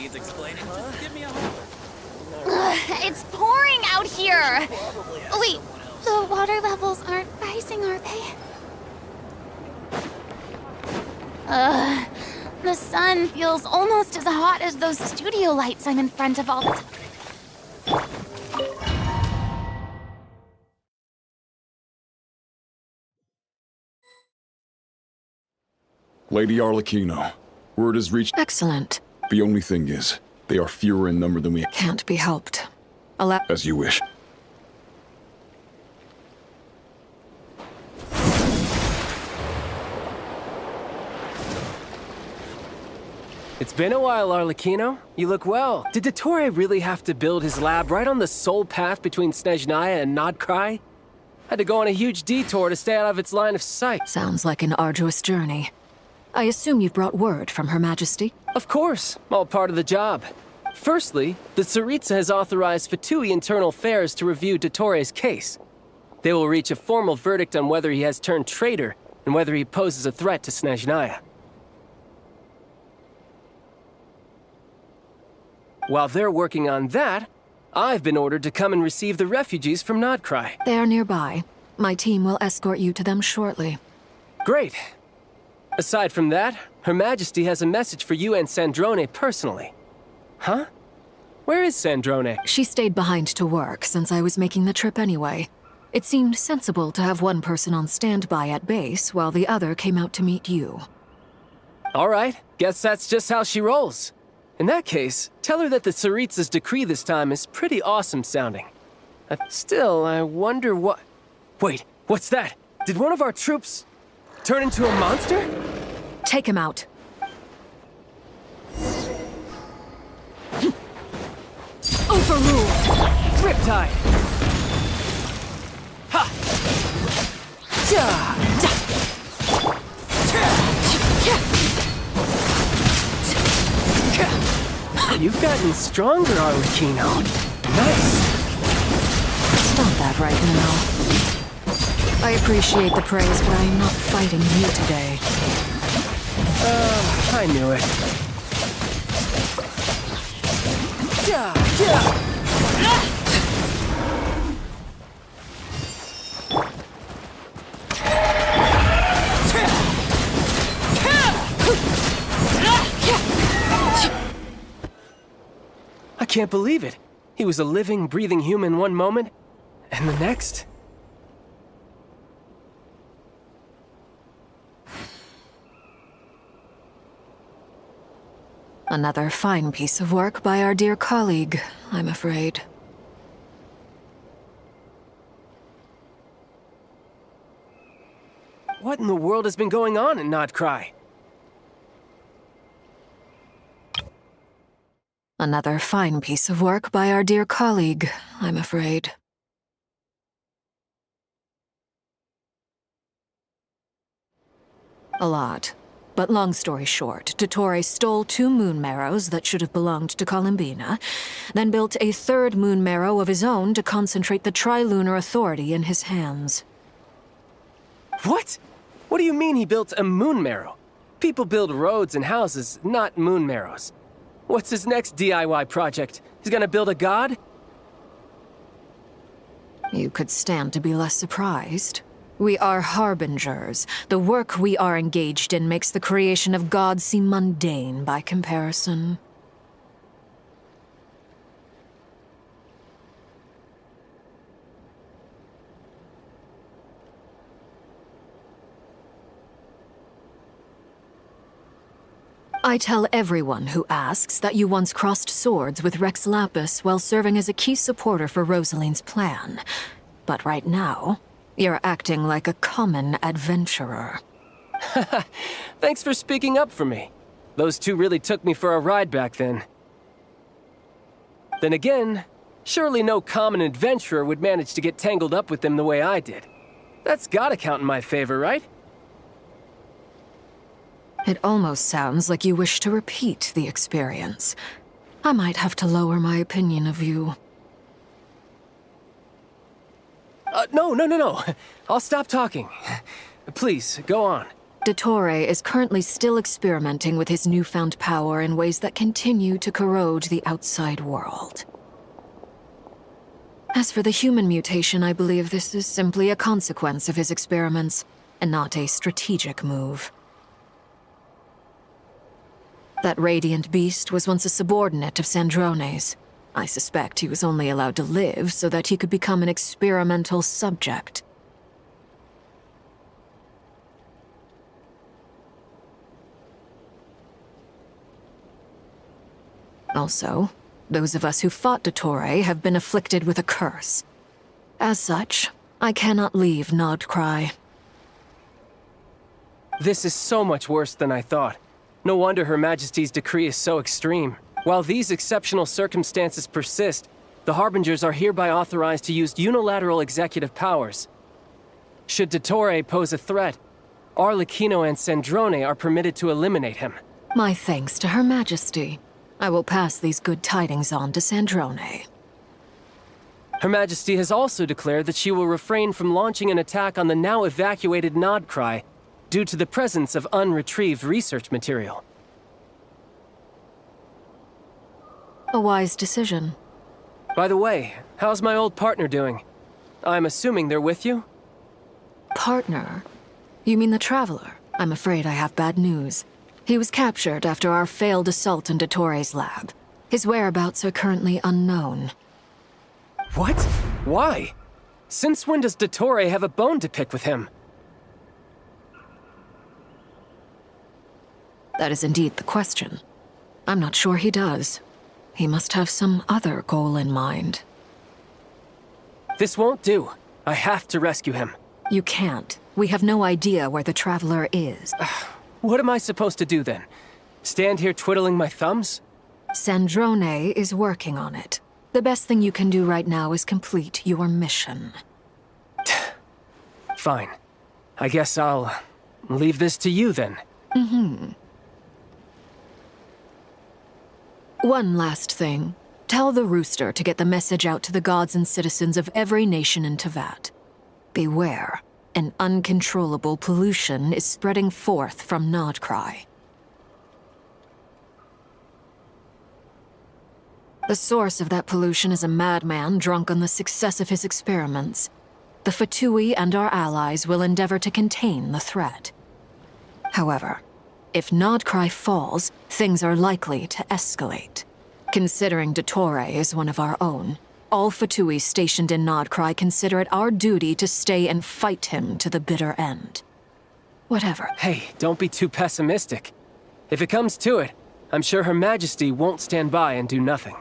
needs explaining, just give me a holler. It's pouring out here! Wait, the water levels aren't rising, are they? The sun feels almost as hot as those studio lights I'm in front of all the time. Lady Arlecchino, word has reached. Excellent. The only thing is, they are fewer in number than we. Can't be helped. As you wish. It's been a while, Arlecchino. You look well. Did Dottore really have to build his lab right on the sole path between Snezhnaya and Nodkrai? Had to go on a huge detour to stay out of its line of sight. Sounds like an arduous journey. I assume you've brought word from Her Majesty? Of course, all part of the job. Firstly, the Tsaritsa has authorized Fatui Internal Affairs to review Dottore's case. They will reach a formal verdict on whether he has turned traitor and whether he poses a threat to Snezhnaya. While they're working on that, I've been ordered to come and receive the refugees from Nodkrai. They are nearby. My team will escort you to them shortly. Great. Aside from that, Her Majesty has a message for you and Sandrone personally. Huh? Where is Sandrone? She stayed behind to work since I was making the trip anyway. It seemed sensible to have one person on standby at base while the other came out to meet you. All right, guess that's just how she rolls. In that case, tell her that the Tsaritsa's decree this time is pretty awesome sounding. Still, I wonder what... Wait, what's that? Did one of our troops turn into a monster? Take him out. Overruled! Riptide! Ha! Ja! You've gotten stronger, Arlecchino. Nice. Stop that right now. I appreciate the praise, but I'm not fighting you today. I knew it. Yeah, yeah. I can't believe it. He was a living, breathing human one moment, and the next... Another fine piece of work by our dear colleague, I'm afraid. What in the world has been going on in Nodkrai? Another fine piece of work by our dear colleague, I'm afraid. A lot. But long story short, Dottore stole 2 moon marrows that should have belonged to Columbina, then built a 3rd moon marrow of his own to concentrate the Tri-Lunar Authority in his hands. What? What do you mean he built a moon marrow? People build roads and houses, not moon marrows. What's his next DIY project? He's gonna build a god? You could stand to be less surprised. We are harbingers. The work we are engaged in makes the creation of gods seem mundane by comparison. I tell everyone who asks that you once crossed swords with Rex Lapis while serving as a key supporter for Rosaline's plan. But right now, you're acting like a common adventurer. Thanks for speaking up for me. Those 2 really took me for a ride back then. Then again, surely no common adventurer would manage to get tangled up with them the way I did. That's gotta count in my favor, right? It almost sounds like you wish to repeat the experience. I might have to lower my opinion of you. No. I'll stop talking. Please, go on. Dottore is currently still experimenting with his newfound power in ways that continue to corrode the outside world. As for the human mutation, I believe this is simply a consequence of his experiments, and not a strategic move. That radiant beast was once a subordinate of Sandrone's. I suspect he was only allowed to live so that he could become an experimental subject. Also, those of us who fought Dottore have been afflicted with a curse. As such, I cannot leave Nodcry. This is so much worse than I thought. No wonder Her Majesty's decree is so extreme. While these exceptional circumstances persist, the Harbingers are hereby authorized to use unilateral executive powers. Should Dottore pose a threat, Arlecchino and Sandrone are permitted to eliminate him. My thanks to Her Majesty. I will pass these good tidings on to Sandrone. Her Majesty has also declared that she will refrain from launching an attack on the now evacuated Nodcry due to the presence of unretrieved research material. A wise decision. By the way, how's my old partner doing? I'm assuming they're with you? Partner? You mean the Traveler? I'm afraid I have bad news. He was captured after our failed assault in Dottore's lab. His whereabouts are currently unknown. What? Why? Since when does Dottore have a bone to pick with him? That is indeed the question. I'm not sure he does. He must have some other goal in mind. This won't do. I have to rescue him. You can't. We have no idea where the Traveler is. What am I supposed to do then? Stand here twiddling my thumbs? Sandrone is working on it. The best thing you can do right now is complete your mission. Fine. I guess I'll leave this to you then. One last thing. Tell the Rooster to get the message out to the gods and citizens of every nation in Teyvat. Beware. An uncontrollable pollution is spreading forth from Nodcry. The source of that pollution is a madman drunk on the success of his experiments. The Fatui and our allies will endeavor to contain the threat. However, if Nodcry falls, things are likely to escalate. Considering Dottore is one of our own, all Fatui stationed in Nodcry consider it our duty to stay and fight him to the bitter end. Whatever. Hey, don't be too pessimistic. If it comes to it, I'm sure Her Majesty won't stand by and do nothing.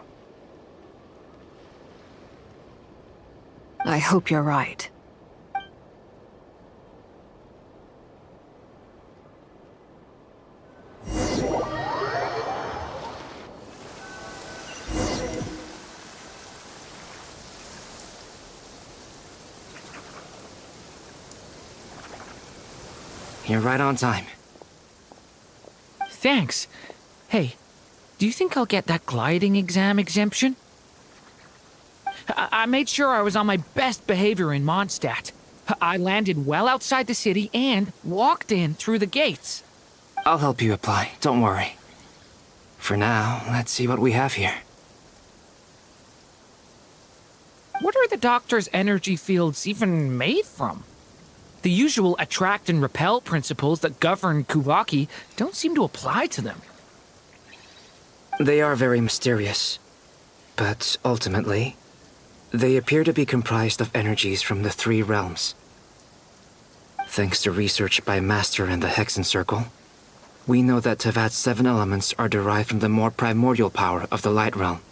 I hope you're right. You're right on time. Thanks. Hey, do you think I'll get that gliding exam exemption? I made sure I was on my best behavior in Mondstadt. I landed well outside the city and walked in through the gates. I'll help you apply, don't worry. For now, let's see what we have here. What are the doctor's energy fields even made from? The usual attract and repel principles that govern Kuvaki don't seem to apply to them. They are very mysterious. But ultimately, they appear to be comprised of energies from the three realms. Thanks to research by Master in the Hexen Circle, we know that Teyvat's 7 elements are derived from the more primordial power of the Light Realm,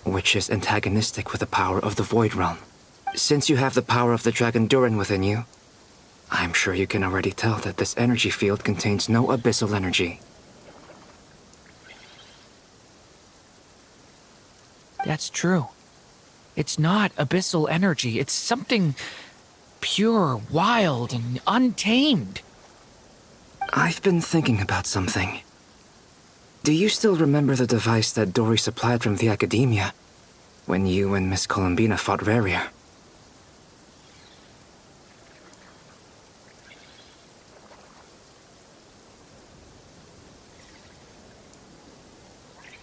which is antagonistic with the power of the Void Realm. Since you have the power of the Dragon Durin within you, I'm sure you can already tell that this energy field contains no abyssal energy. That's true. It's not abyssal energy. It's something pure, wild, and untamed. I've been thinking about something. Do you still remember the device that Dory supplied from the Academia when you and Miss Columbina fought Rarier?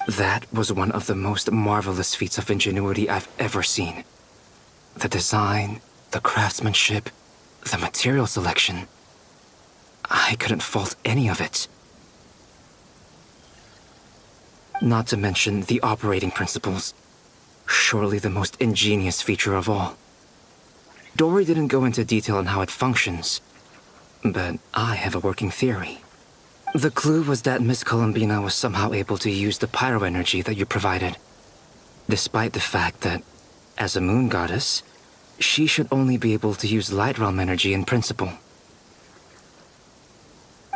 That was one of the most marvelous feats of ingenuity I've ever seen. The design, the craftsmanship, the material selection. I couldn't fault any of it. Not to mention the operating principles. Surely the most ingenious feature of all. Dory didn't go into detail on how it functions, but I have a working theory. The clue was that Miss Columbina was somehow able to use the pyro energy that you provided, despite the fact that, as a moon goddess, she should only be able to use light realm energy in principle.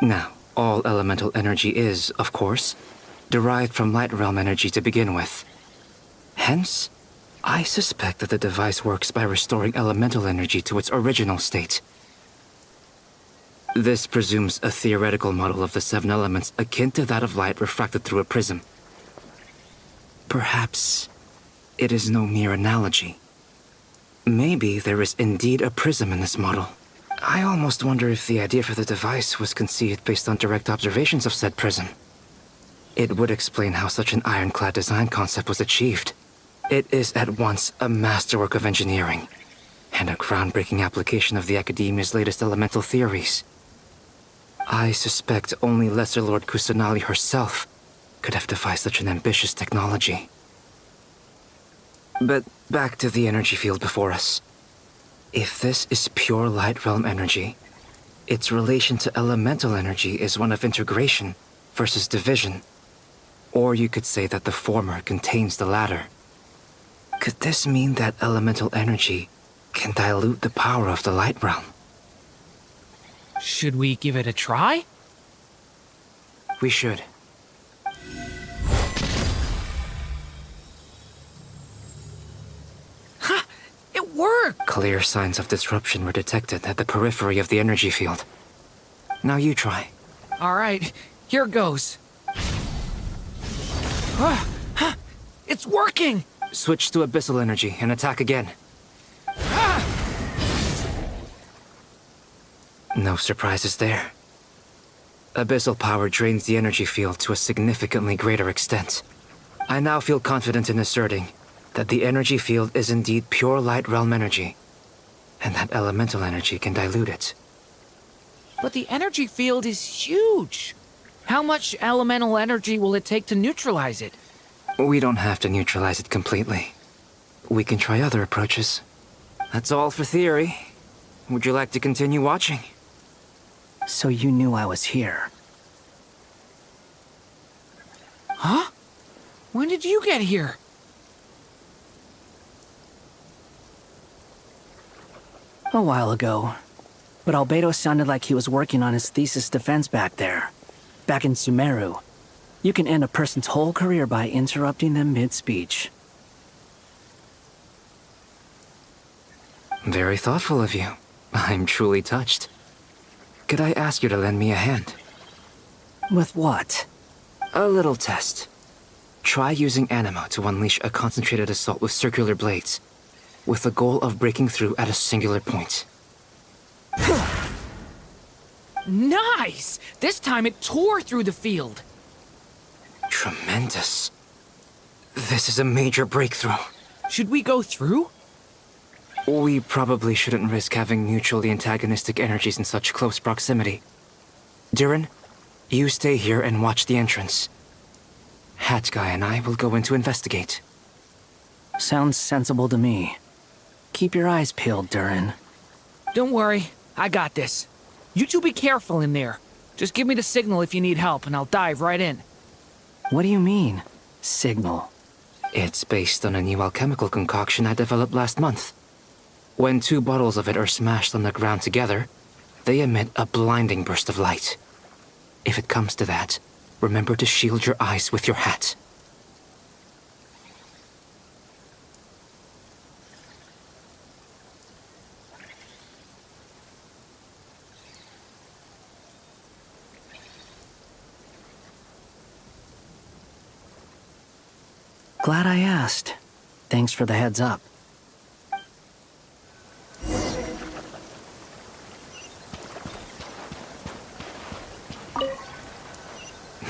Now, all elemental energy is, of course, derived from light realm energy to begin with. Hence, I suspect that the device works by restoring elemental energy to its original state. This presumes a theoretical model of the seven elements akin to that of light refracted through a prism. Perhaps it is no mere analogy. Maybe there is indeed a prism in this model. I almost wonder if the idea for the device was conceived based on direct observations of said prism. It would explain how such an ironclad design concept was achieved. It is at once a masterwork of engineering and a groundbreaking application of the Academia's latest elemental theories. I suspect only Lesser Lord Kusanali herself could have devised such an ambitious technology. But back to the energy field before us. If this is pure light realm energy, its relation to elemental energy is one of integration versus division. Or you could say that the former contains the latter. Could this mean that elemental energy can dilute the power of the light realm? Should we give it a try? We should. Ha! It worked! Clear signs of disruption were detected at the periphery of the energy field. Now you try. Alright, here goes. It's working! Switch to abyssal energy and attack again. No surprises there. Abyssal power drains the energy field to a significantly greater extent. I now feel confident in asserting that the energy field is indeed pure light realm energy, and that elemental energy can dilute it. But the energy field is huge. How much elemental energy will it take to neutralize it? We don't have to neutralize it completely. We can try other approaches. That's all for theory. Would you like to continue watching? So you knew I was here. Huh? When did you get here? A while ago. But Albedo sounded like he was working on his thesis defense back there. Back in Sumeru. You can end a person's whole career by interrupting them mid-speech. Very thoughtful of you. I'm truly touched. Could I ask you to lend me a hand? With what? A little test. Try using Anima to unleash a concentrated assault with circular blades, with the goal of breaking through at a singular point. Nice! This time it tore through the field. Tremendous. This is a major breakthrough. Should we go through? We probably shouldn't risk having mutually antagonistic energies in such close proximity. Durin, you stay here and watch the entrance. Hat Guy and I will go in to investigate. Sounds sensible to me. Keep your eyes peeled, Durin. Don't worry, I got this. You two be careful in there. Just give me the signal if you need help and I'll dive right in. What do you mean, signal? It's based on a new alchemical concoction I developed last month. When 2 bottles of it are smashed on the ground together, they emit a blinding burst of light. If it comes to that, remember to shield your eyes with your hat. Glad I asked. Thanks for the heads up.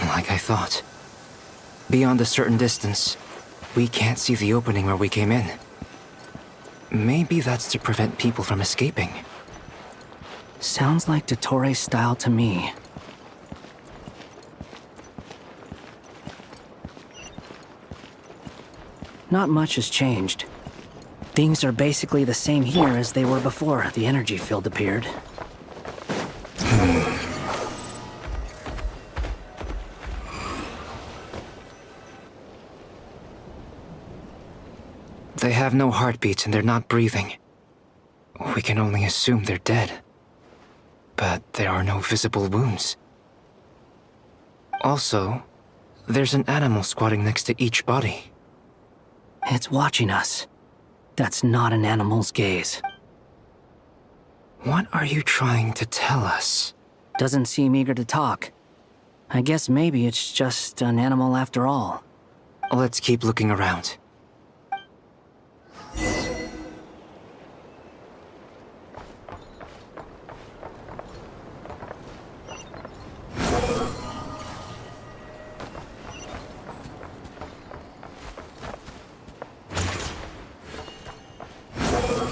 Like I thought. Beyond a certain distance, we can't see the opening where we came in. Maybe that's to prevent people from escaping. Sounds like Dottore style to me. Not much has changed. Things are basically the same here as they were before the energy field appeared. They have no heartbeats and they're not breathing. We can only assume they're dead. But there are no visible wounds. Also, there's an animal squatting next to each body. It's watching us. That's not an animal's gaze. What are you trying to tell us? Doesn't seem eager to talk. I guess maybe it's just an animal after all. Let's keep looking around.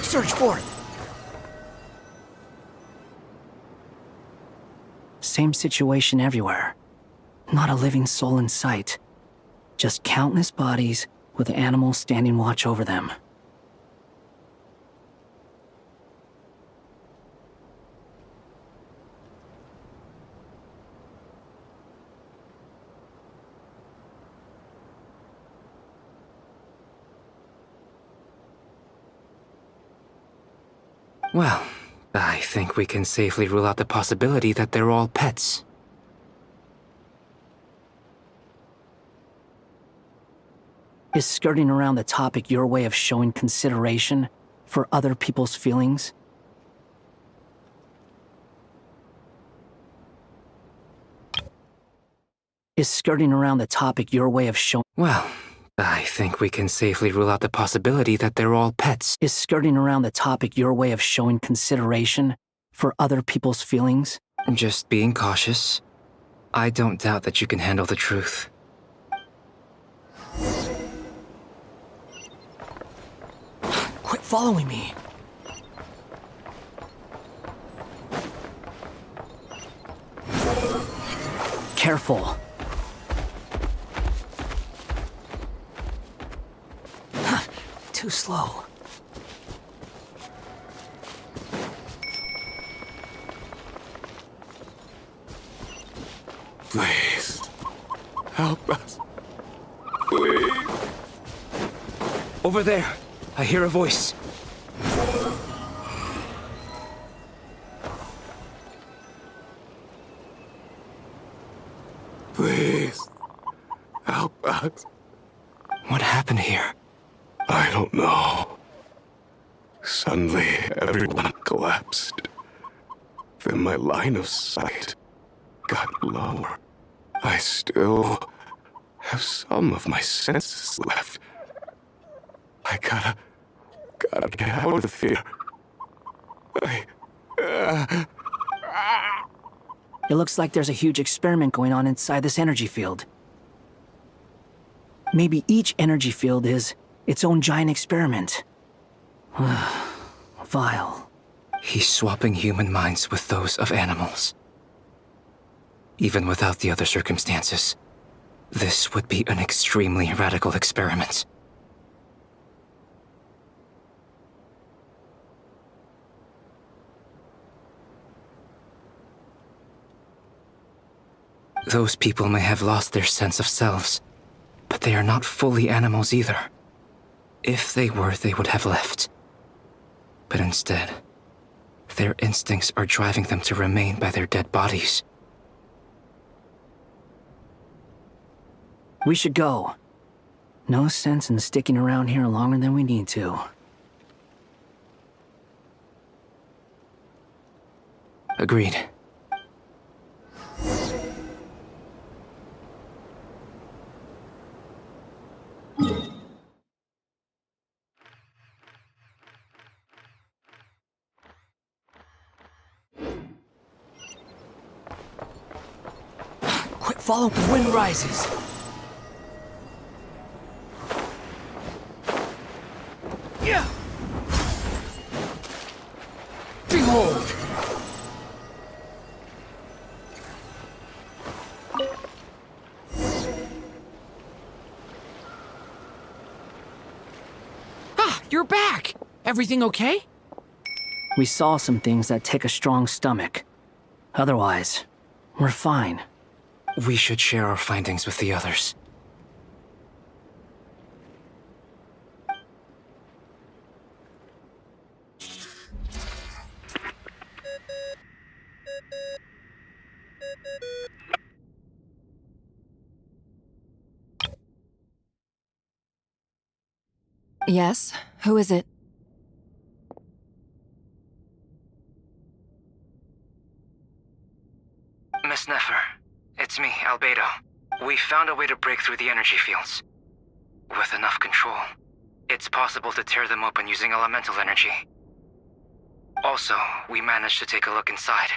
Search for it! Same situation everywhere. Not a living soul in sight. Just countless bodies with animals standing watch over them. Well, I think we can safely rule out the possibility that they're all pets. Is skirting around the topic your way of showing consideration for other people's feelings? Is skirting around the topic your way of showing... Well, I think we can safely rule out the possibility that they're all pets. Is skirting around the topic your way of showing consideration for other people's feelings? Just being cautious. I don't doubt that you can handle the truth. Quit following me. Careful. Too slow. Please. Help us. Please. Over there, I hear a voice. Please. Help us. What happened here? I don't know. Suddenly, everyone collapsed. Then my line of sight got lower. I still have some of my senses left. I gotta get out of here. It looks like there's a huge experiment going on inside this energy field. Maybe each energy field is its own giant experiment. Vile. He's swapping human minds with those of animals. Even without the other circumstances, this would be an extremely radical experiment. Those people may have lost their sense of selves, but they are not fully animals either. If they were, they would have left. But instead, their instincts are driving them to remain by their dead bodies. We should go. No sense in sticking around here longer than we need to. Agreed. Quit following. The wind rises. Ah, you're back! Everything okay? We saw some things that take a strong stomach. Otherwise, we're fine. We should share our findings with the others. Yes? Who is it? Miss Nefer, it's me, Albedo. We found a way to break through the energy fields. With enough control, it's possible to tear them open using elemental energy. Also, we managed to take a look inside.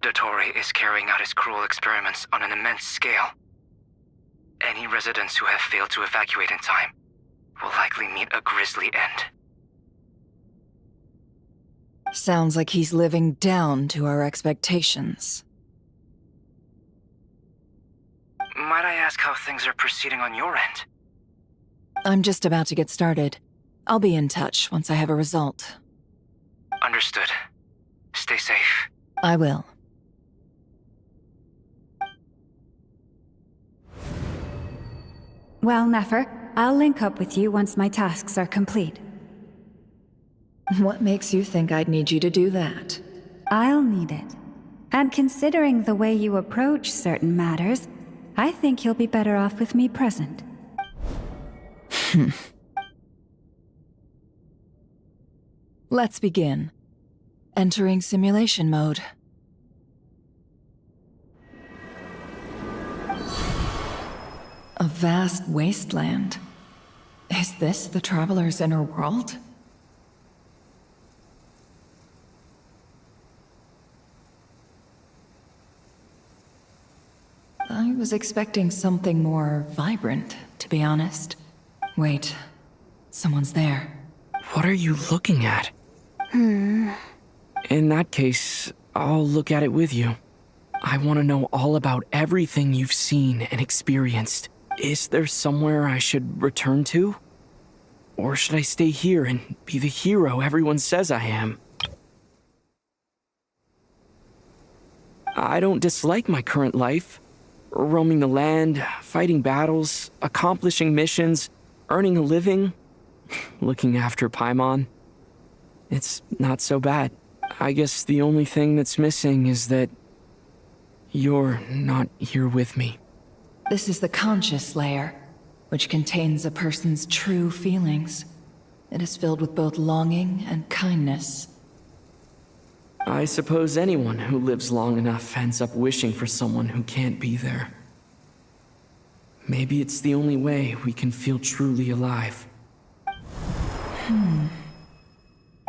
Dottore is carrying out his cruel experiments on an immense scale. Any residents who have failed to evacuate in time will likely meet a grisly end. Sounds like he's living down to our expectations. Might I ask how things are proceeding on your end? I'm just about to get started. I'll be in touch once I have a result. Understood. Stay safe. I will. Well, Nefer, I'll link up with you once my tasks are complete. What makes you think I'd need you to do that? I'll need it. And considering the way you approach certain matters, I think you'll be better off with me present. Let's begin. Entering simulation mode. A vast wasteland. Is this the Traveler's inner world? I was expecting something more vibrant, to be honest. Wait, someone's there. What are you looking at? In that case, I'll look at it with you. I want to know all about everything you've seen and experienced. Is there somewhere I should return to? Or should I stay here and be the hero everyone says I am? I don't dislike my current life. Roaming the land, fighting battles, accomplishing missions, earning a living, looking after Paimon. It's not so bad. I guess the only thing that's missing is that you're not here with me. This is the conscious layer, which contains a person's true feelings. It is filled with both longing and kindness. I suppose anyone who lives long enough ends up wishing for someone who can't be there. Maybe it's the only way we can feel truly alive.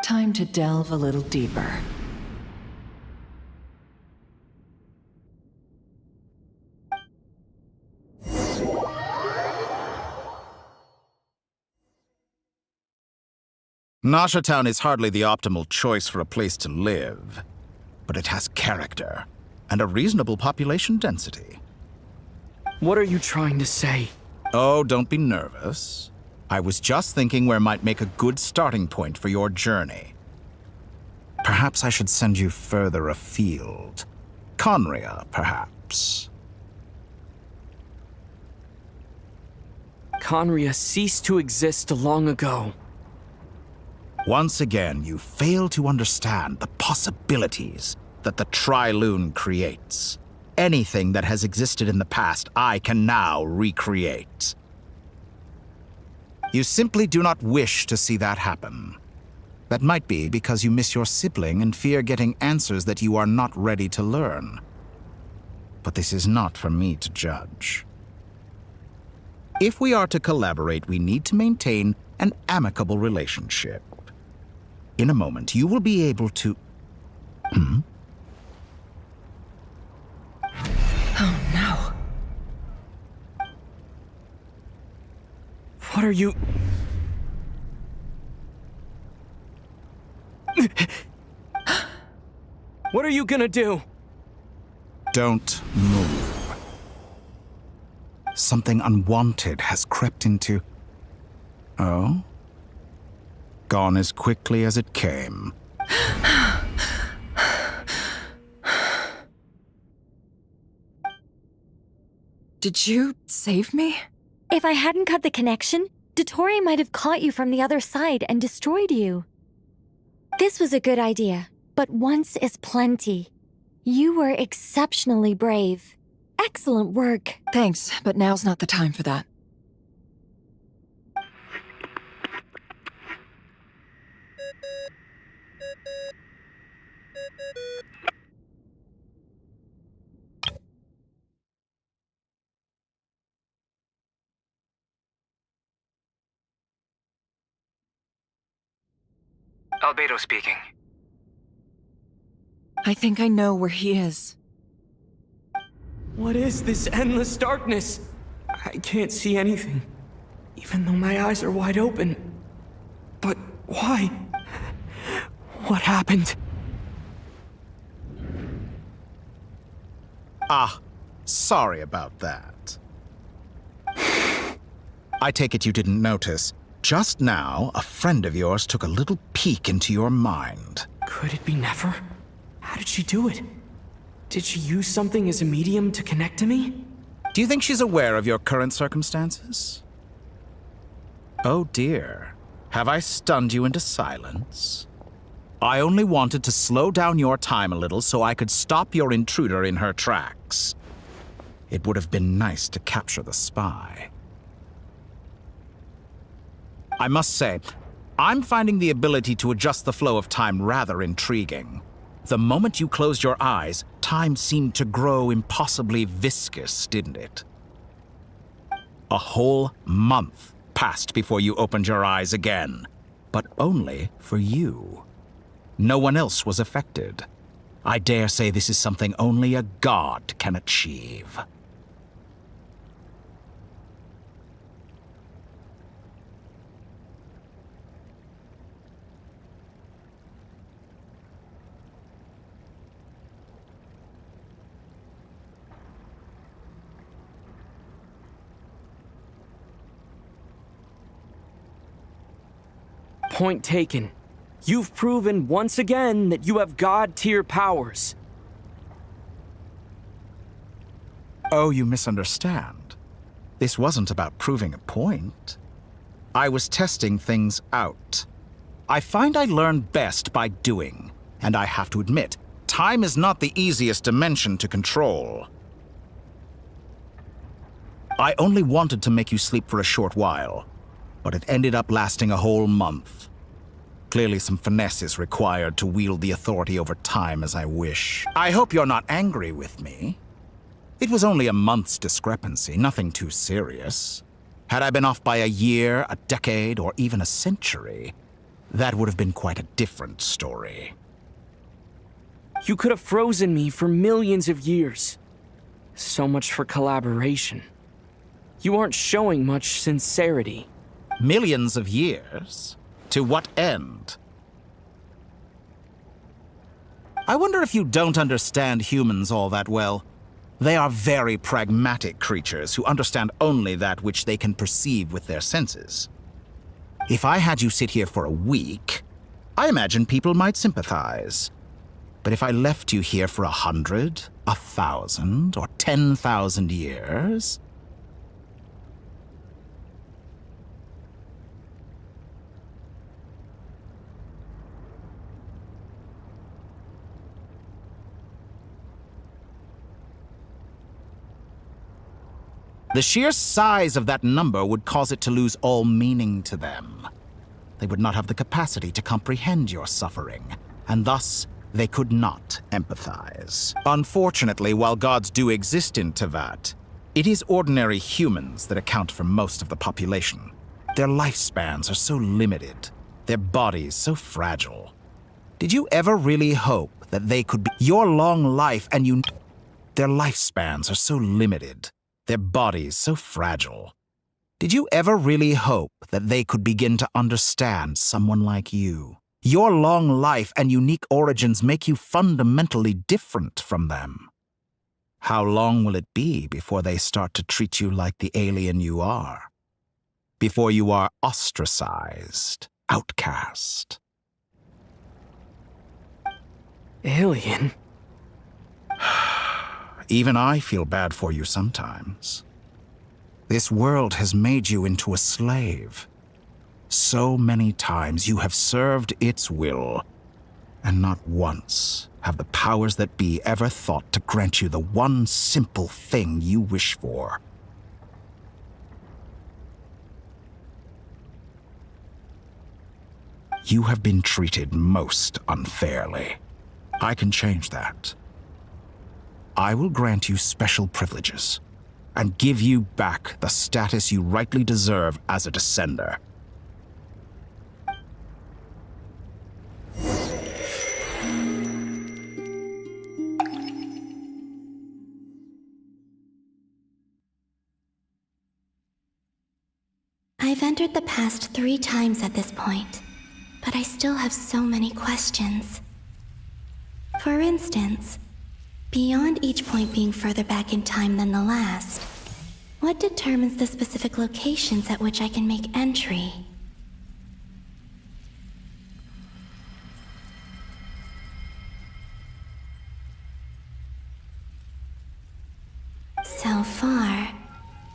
Time to delve a little deeper. Nasha Town is hardly the optimal choice for a place to live, but it has character and a reasonable population density. What are you trying to say? Oh, don't be nervous. I was just thinking where might make a good starting point for your journey. Perhaps I should send you further afield. Conria, perhaps. Conria ceased to exist long ago. Once again, you fail to understand the possibilities that the Tri-Lune creates. Anything that has existed in the past, I can now recreate. You simply do not wish to see that happen. That might be because you miss your sibling and fear getting answers that you are not ready to learn. But this is not for me to judge. If we are to collaborate, we need to maintain an amicable relationship. In a moment, you will be able to... Oh no. What are you... What are you gonna do? Don't move. Something unwanted has crept into... Oh? Gone as quickly as it came. Did you save me? If I hadn't cut the connection, Dottore might have caught you from the other side and destroyed you. This was a good idea, but once is plenty. You were exceptionally brave. Excellent work. Thanks, but now's not the time for that. Albedo speaking. I think I know where he is. What is this endless darkness? I can't see anything, even though my eyes are wide open. But why? What happened? Ah, sorry about that. I take it you didn't notice. Just now, a friend of yours took a little peek into your mind. Could it be Nefer? How did she do it? Did she use something as a medium to connect to me? Do you think she's aware of your current circumstances? Oh dear. Have I stunned you into silence? I only wanted to slow down your time a little so I could stop your intruder in her tracks. It would have been nice to capture the spy. I must say, I'm finding the ability to adjust the flow of time rather intriguing. The moment you closed your eyes, time seemed to grow impossibly viscous, didn't it? A whole month passed before you opened your eyes again, but only for you. No one else was affected. I dare say this is something only a god can achieve. Point taken. You've proven once again that you have god-tier powers. Oh, you misunderstand. This wasn't about proving a point. I was testing things out. I find I learn best by doing, and I have to admit, time is not the easiest dimension to control. I only wanted to make you sleep for a short while, but it ended up lasting a whole month. Clearly some finesse is required to wield the authority over time as I wish. I hope you're not angry with me. It was only a month's discrepancy, nothing too serious. Had I been off by a year, a decade, or even a century, that would have been quite a different story. You could have frozen me for millions of years. So much for collaboration. You aren't showing much sincerity. Millions of years? To what end? I wonder if you don't understand humans all that well. They are very pragmatic creatures who understand only that which they can perceive with their senses. If I had you sit here for a week, I imagine people might sympathize. But if I left you here for 100, 1,000, or 10,000 years... The sheer size of that number would cause it to lose all meaning to them. They would not have the capacity to comprehend your suffering, and thus they could not empathize. Unfortunately, while gods do exist in Tevat, it is ordinary humans that account for most of the population. Their lifespans are so limited, their bodies so fragile. Did you ever really hope that they could be your long life and you... Their lifespans are so limited, their bodies so fragile. Did you ever really hope that they could begin to understand someone like you? Your long life and unique origins make you fundamentally different from them. How long will it be before they start to treat you like the alien you are? Before you are ostracized, outcast? Alien? Even I feel bad for you sometimes. This world has made you into a slave. So many times you have served its will, and not once have the powers that be ever thought to grant you the one simple thing you wish for. You have been treated most unfairly. I can change that. I will grant you special privileges and give you back the status you rightly deserve as a descender. I've entered the past 3 times at this point, but I still have so many questions. For instance, beyond each point being further back in time than the last, what determines the specific locations at which I can make entry? So far,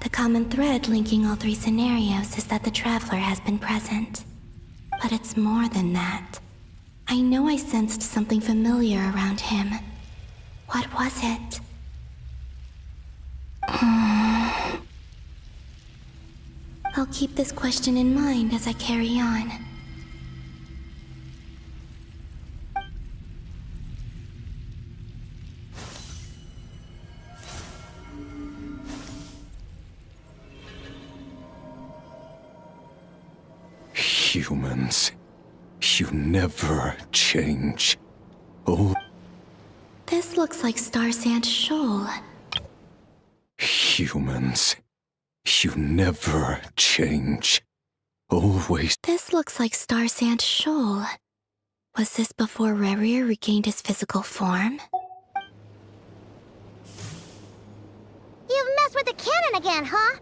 the common thread linking all 3 scenarios is that the Traveler has been present. But it's more than that. I know I sensed something familiar around him. What was it? I'll keep this question in mind as I carry on. Humans, you never change. Oh. This looks like Star Sand Shoal. Humans, you never change. Always. This looks like Star Sand Shoal. Was this before Rerir regained his physical form? You've messed with the cannon again, huh?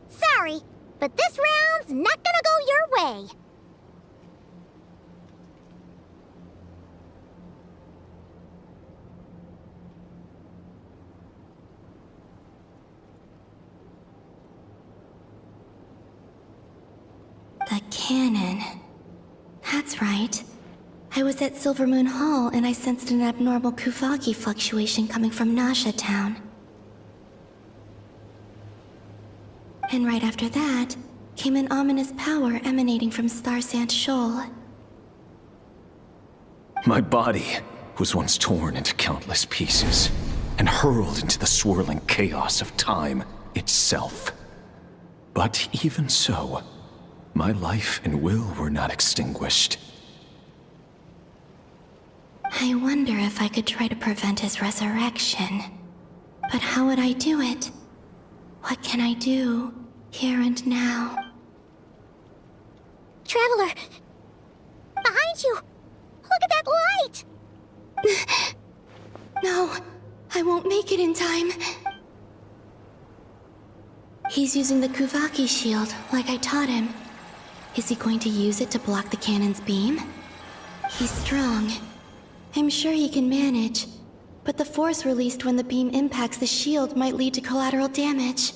Sorry, but this round's not gonna go your way. The cannon. That's right. I was at Silvermoon Hall and I sensed an abnormal Kuvagi fluctuation coming from Nasha Town. And right after that, came an ominous power emanating from Star Sand Shoal. My body was once torn into countless pieces and hurled into the swirling chaos of time itself. But even so, my life and will were not extinguished. I wonder if I could try to prevent his resurrection. But how would I do it? What can I do, here and now? Traveler! Behind you! Look at that light! No, I won't make it in time. He's using the Kuvaki shield, like I taught him. Is he going to use it to block the cannon's beam? He's strong. I'm sure he can manage. But the force released when the beam impacts the shield might lead to collateral damage.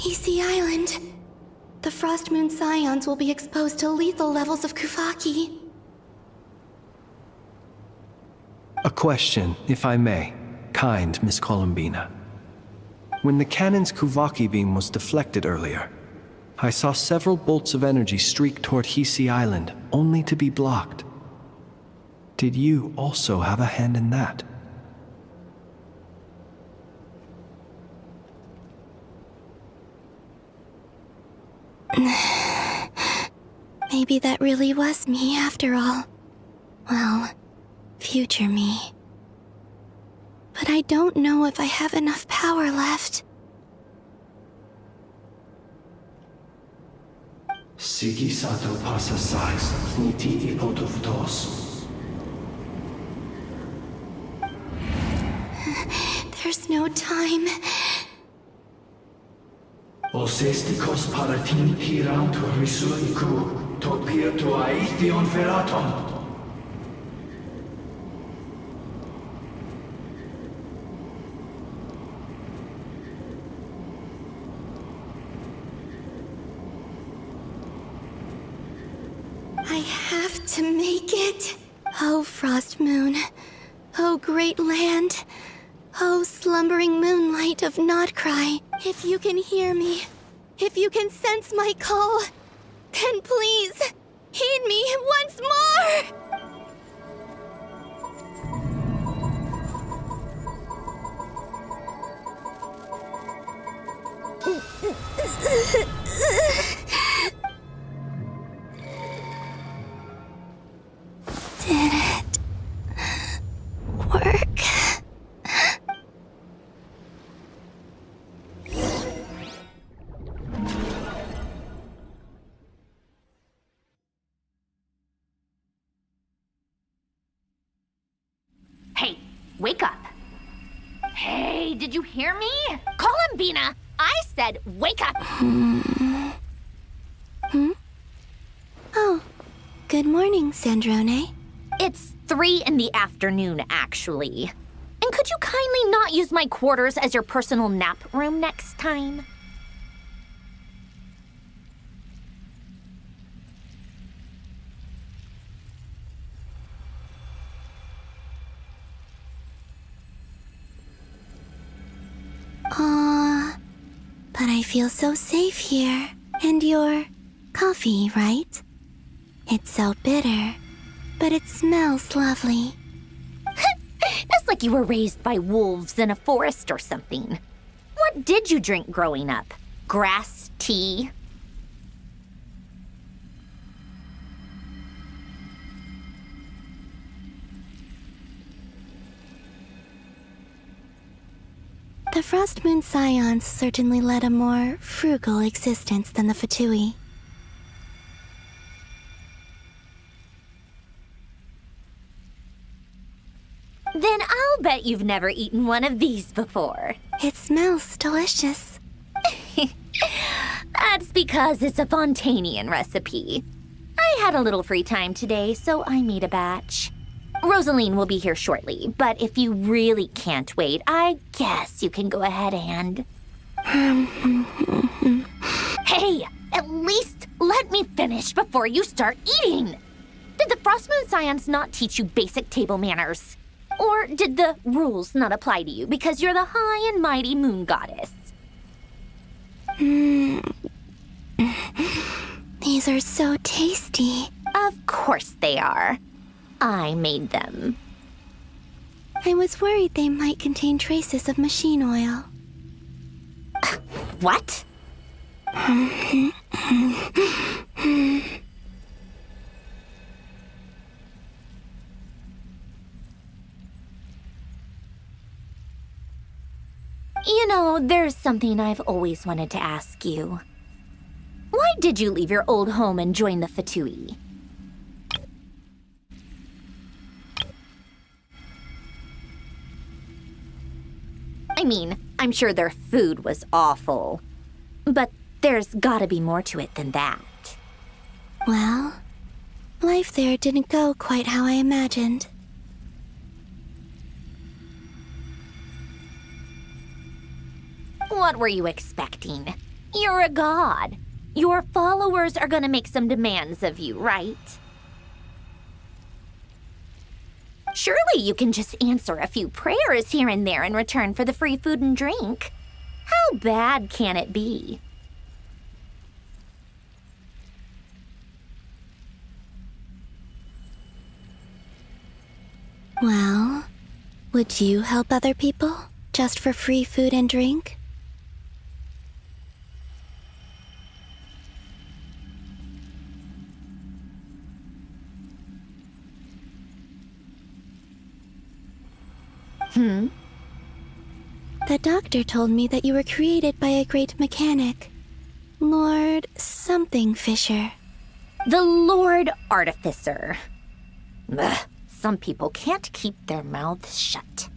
Easy Island. The Frost Moon Scions will be exposed to lethal levels of Kuvaki. A question, if I may, kind Miss Columbina. When the cannon's Kuvaki beam was deflected earlier, I saw several bolts of energy streak toward Hisi Island, only to be blocked. Did you also have a hand in that? Maybe that really was me after all. Well, future me. But I don't know if I have enough power left. Sigi sato pasa sax, niti ipotuftos. There's no time. Osestikos paratin tiram to risuiku, to pir to aithion feraton. I have to make it. Oh, Frost Moon. Oh, great land. Oh, slumbering moonlight of Notcry. If you can hear me, if you can sense my call, then please, heed me once more! Did it work? Hey, wake up. Hey, did you hear me? Call him, Bina. I said wake up. Oh, good morning, Sandrone. It's 3 in the afternoon, actually. And could you kindly not use my quarters as your personal nap room next time? Aw, but I feel so safe here. And your coffee, right? It's so bitter, but it smells lovely. That's like you were raised by wolves in a forest or something. What did you drink growing up? Grass tea? The Frost Moon Scions certainly led a more frugal existence than the Fatui. Then I'll bet you've never eaten one of these before. It smells delicious. That's because it's a Fontanian recipe. I had a little free time today, so I made a batch. Rosaline will be here shortly, but if you really can't wait, I guess you can go ahead and... Hey, at least let me finish before you start eating! Did the Frost Moon Scions not teach you basic table manners? Or did the rules not apply to you because you're the high and mighty moon goddess? These are so tasty. Of course they are. I made them. I was worried they might contain traces of machine oil. What? You know, there's something I've always wanted to ask you. Why did you leave your old home and join the Fatui? I mean, I'm sure their food was awful. But there's gotta be more to it than that. Well, life there didn't go quite how I imagined. What were you expecting? You're a god. Your followers are gonna make some demands of you, right? Surely you can just answer a few prayers here and there in return for the free food and drink. How bad can it be? Well, would you help other people just for free food and drink? The doctor told me that you were created by a great mechanic. Lord something Fisher. The Lord Artificer. Ugh, some people can't keep their mouths shut.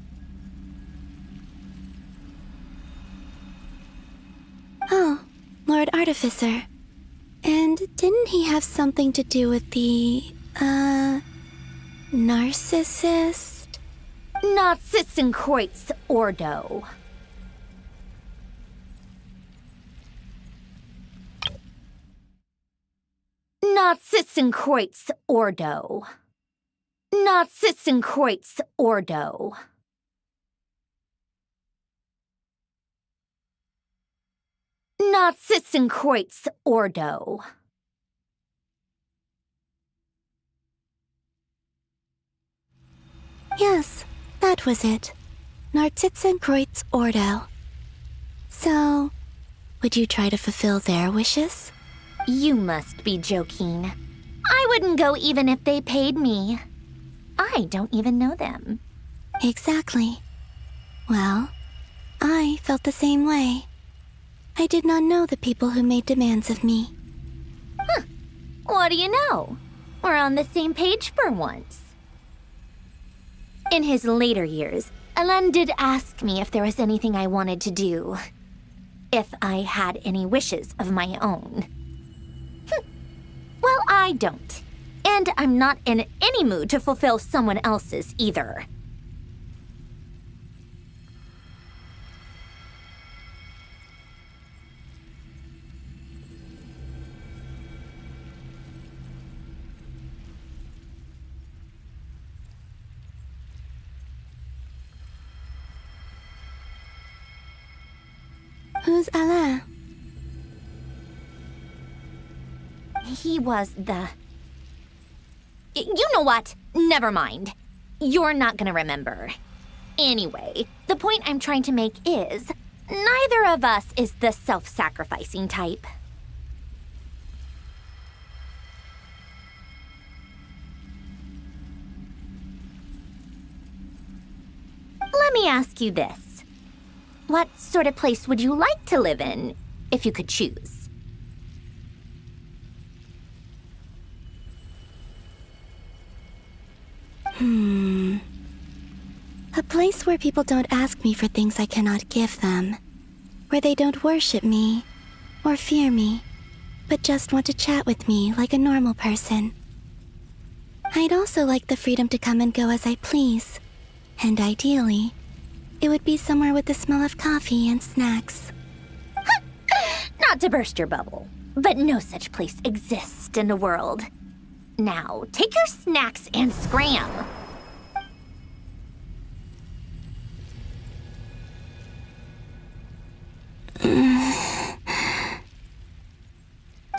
Oh, Lord Artificer. And didn't he have something to do with the, narcissist? Nazissenkreuz Ordo. Nazissenkreuz Ordo. Nazissenkreuz Ordo. Nazissenkreuz Ordo. Yes, that was it. Nazissenkreuz Ordo. So, would you try to fulfill their wishes? You must be joking. I wouldn't go even if they paid me. I don't even know them. Exactly. Well, I felt the same way. I did not know the people who made demands of me. Huh. What do you know? We're on the same page for once. In his later years, Alain did ask me if there was anything I wanted to do. If I had any wishes of my own. Well, I don't. And I'm not in any mood to fulfill someone else's either. Who's Alain? He was the... You know what? Never mind. You're not gonna remember. Anyway, the point I'm trying to make is, neither of us is the self-sacrificing type. Let me ask you this. What sort of place would you like to live in, if you could choose? A place where people don't ask me for things I cannot give them. Where they don't worship me, or fear me, but just want to chat with me like a normal person. I'd also like the freedom to come and go as I please. And ideally, it would be somewhere with the smell of coffee and snacks. Not to burst your bubble, but no such place exists in the world. Now, take your snacks and scram.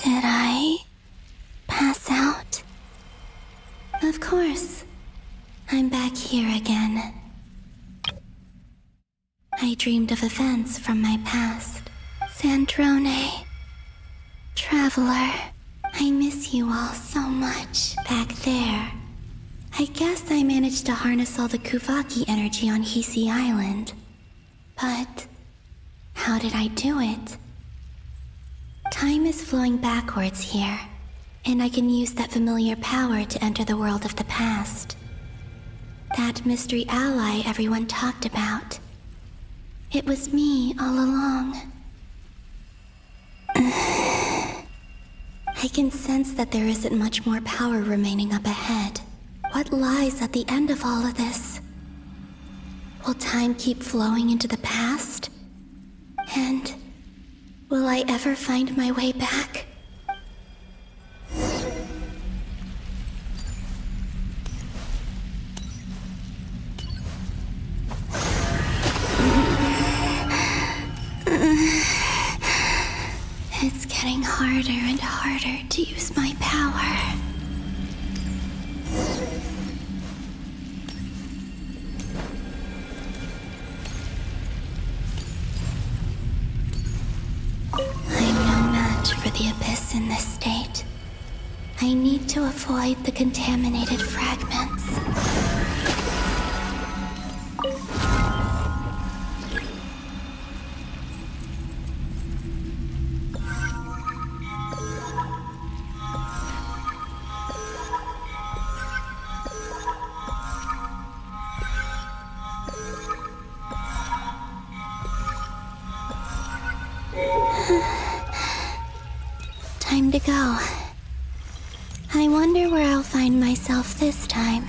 Did I pass out? Of course. I'm back here again. I dreamed of events from my past. Sandrone. Traveler. I miss you all so much back there. I guess I managed to harness all the Kuvaki energy on Hisi Island. But how did I do it? Time is flowing backwards here, and I can use that familiar power to enter the world of the past. That mystery ally everyone talked about. It was me all along. I can sense that there isn't much more power remaining up ahead. What lies at the end of all of this? Will time keep flowing into the past? And will I ever find my way back? It's getting harder and harder to use my power. I'm no match for the Abyss in this state. I need to avoid the contaminated fragments. to go. I wonder where I'll find myself this time.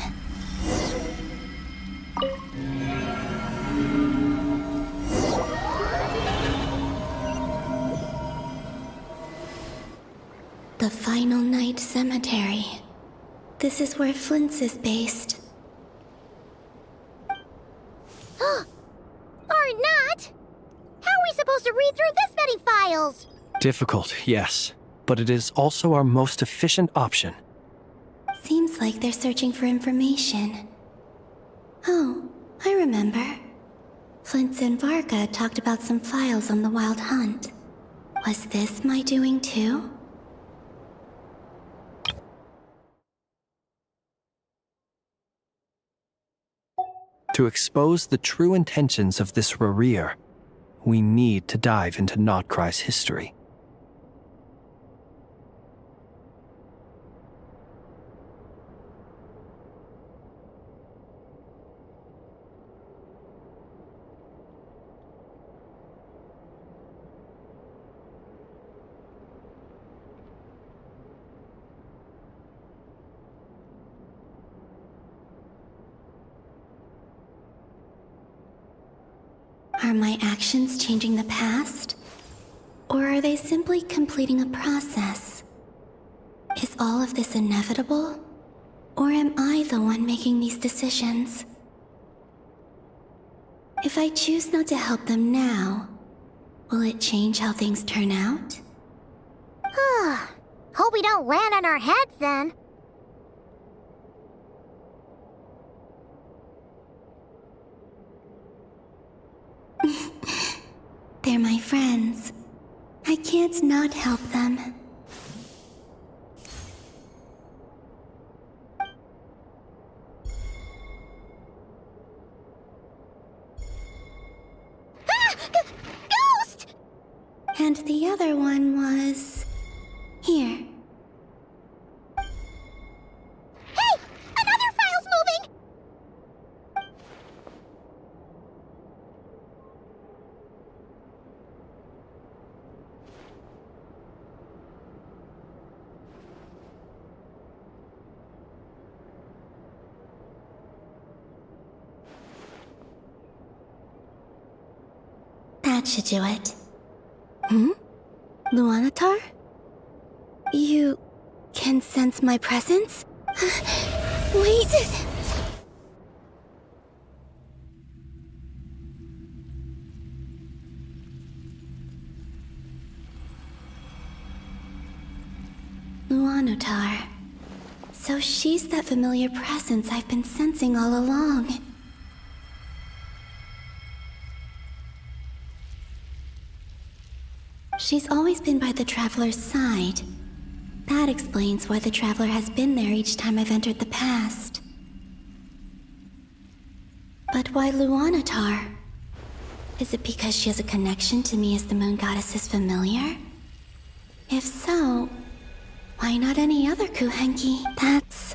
The Final Night Cemetery. This is where Flint's is based. Or not! How are we supposed to read through this many files? Difficult, yes. But it is also our most efficient option. Seems like they're searching for information. Oh, I remember. Flint's and Varga talked about some files on the Wild Hunt. Was this my doing too? To expose the true intentions of this Rerir, we need to dive into Notcry's history. Are my actions changing the past? Or are they simply completing a process? Is all of this inevitable? Or am I the one making these decisions? If I choose not to help them now, will it change how things turn out? Hope we don't land on our heads then. They're my friends. I can't not help them. Ghost! And the other one was... here. Hey! Another file's moving! That should do it. Luanatar? You can sense my presence? Wait! Luanatar. So she's that familiar presence I've been sensing all along. She's always been by the Traveler's side. That explains why the Traveler has been there each time I've entered the past. But why Luanatar? Is it because she has a connection to me as the Moon Goddess's familiar? If so, why not any other Kuhenki? That's...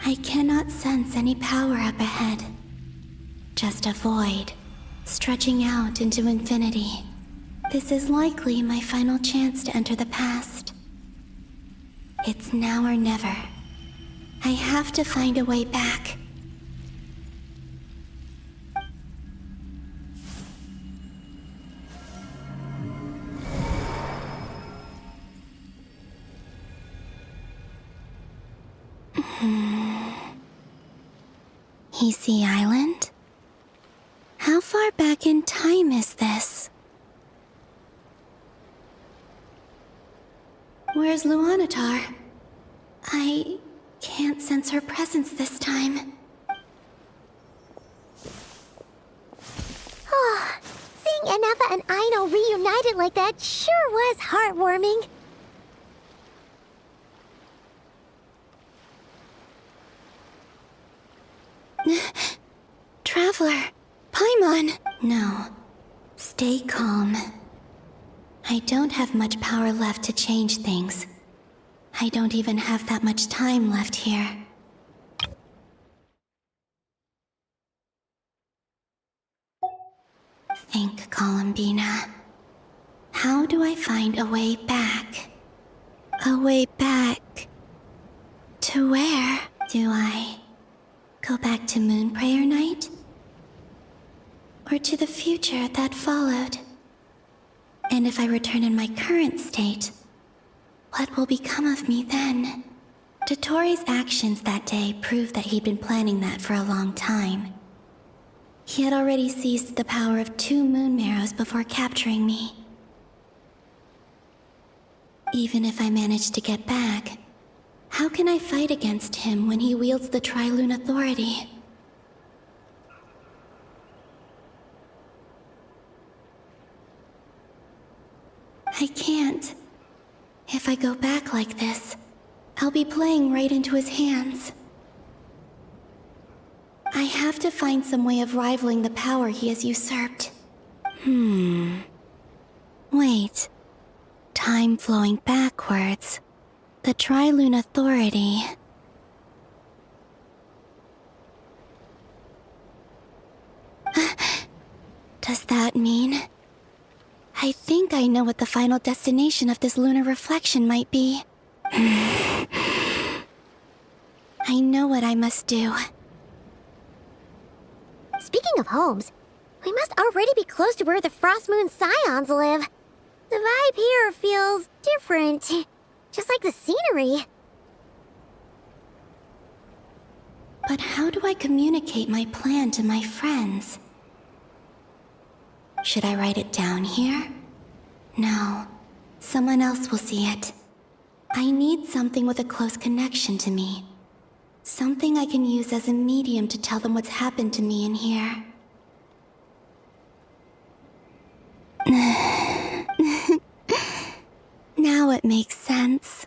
I cannot sense any power up ahead. Just a void, stretching out into infinity. This is likely my final chance to enter the past. It's now or never. I have to find a way back. Easy Island? How far back in time is this? Where's Luanatar? I can't sense her presence this time. Seeing Anafa and Aino reunited like that sure was heartwarming. on. No. Stay calm. I don't have much power left to change things. I don't even have that much time left here. Think, Columbina. How do I find a way back? A way back... to where? Do I go back to Moon Prayer Night? Or to the future that followed? And if I return in my current state, what will become of me then? Dotori's actions that day proved that he'd been planning that for a long time. He had already seized the power of 2 moon marrows before capturing me. Even if I manage to get back, how can I fight against him when he wields the Tri-Lune authority? I can't. If I go back like this, I'll be playing right into his hands. I have to find some way of rivaling the power he has usurped. Wait. Time flowing backwards. The Tri-Lune authority. Does that mean... I think I know what the final destination of this lunar reflection might be. I know what I must do. Speaking of homes, we must already be close to where the Frost Moon Scions live. The vibe here feels different, just like the scenery. But how do I communicate my plan to my friends? Should I write it down here? No. Someone else will see it. I need something with a close connection to me. Something I can use as a medium to tell them what's happened to me in here. Now it makes sense.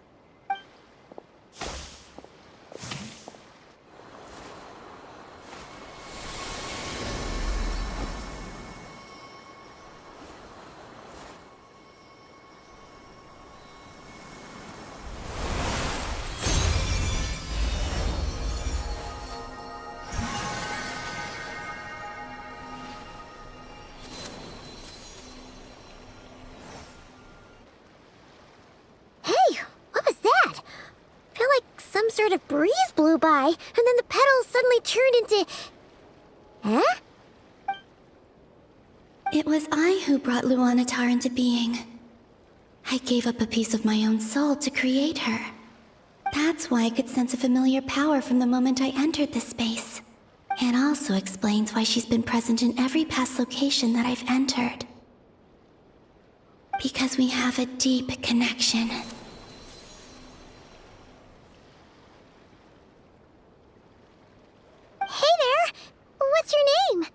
Some sort of breeze blew by, and then the petals suddenly turned into... Huh? It was I who brought Luanatar into being. I gave up a piece of my own soul to create her. That's why I could sense a familiar power from the moment I entered this space. It also explains why she's been present in every past location that I've entered. Because we have a deep connection. Hey there! What's your name?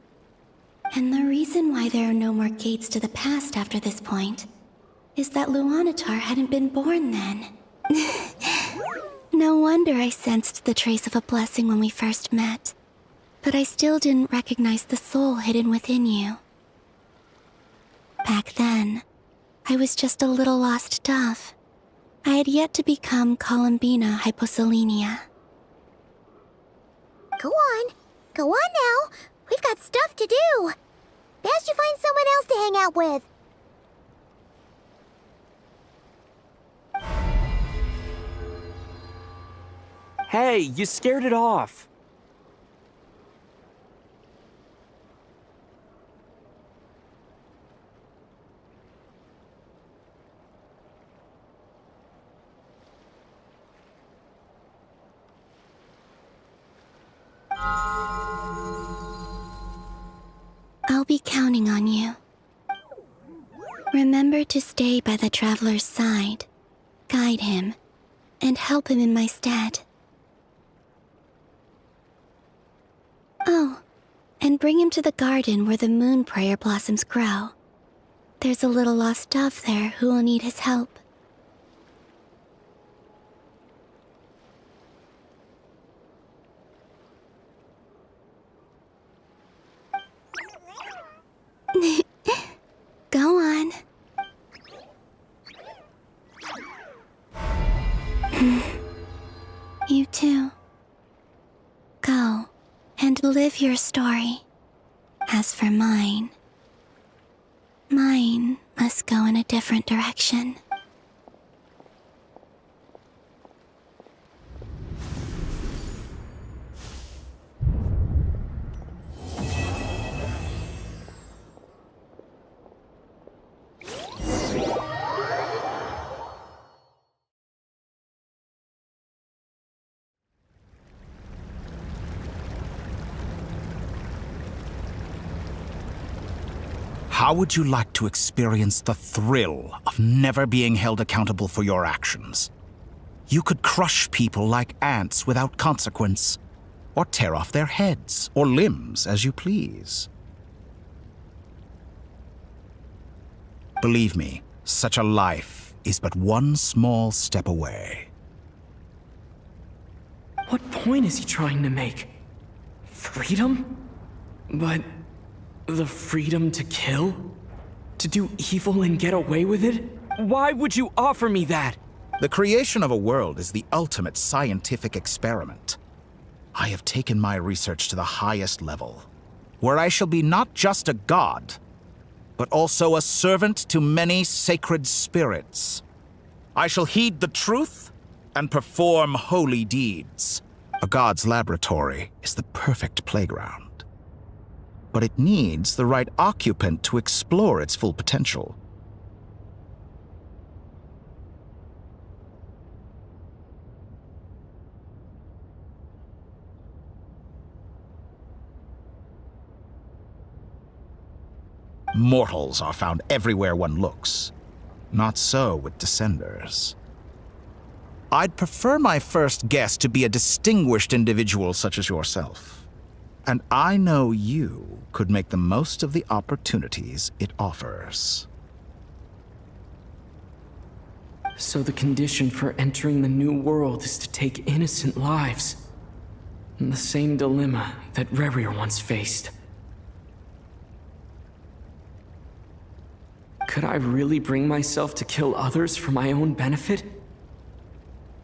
And the reason why there are no more gates to the past after this point is that Luanatar hadn't been born then. No wonder I sensed the trace of a blessing when we first met. But I still didn't recognize the soul hidden within you. Back then, I was just a little lost dove. I had yet to become Columbina Hyposelenia. Go on. Go on now. We've got stuff to do. Best you find someone else to hang out with. Hey, you scared it off. I'll be counting on you. Remember to stay by the traveler's side, guide him, and help him in my stead. Oh, and bring him to the garden where the moon prayer blossoms grow. There's a little lost dove there who will need his help. Go on. You too. Go and live your story. As for mine must go in a different direction. How would you like to experience the thrill of never being held accountable for your actions? You could crush people like ants without consequence, or tear off their heads or limbs as you please. Believe me, such a life is but one small step away. What point is he trying to make? Freedom? But the freedom to kill? To do evil and get away with it? Why would you offer me that? The creation of a world is the ultimate scientific experiment. I have taken my research to the highest level, where I shall be not just a god, but also a servant to many sacred spirits. I shall heed the truth and perform holy deeds. A god's laboratory is the perfect playground, but it needs the right occupant to explore its full potential. Mortals are found everywhere one looks. Not so with Descenders. I'd prefer my first guest to be a distinguished individual such as yourself. And I know you could make the most of the opportunities it offers. So the condition for entering the new world is to take innocent lives. The same dilemma that Rerir once faced. Could I really bring myself to kill others for my own benefit?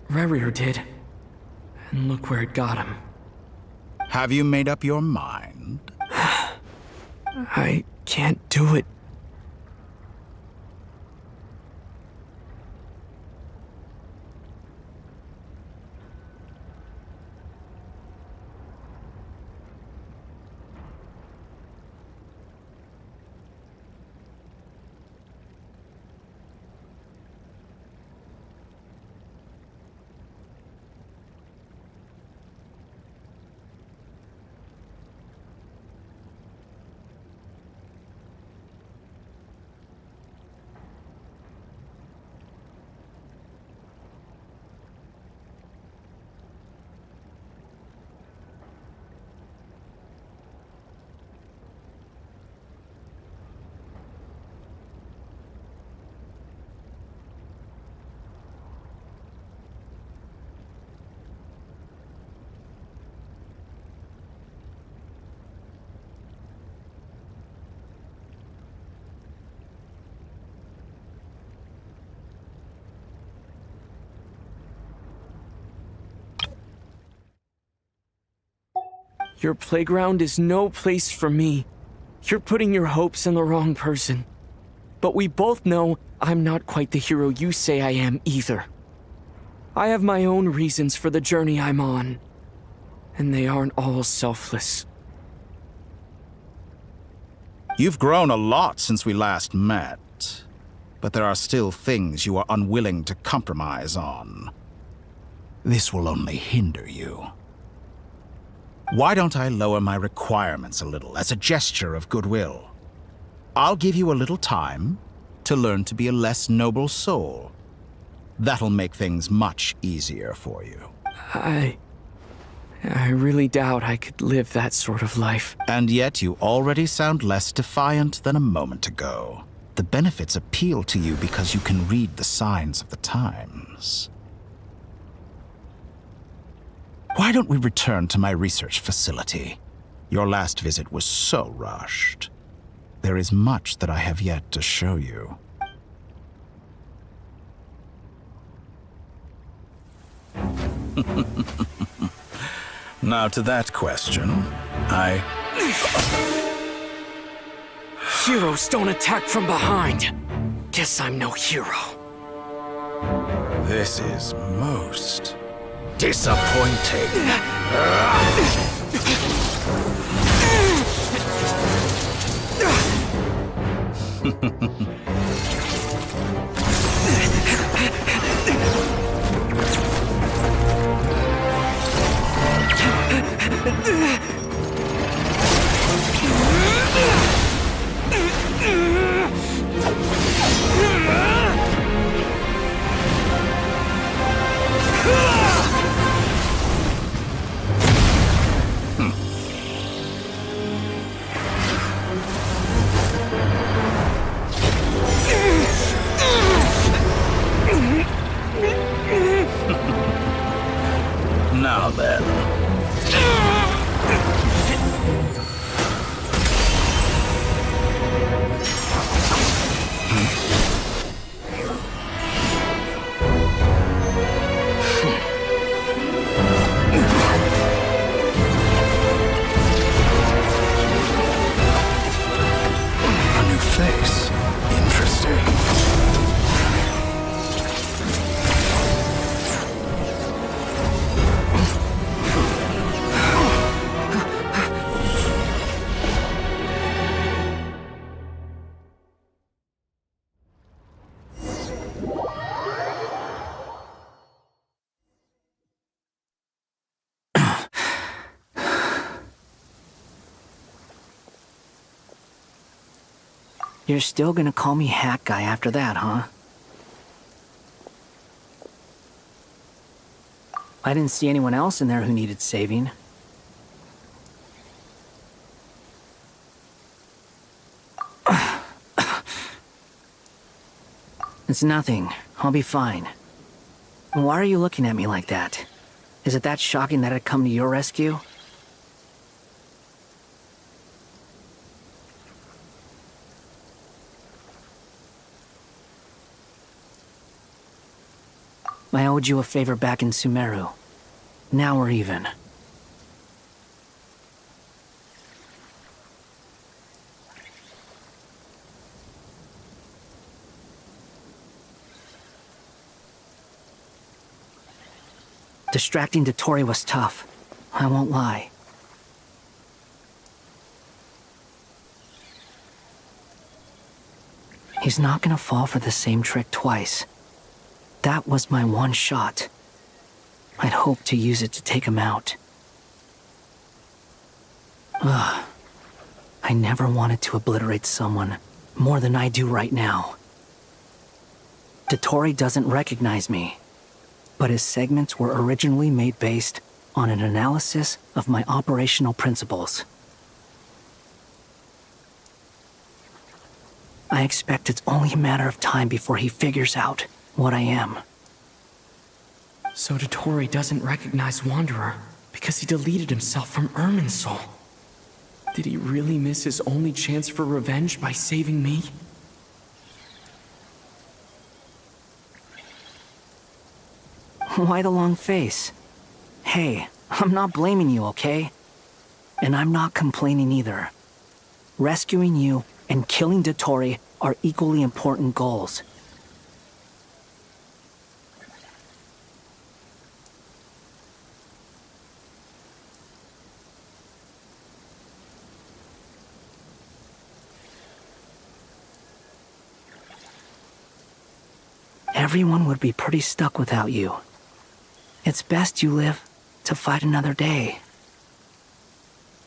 Rerir did. And look where it got him. Have you made up your mind? I can't do it. Your playground is no place for me. You're putting your hopes in the wrong person. But we both know I'm not quite the hero you say I am either. I have my own reasons for the journey I'm on. And they aren't all selfless. You've grown a lot since we last met, but there are still things you are unwilling to compromise on. This will only hinder you. Why don't I lower my requirements a little as a gesture of goodwill? I'll give you a little time to learn to be a less noble soul. That'll make things much easier for you. I really doubt I could live that sort of life. And yet you already sound less defiant than a moment ago. The benefits appeal to you because you can read the signs of the times. Why don't we return to my research facility? Your last visit was so rushed. there is much that I have yet to show you. Now to that question, Heroes don't attack from behind. Guess I'm no hero. This is most disappointing. Now then. A new face. Interesting. You're still gonna call me Hat Guy after that, huh? I didn't see anyone else in there who needed saving. It's nothing. I'll be fine. Why are you looking at me like that? Is it that shocking that I'd come to your rescue? I owed you a favor back in Sumeru. Now we're even. Distracting Dotori was tough. I won't lie. He's not gonna fall for the same trick twice. That was my one shot. I'd hoped to use it to take him out. Ugh. I never wanted to obliterate someone more than I do right now. Dotori doesn't recognize me, but his segments were originally made based on an analysis of my operational principles. I expect it's only a matter of time before he figures out what I am. So Dotori doesn't recognize Wanderer because he deleted himself from Irminsul. Did he really miss his only chance for revenge by saving me? Why the long face? Hey, I'm not blaming you, okay? And I'm not complaining either. Rescuing you and killing Dotori are equally important goals. Everyone would be pretty stuck without you. It's best you live to fight another day.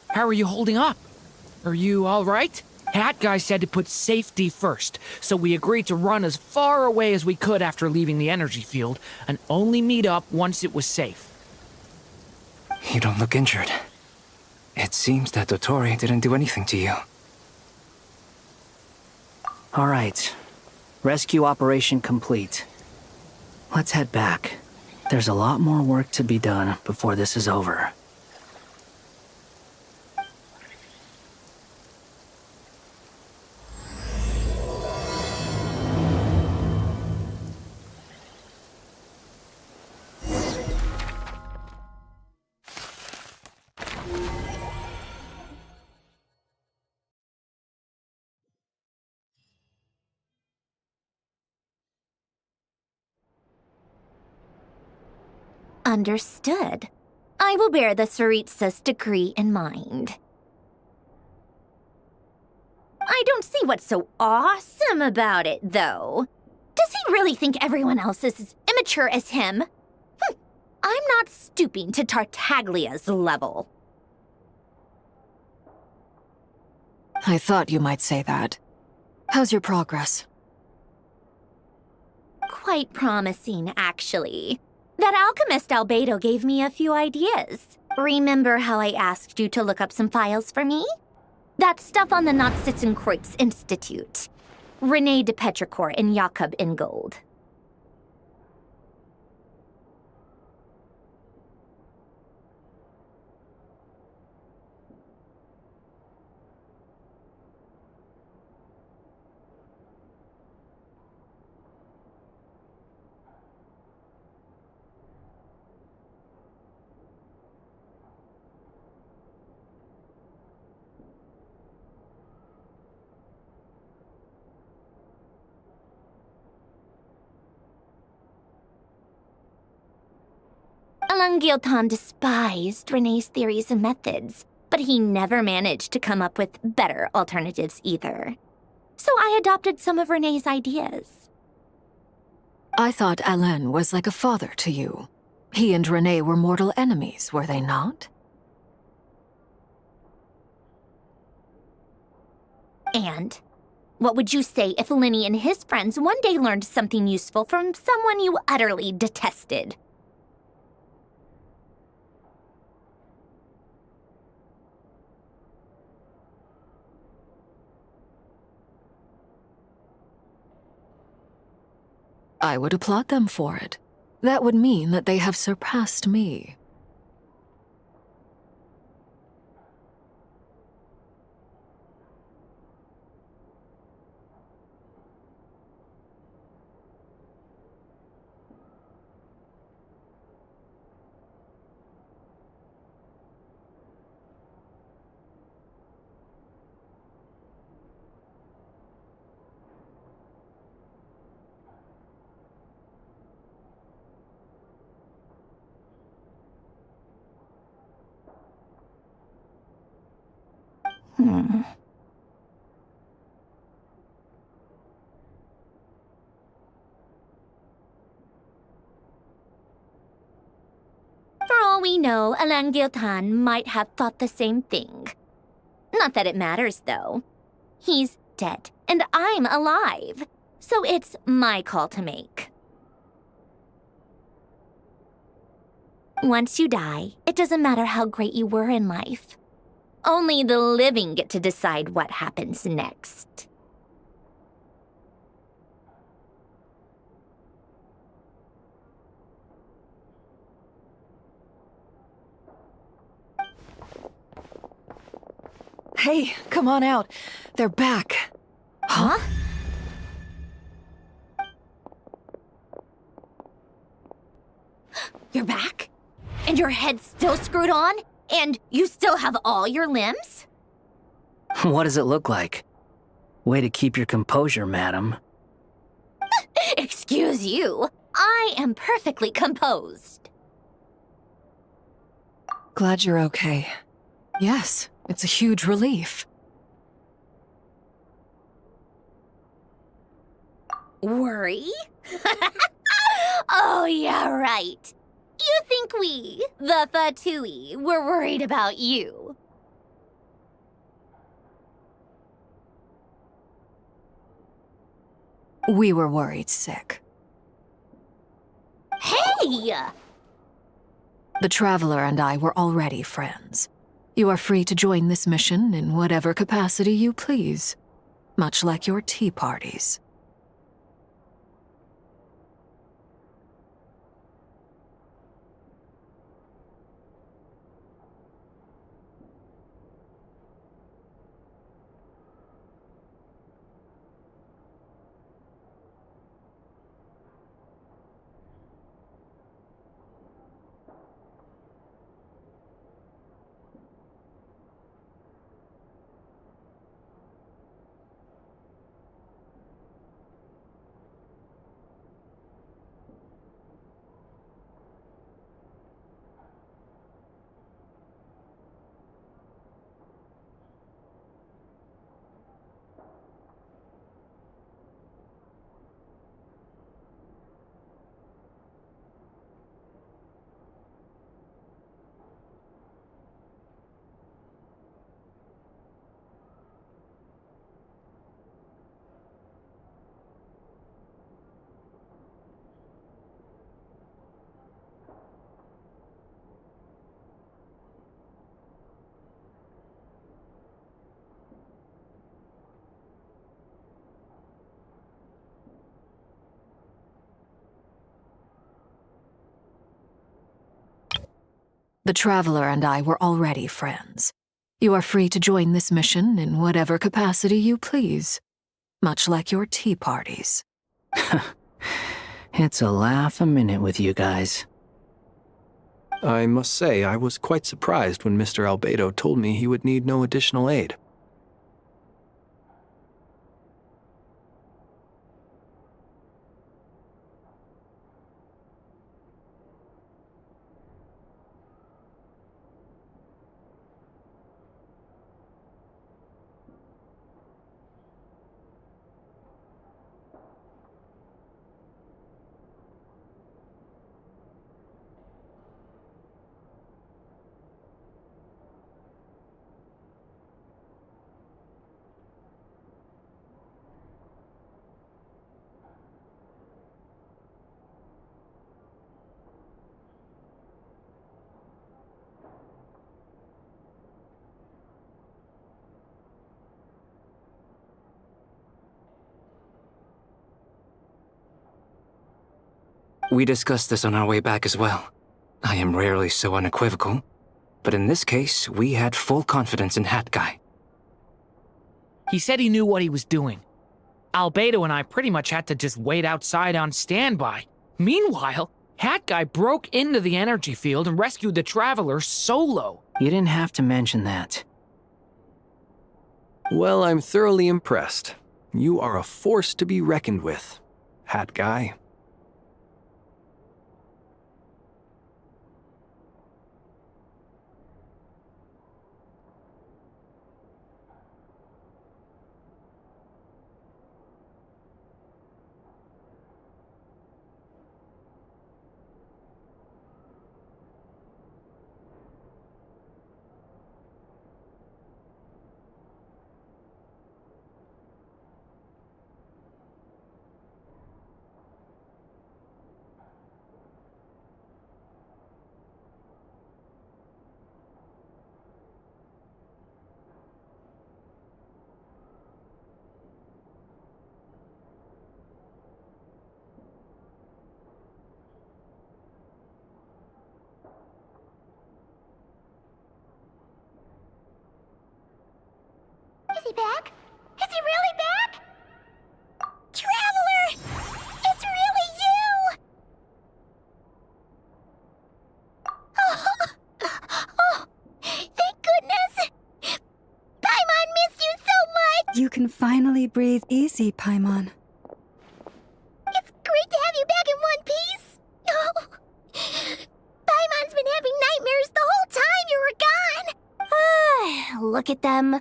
How are you holding up? Are you all right? Hat Guy said to put safety first, so we agreed to run as far away as we could after leaving the energy field, and only meet up once it was safe. You don't look injured. It seems that Dotori didn't do anything to you. All right. Rescue operation complete. Let's head back. There's a lot more work to be done before this is over. Understood. I will bear the Tsaritsa's decree in mind. I don't see what's so awesome about it, though. Does he really think everyone else is as immature as him? I'm not stooping to Tartaglia's level. I thought you might say that. How's your progress? Quite promising, actually. That alchemist Albedo gave me a few ideas. Remember how I asked you to look up some files for me? That stuff on the Nazistenkreuz Institute. René de Petrichor and Jakob Ingold. Giltan despised René's theories and methods, but he never managed to come up with better alternatives either. So I adopted some of René's ideas. I thought Alain was like a father to you. He and René were mortal enemies, were they not? And what would you say if Linny and his friends one day learned something useful from someone you utterly detested? I would applaud them for it. That would mean that they have surpassed me. For all we know, Alain Giltan might have thought the same thing. Not that it matters, though. He's dead, and I'm alive. So it's my call to make. Once you die, it doesn't matter how great you were in life. Only the living get to decide what happens next. Hey, come on out. They're back. Huh? You're back? And your head's still screwed on? And you still have all your limbs? What does it look like? Way to keep your composure, madam. Excuse you. I am perfectly composed. Glad you're okay. Yes, it's a huge relief. Worry? Oh, yeah, right. You think we, the Fatui, were worried about you. We were worried sick. Hey! The Traveler and I were already friends. You are free to join this mission in whatever capacity you please, much like your tea parties. The Traveler and I were already friends. You are free to join this mission in whatever capacity you please, much like your tea parties. It's a laugh a minute with you guys. I must say, I was quite surprised when Mr. Albedo told me he would need no additional aid. We discussed this on our way back as well. I am rarely so unequivocal, but in this case, we had full confidence in Hat Guy. He said he knew what he was doing. Albedo and I pretty much had to just wait outside on standby. Meanwhile, Hat Guy broke into the energy field and rescued the Traveler solo. You didn't have to mention that. Well, I'm thoroughly impressed. You are a force to be reckoned with, Hat Guy. Is he back? Is he really back? Traveler! It's really you! Oh, thank goodness! Paimon missed you so much! You can finally breathe easy, Paimon. It's great to have you back in one piece! Oh, Paimon's been having nightmares the whole time you were gone! Look at them.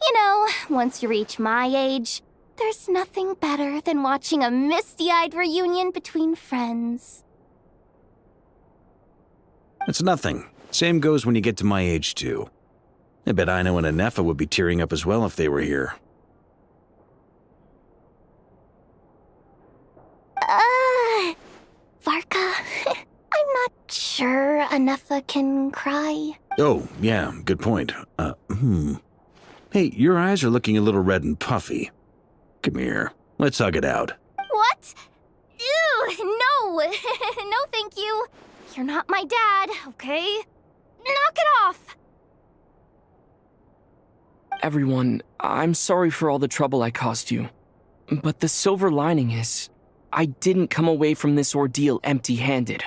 You know, once you reach my age, there's nothing better than watching a misty-eyed reunion between friends. It's nothing. Same goes when you get to my age, too. I bet Ino and Anefa would be tearing up as well if they were here. Varka, I'm not sure Anefa can cry. Oh, yeah, good point. Hey, your eyes are looking a little red and puffy. Come here. Let's hug it out. What? Ew, no. No, thank you. You're not my dad, okay? Knock it off! Everyone, I'm sorry for all the trouble I caused you. But the silver lining is, I didn't come away from this ordeal empty-handed.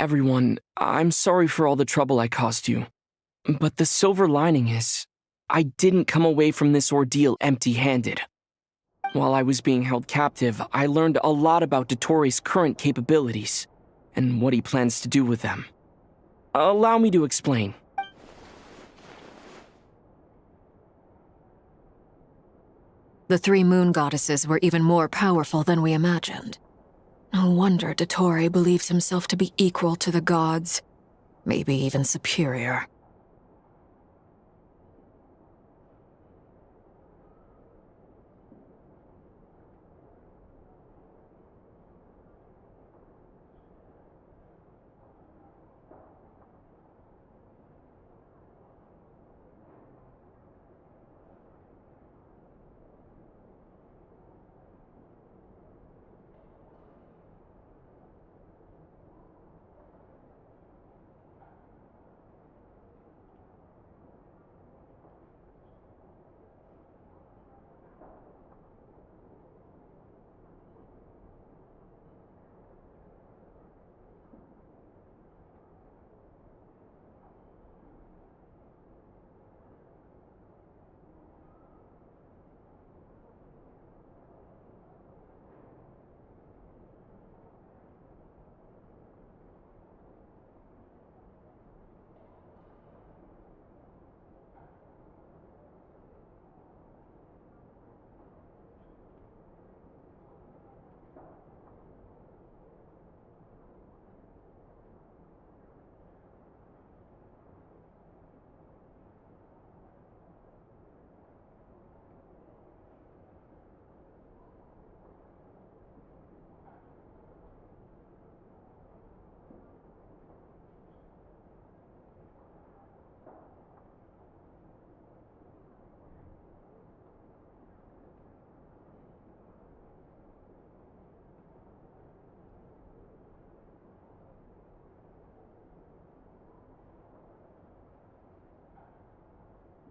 Everyone, I'm sorry for all the trouble I caused you. But the silver lining is, I didn't come away from this ordeal empty-handed. While I was being held captive, I learned a lot about Dottoro's current capabilities, and what he plans to do with them. Allow me to explain. The three moon goddesses were even more powerful than we imagined. No wonder Dottore believes himself to be equal to the gods, maybe even superior.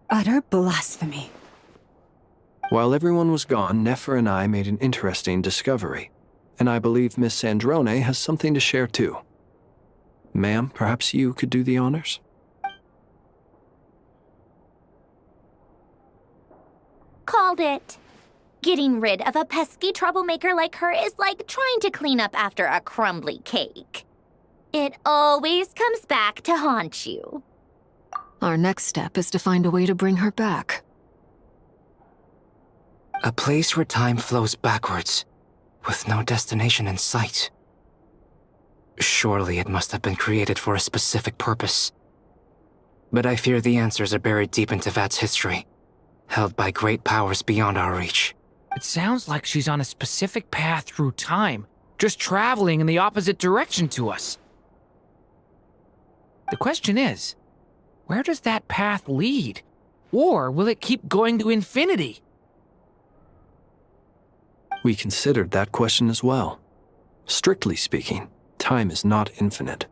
Utter blasphemy. While everyone was gone, Nefer and I made an interesting discovery, and I believe Miss Sandrone has something to share too. Ma'am, perhaps you could do the honors? Called it. Getting rid of a pesky troublemaker like her is like trying to clean up after a crumbly cake. It always comes back to haunt you. Our next step is to find a way to bring her back. A place where time flows backwards, with no destination in sight. Surely it must have been created for a specific purpose. But I fear the answers are buried deep in Tevat's history, held by great powers beyond our reach. It sounds like she's on a specific path through time, just traveling in the opposite direction to us. The question is, where does that path lead? Or will it keep going to infinity? We considered that question as well. Strictly speaking, time is not infinite.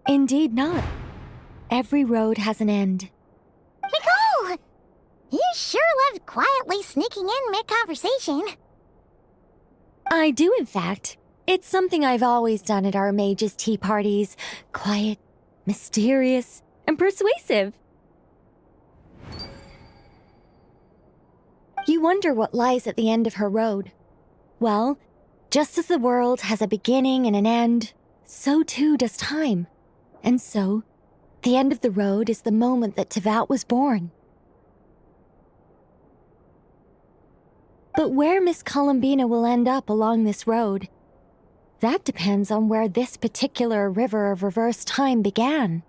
Indeed not. Every road has an end. Nicole! You sure love quietly sneaking in mid-conversation. I do, in fact. It's something I've always done at our mages' tea parties. Quiet, mysterious, and persuasive. You wonder what lies at the end of her road. Well, just as the world has a beginning and an end, so too does time. And so, the end of the road is the moment that Tevat was born. But where Miss Columbina will end up along this road, that depends on where this particular river of reverse time began.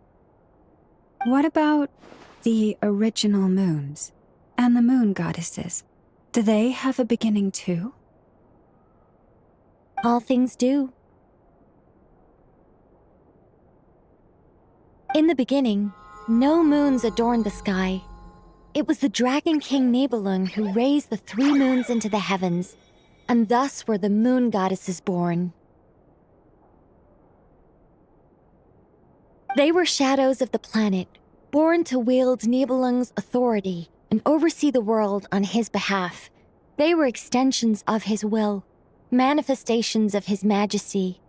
What about the original moons and the moon goddesses? Do they have a beginning too? All things do. In the beginning, no moons adorned the sky. It was the Dragon King Nibelung who raised the 3 moons into the heavens, and thus were the moon goddesses born. They were shadows of the planet, born to wield Nibelung's authority and oversee the world on his behalf. They were extensions of his will, manifestations of his majesty.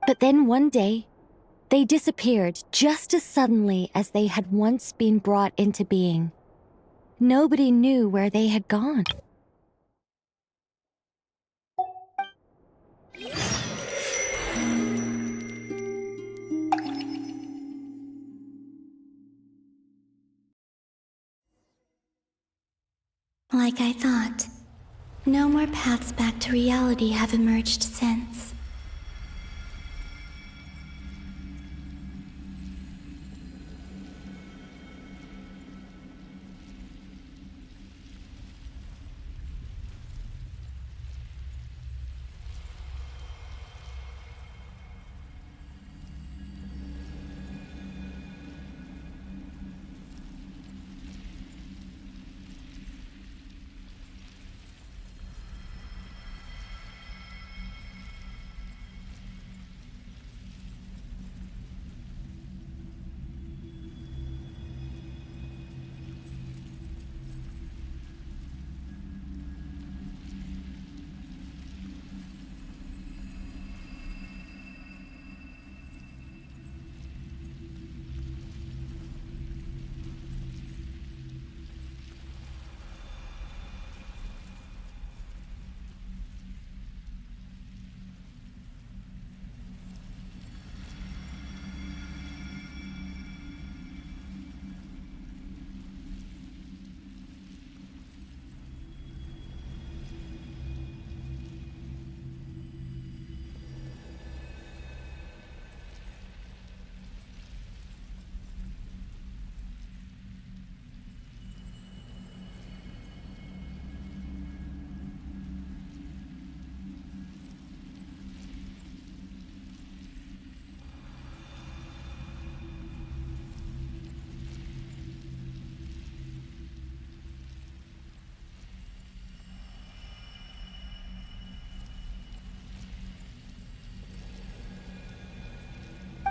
But then one day, they disappeared just as suddenly as they had once been brought into being. Nobody knew where they had gone. Like I thought, no more paths back to reality have emerged since.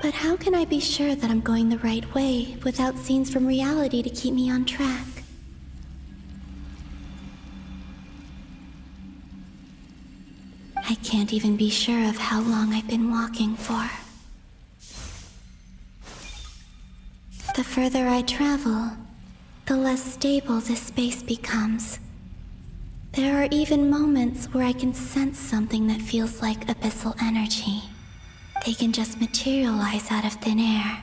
But how can I be sure that I'm going the right way without scenes from reality to keep me on track? I can't even be sure of how long I've been walking for. The further I travel, the less stable this space becomes. There are even moments where I can sense something that feels like abyssal energy. They can just materialize out of thin air.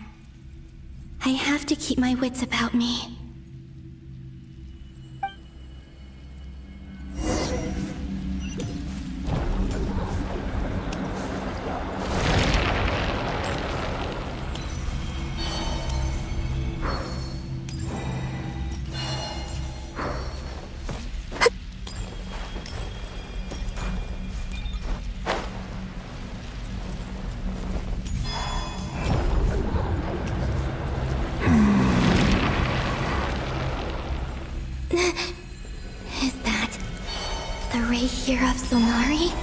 I have to keep my wits about me. Is that the ray here of Sonari?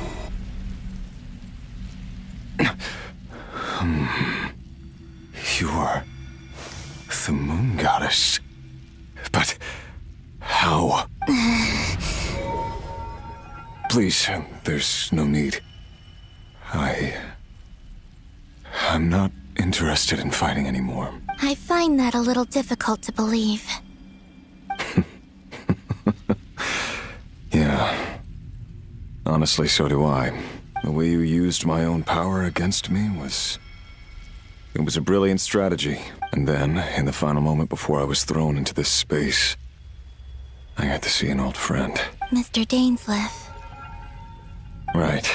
You are the moon goddess. But how? Please, there's no need. I'm not interested in fighting anymore. I find that a little difficult to believe. Yeah. Honestly, so do I. The way you used my own power against me was... It was a brilliant strategy. And then, in the final moment before I was thrown into this space, I got to see an old friend. Mr. Dainsleif. Right.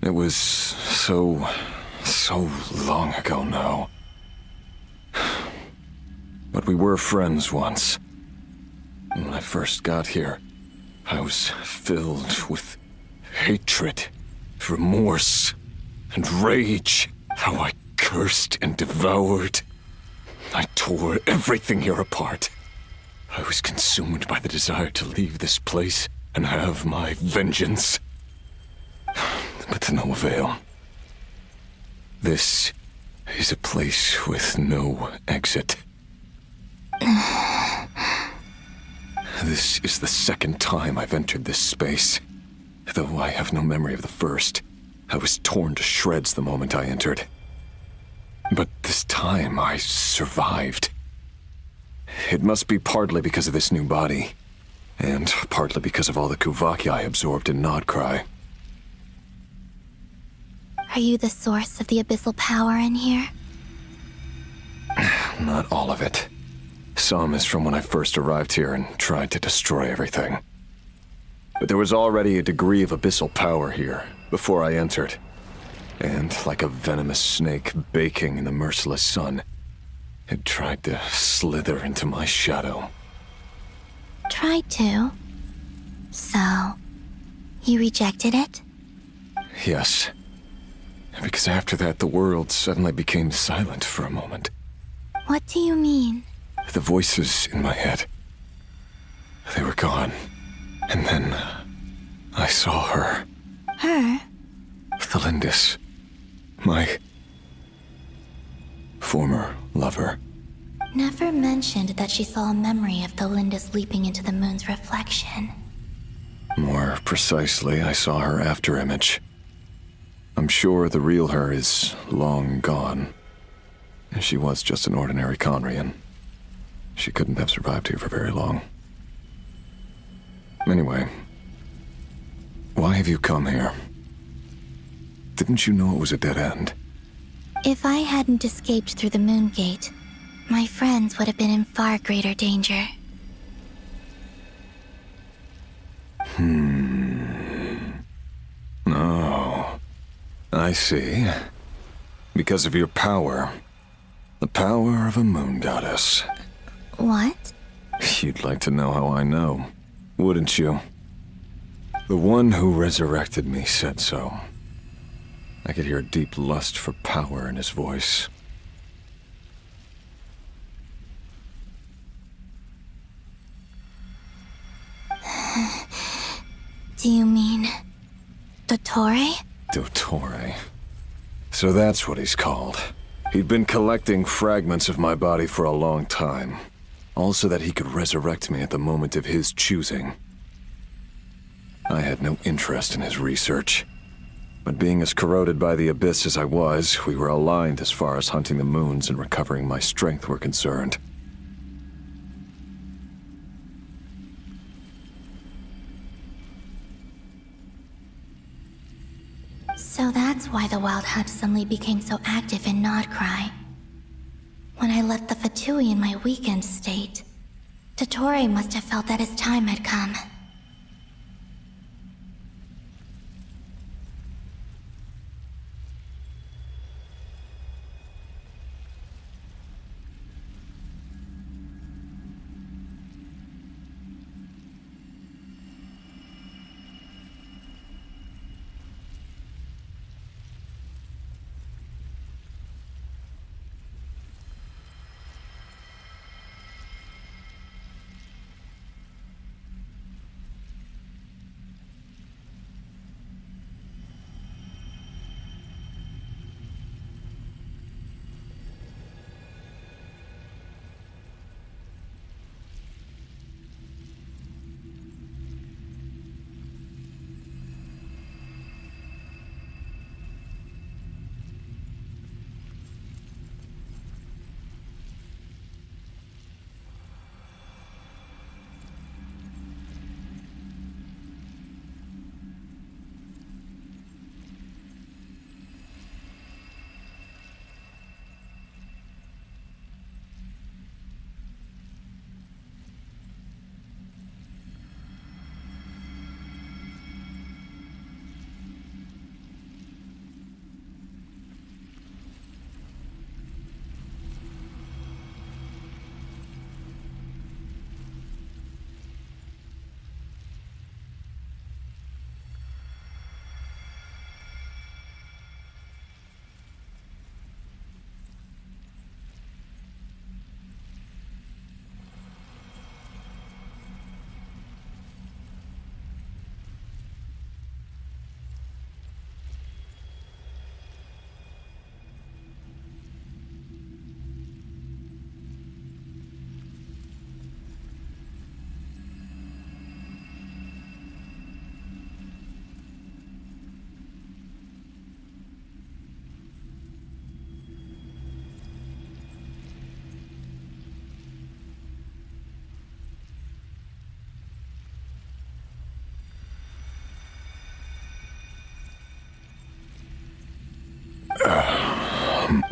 It was so long ago now. But we were friends once. When I first got here, I was filled with hatred, remorse, and rage. How I cursed and devoured. I tore everything here apart. I was consumed by the desire to leave this place and have my vengeance. But to no avail. This is a place with no exit. This is the second time I've entered this space. Though I have no memory of the first. I was torn to shreds the moment I entered. But this time I survived. It must be partly because of this new body, and partly because of all the Kuvaki I absorbed in Nodcry. Are you the source of the abyssal power in here? Not all of it. Some is from when I first arrived here and tried to destroy everything. But there was already a degree of abyssal power here before I entered. And like a venomous snake baking in the merciless sun, it tried to slither into my shadow. Tried to? So, you rejected it? Yes. Because after that, the world suddenly became silent for a moment. What do you mean? The voices in my head, they were gone. And then I saw her. Her? The Lindis. My former lover. Never mentioned that she saw a memory of the Lindis leaping into the moon's reflection. More precisely, I saw her afterimage. I'm sure the real her is long gone. She was just an ordinary Conrian. She couldn't have survived here for very long. Anyway, why have you come here? Didn't you know it was a dead end? If I hadn't escaped through the moon gate, my friends would have been in far greater danger. Oh, I see. Because of your power. The power of a moon goddess. What? You'd like to know how I know, wouldn't you? The one who resurrected me said so. I could hear a deep lust for power in his voice. Do you mean... Dottore? Dottore. So that's what he's called. He'd been collecting fragments of my body for a long time. All so that he could resurrect me at the moment of his choosing. I had no interest in his research. But being as corroded by the abyss as I was, we were aligned as far as hunting the moons and recovering my strength were concerned. So that's why the Wild Hunt suddenly became so active in Nodcry. When I left the Fatui in my weakened state, Dottore must have felt that his time had come.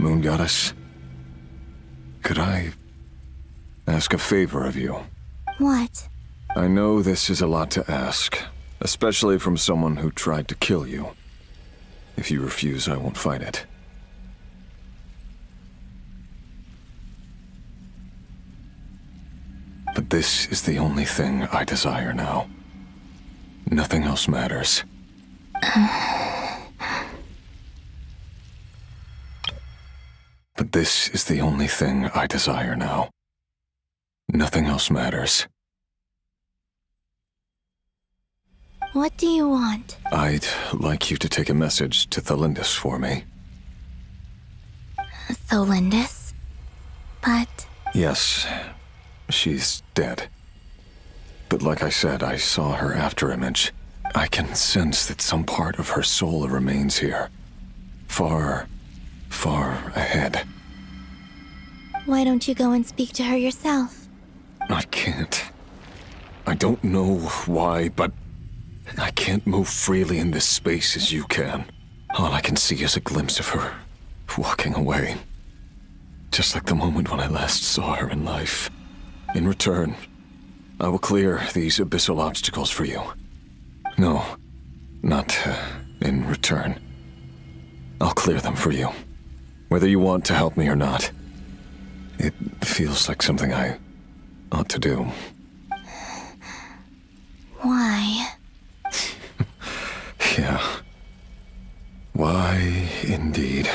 Moon Goddess, could I ask a favor of you? What? I know this is a lot to ask, especially from someone who tried to kill you. If you refuse, I won't fight it. But this is the only thing I desire now. Nothing else matters. But this is the only thing I desire now. Nothing else matters. What do you want? I'd like you to take a message to Thelindis for me. Thelindis? But... Yes, she's dead. But like I said, I saw her afterimage. I can sense that some part of her soul remains here. Far ahead. Why don't you go and speak to her yourself? I can't. I don't know why, but I can't move freely in this space as you can. All I can see is a glimpse of her walking away. Just like the moment when I last saw her in life. In return, I will clear these abyssal obstacles for you. No, not in return. I'll clear them for you. Whether you want to help me or not. It feels like something I ought to do. Why? Yeah. Why, indeed.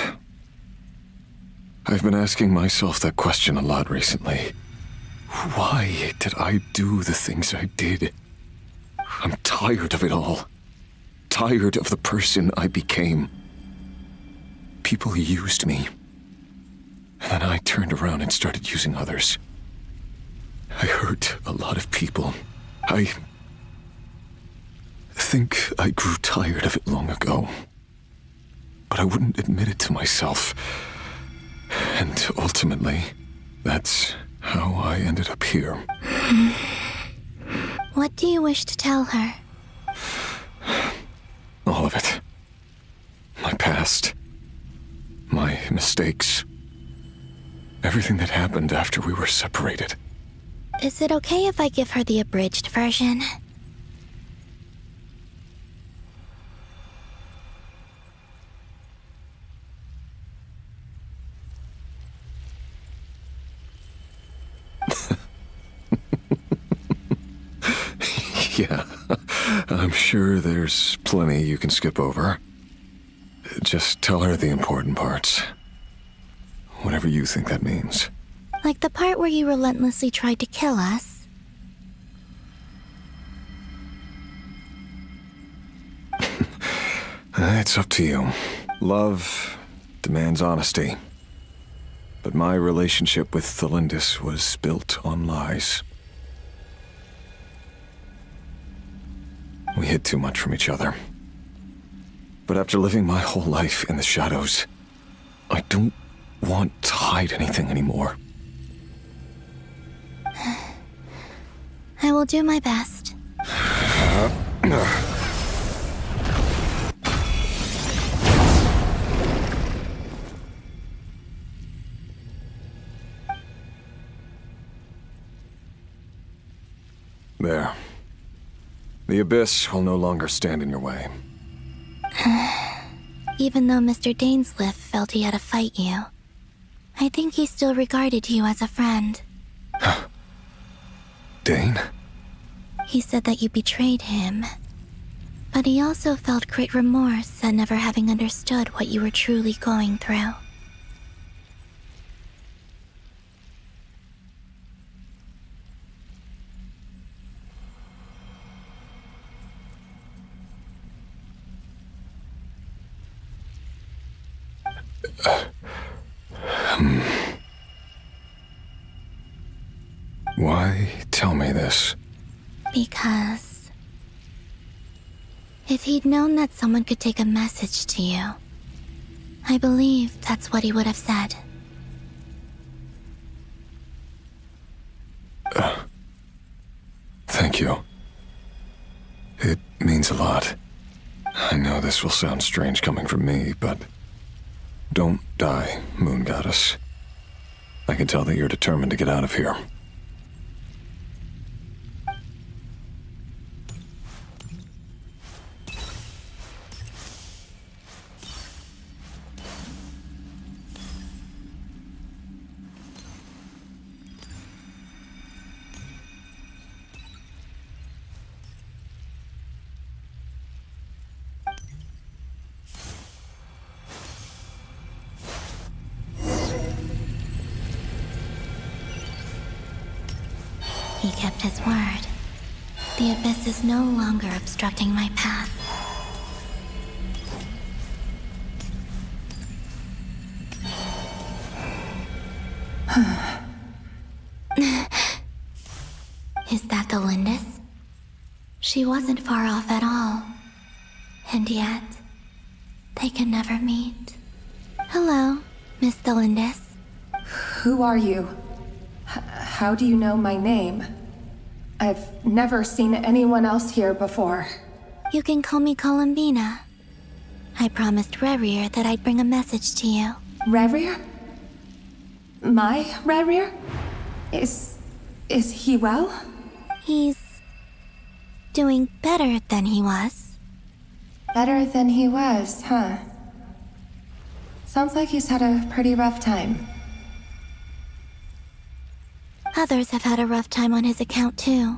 I've been asking myself that question a lot recently. Why did I do the things I did? I'm tired of it all. Tired of the person I became. People used me. And then I turned around and started using others. I hurt a lot of people. I think I grew tired of it long ago. But I wouldn't admit it to myself. And ultimately, that's how I ended up here. What do you wish to tell her? All of it. My past. My mistakes. Everything that happened after we were separated. Is it okay if I give her the abridged version? Yeah, I'm sure there's plenty you can skip over. Just tell her the important parts. Whatever you think that means. Like the part where you relentlessly tried to kill us? It's up to you. Love demands honesty. But my relationship with Thelindis was built on lies. We hid too much from each other. But after living my whole life in the shadows, I don't want to hide anything anymore. I will do my best. There. The Abyss will no longer stand in your way. Even though Mr. Dainsliff felt he had to fight you, I think he still regarded you as a friend. Dane? He said that you betrayed him, but he also felt great remorse at never having understood what you were truly going through. Why tell me this? Because if he'd known that someone could take a message to you, I believe that's what he would have said. Thank you. It means a lot. I know this will sound strange coming from me, but don't die, Moon Goddess. I can tell that you're determined to get out of here. He kept his word. The Abyss is no longer obstructing my path. Is that the Lindis? She wasn't far off at all. And yet, they can never meet. Hello, Miss Thelindis. Who are you? How do you know my name? I've never seen anyone else here before. You can call me Columbina. I promised Rerir that I'd bring a message to you. Rerir? My Rerir? Is he well? He's doing better than he was. Better than he was, huh? Sounds like he's had a pretty rough time. Others have had a rough time on his account too.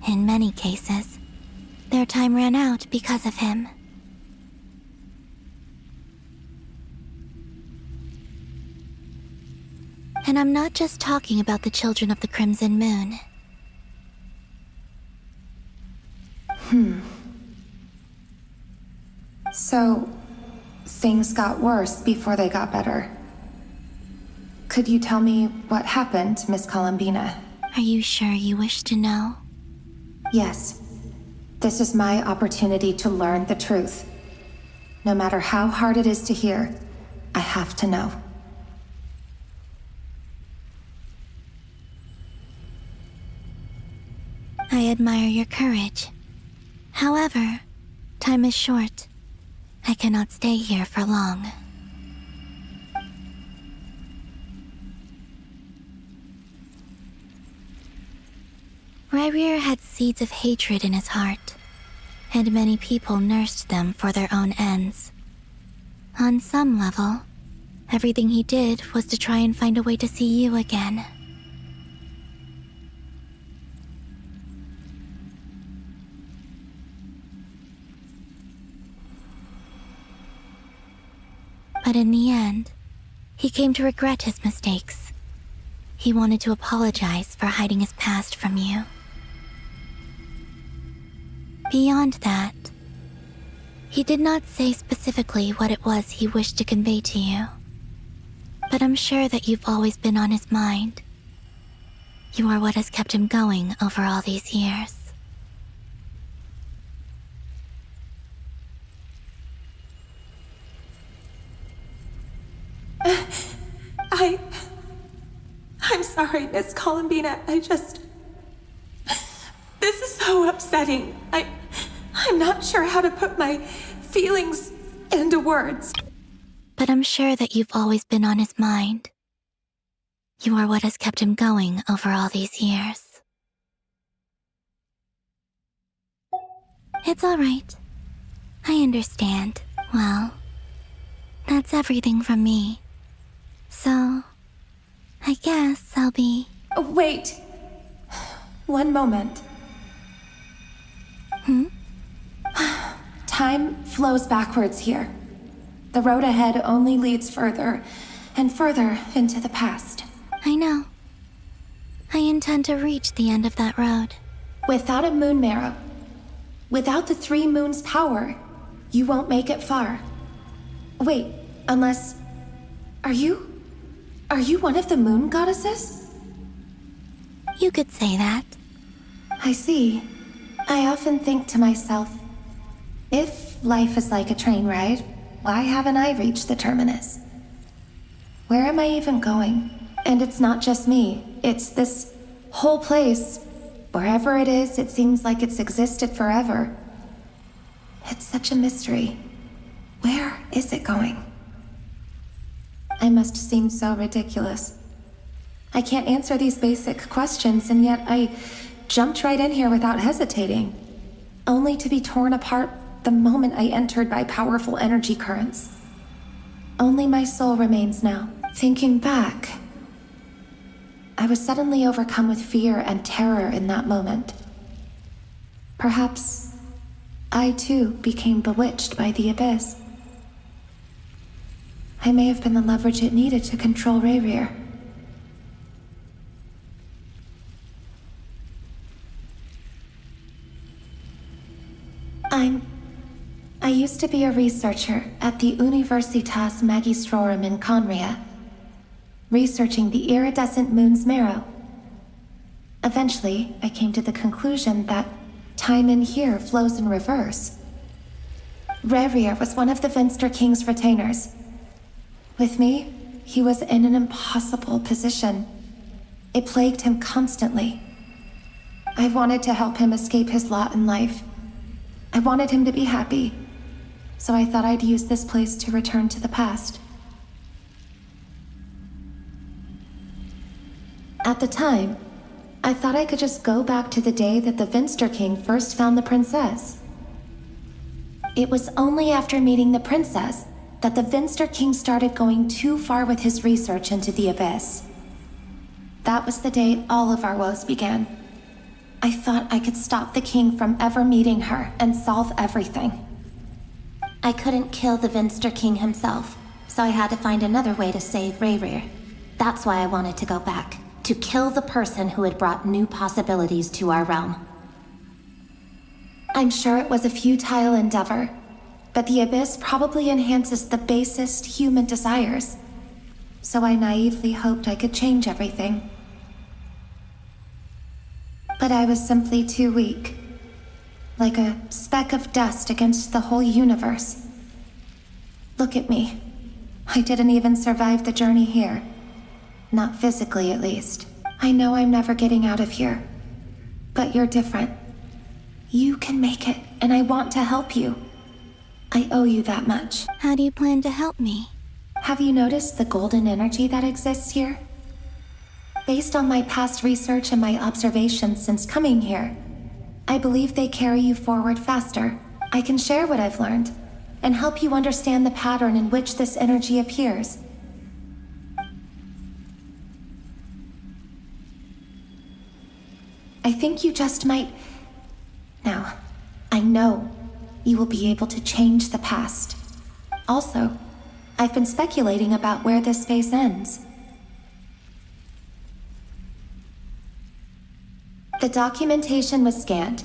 In many cases, their time ran out because of him. And I'm not just talking about the children of the Crimson Moon. things got worse before they got better. Could you tell me what happened, Miss Columbina? Are you sure you wish to know? Yes. This is my opportunity to learn the truth. No matter how hard it is to hear, I have to know. I admire your courage. However, time is short. I cannot stay here for long. Rayrir had seeds of hatred in his heart, and many people nursed them for their own ends. On some level, everything he did was to try and find a way to see you again. But in the end, he came to regret his mistakes. He wanted to apologize for hiding his past from you. Beyond that, he did not say specifically what it was he wished to convey to you. But I'm sure that you've always been on his mind. You are what has kept him going over all these years. I'm sorry, Miss Columbina. This is so upsetting. I'm not sure how to put my feelings into words. But I'm sure that you've always been on his mind. You are what has kept him going over all these years. It's all right. I understand. Well, that's everything from me. So, I guess I'll be... Wait. One moment. Time flows backwards here. The road ahead only leads further and further into the past. I know. I intend to reach the end of that road. Without a moon marrow, without the 3 moons' power, you won't make it far. Wait, unless... Are you one of the moon goddesses? You could say that. I see. I often think to myself, if life is like a train ride, why haven't I reached the terminus? Where am I even going? And it's not just me. It's this whole place. Wherever it is, it seems like it's existed forever. It's such a mystery. Where is it going? I must seem so ridiculous. I can't answer these basic questions, and yet I jumped right in here without hesitating, only to be torn apart the moment I entered by powerful energy currents. Only my soul remains now. Thinking back, I was suddenly overcome with fear and terror in that moment. Perhaps I too became bewitched by the abyss. I may have been the leverage it needed to control Rayrir. I used to be a researcher at the Universitas Magistrorum in Conria, researching the iridescent moon's marrow. Eventually, I came to the conclusion that time in here flows in reverse. Rayrir was one of the Venster King's retainers. With me, he was in an impossible position. It plagued him constantly. I wanted to help him escape his lot in life. I wanted him to be happy, so I thought I'd use this place to return to the past. At the time, I thought I could just go back to the day that the Venster King first found the princess. It was only after meeting the princess that the Venster King started going too far with his research into the abyss. That was the day all of our woes began. I thought I could stop the king from ever meeting her and solve everything. I couldn't kill the Venster King himself, so I had to find another way to save Rayrir. That's why I wanted to go back, to kill the person who had brought new possibilities to our realm. I'm sure it was a futile endeavor, but the abyss probably enhances the basest human desires. So I naively hoped I could change everything. But I was simply too weak. Like a speck of dust against the whole universe. Look at me. I didn't even survive the journey here. Not physically, at least. I know I'm never getting out of here. But you're different. You can make it, and I want to help you. I owe you that much. How do you plan to help me? Have you noticed the golden energy that exists here? Based on my past research and my observations since coming here, I believe they carry you forward faster. I can share what I've learned and help you understand the pattern in which this energy appears. I think you just might... Now, I know you will be able to change the past. Also, I've been speculating about where this phase ends. The documentation was scanned,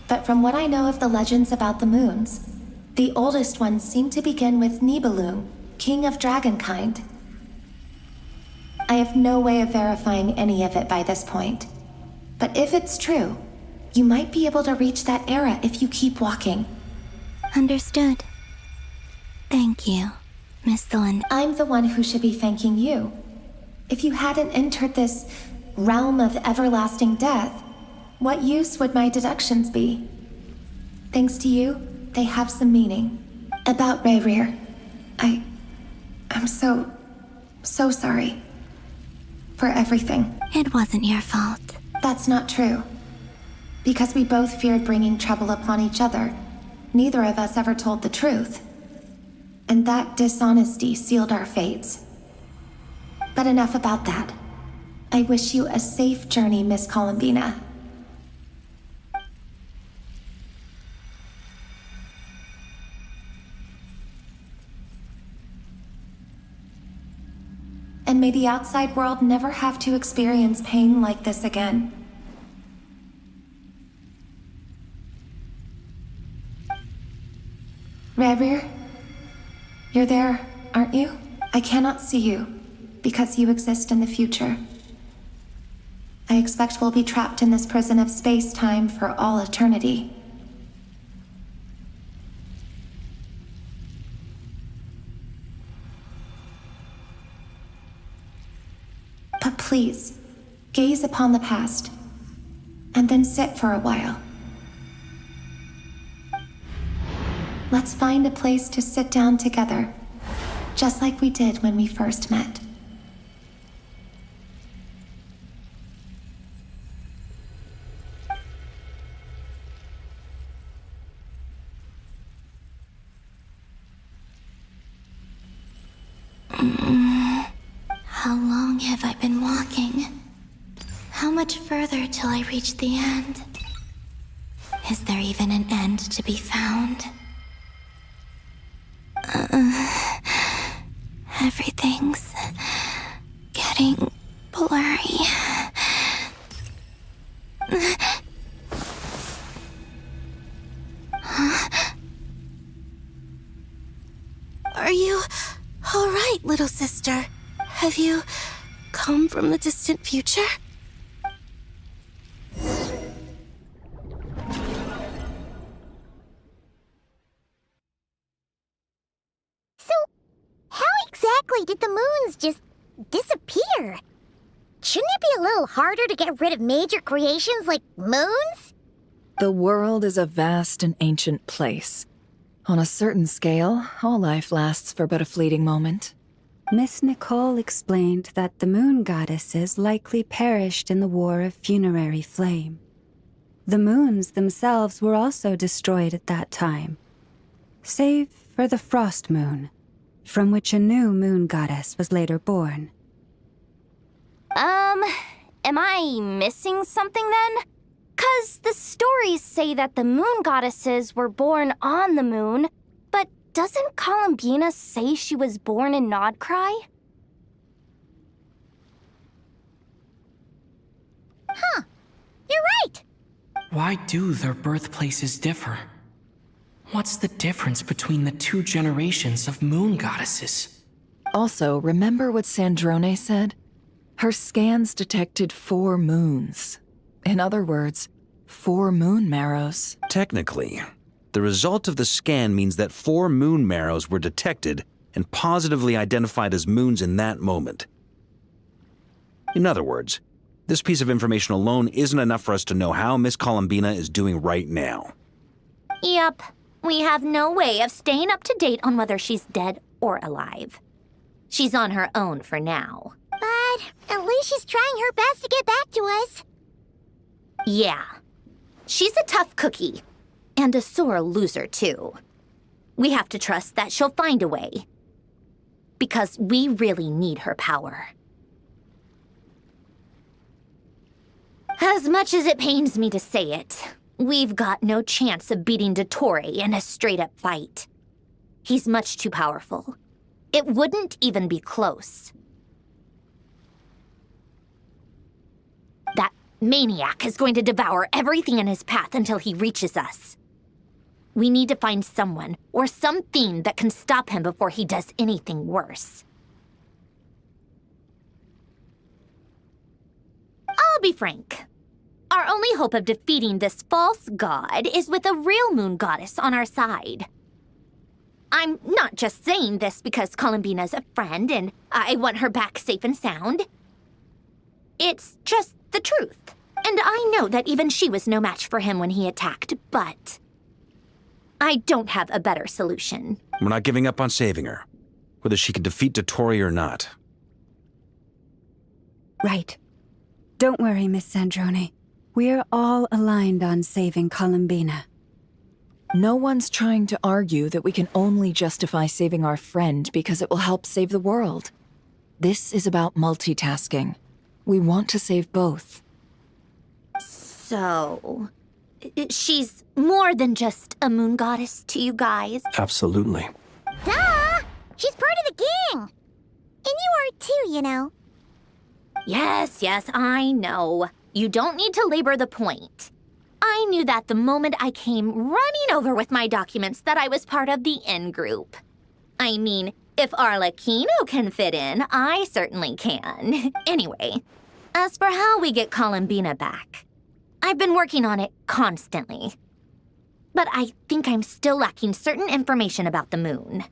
but from what I know of the legends about the moons, the oldest ones seem to begin with Nibelung, king of dragonkind. I have no way of verifying any of it by this point, but if it's true, you might be able to reach that era if you keep walking. Understood. Thank you, Miss Thorne. I'm the one who should be thanking you. If you hadn't entered this realm of everlasting death, what use would my deductions be? Thanks to you, they have some meaning. About Rayrir, I'm so sorry. For everything. It wasn't your fault. That's not true. Because we both feared bringing trouble upon each other, neither of us ever told the truth. And that dishonesty sealed our fates. But enough about that. I wish you a safe journey, Miss Columbina. And may the outside world never have to experience pain like this again. Rayrir, you're there, aren't you? I cannot see you, because you exist in the future. I expect we'll be trapped in this prison of space-time for all eternity. But please, gaze upon the past, and then sit for a while. Let's find a place to sit down together, just like we did when we first met. How long have I been walking? How much further till I reach the end? Is there even an end to be found? Everything's getting blurry. Are you all right, little sister? Have you come from the distant future? So, how exactly did the moons just disappear? Shouldn't it be a little harder to get rid of major creations like moons? The world is a vast and ancient place. On a certain scale, all life lasts for but a fleeting moment. Miss Nicole explained that the moon goddesses likely perished in the War of Funerary Flame. The moons themselves were also destroyed at that time, save for the Frost Moon, from which a new moon goddess was later born. Am I missing something then? 'Cause the stories say that the moon goddesses were born on the moon, but doesn't Columbina say she was born in Nodcry? Huh, you're right! Why do their birthplaces differ? What's the difference between the two generations of moon goddesses? Also, remember what Sandrone said? Her scans detected 4 moons. In other words, 4 moon marrows. Technically, the result of the scan means that 4 moon marrows were detected and positively identified as moons in that moment. In other words, this piece of information alone isn't enough for us to know how Miss Columbina is doing right now. Yep. We have no way of staying up to date on whether she's dead or alive. She's on her own for now. But at least she's trying her best to get back to us. Yeah. She's a tough cookie. And a sore loser, too. We have to trust that she'll find a way. Because we really need her power. As much as it pains me to say it, we've got no chance of beating Dottore in a straight-up fight. He's much too powerful. It wouldn't even be close. That maniac is going to devour everything in his path until he reaches us. We need to find someone or something that can stop him before he does anything worse. I'll be frank. Our only hope of defeating this false god is with a real moon goddess on our side. I'm not just saying this because Columbina's a friend and I want her back safe and sound. It's just the truth. And I know that even she was no match for him when he attacked, but I don't have a better solution. We're not giving up on saving her, whether she can defeat Dottore or not. Right. Don't worry, Miss Sandrone. We're all aligned on saving Columbina. No one's trying to argue that we can only justify saving our friend because it will help save the world. This is about multitasking. We want to save both. So, she's more than just a moon goddess to you guys? Absolutely. Duh! She's part of the gang! And you are too, you know. Yes, I know. You don't need to labor the point. I knew that the moment I came running over with my documents that I was part of the in-group. I mean, if Arlecchino can fit in, I certainly can. Anyway, as for how we get Columbina back, I've been working on it constantly. But I think I'm still lacking certain information about the moon.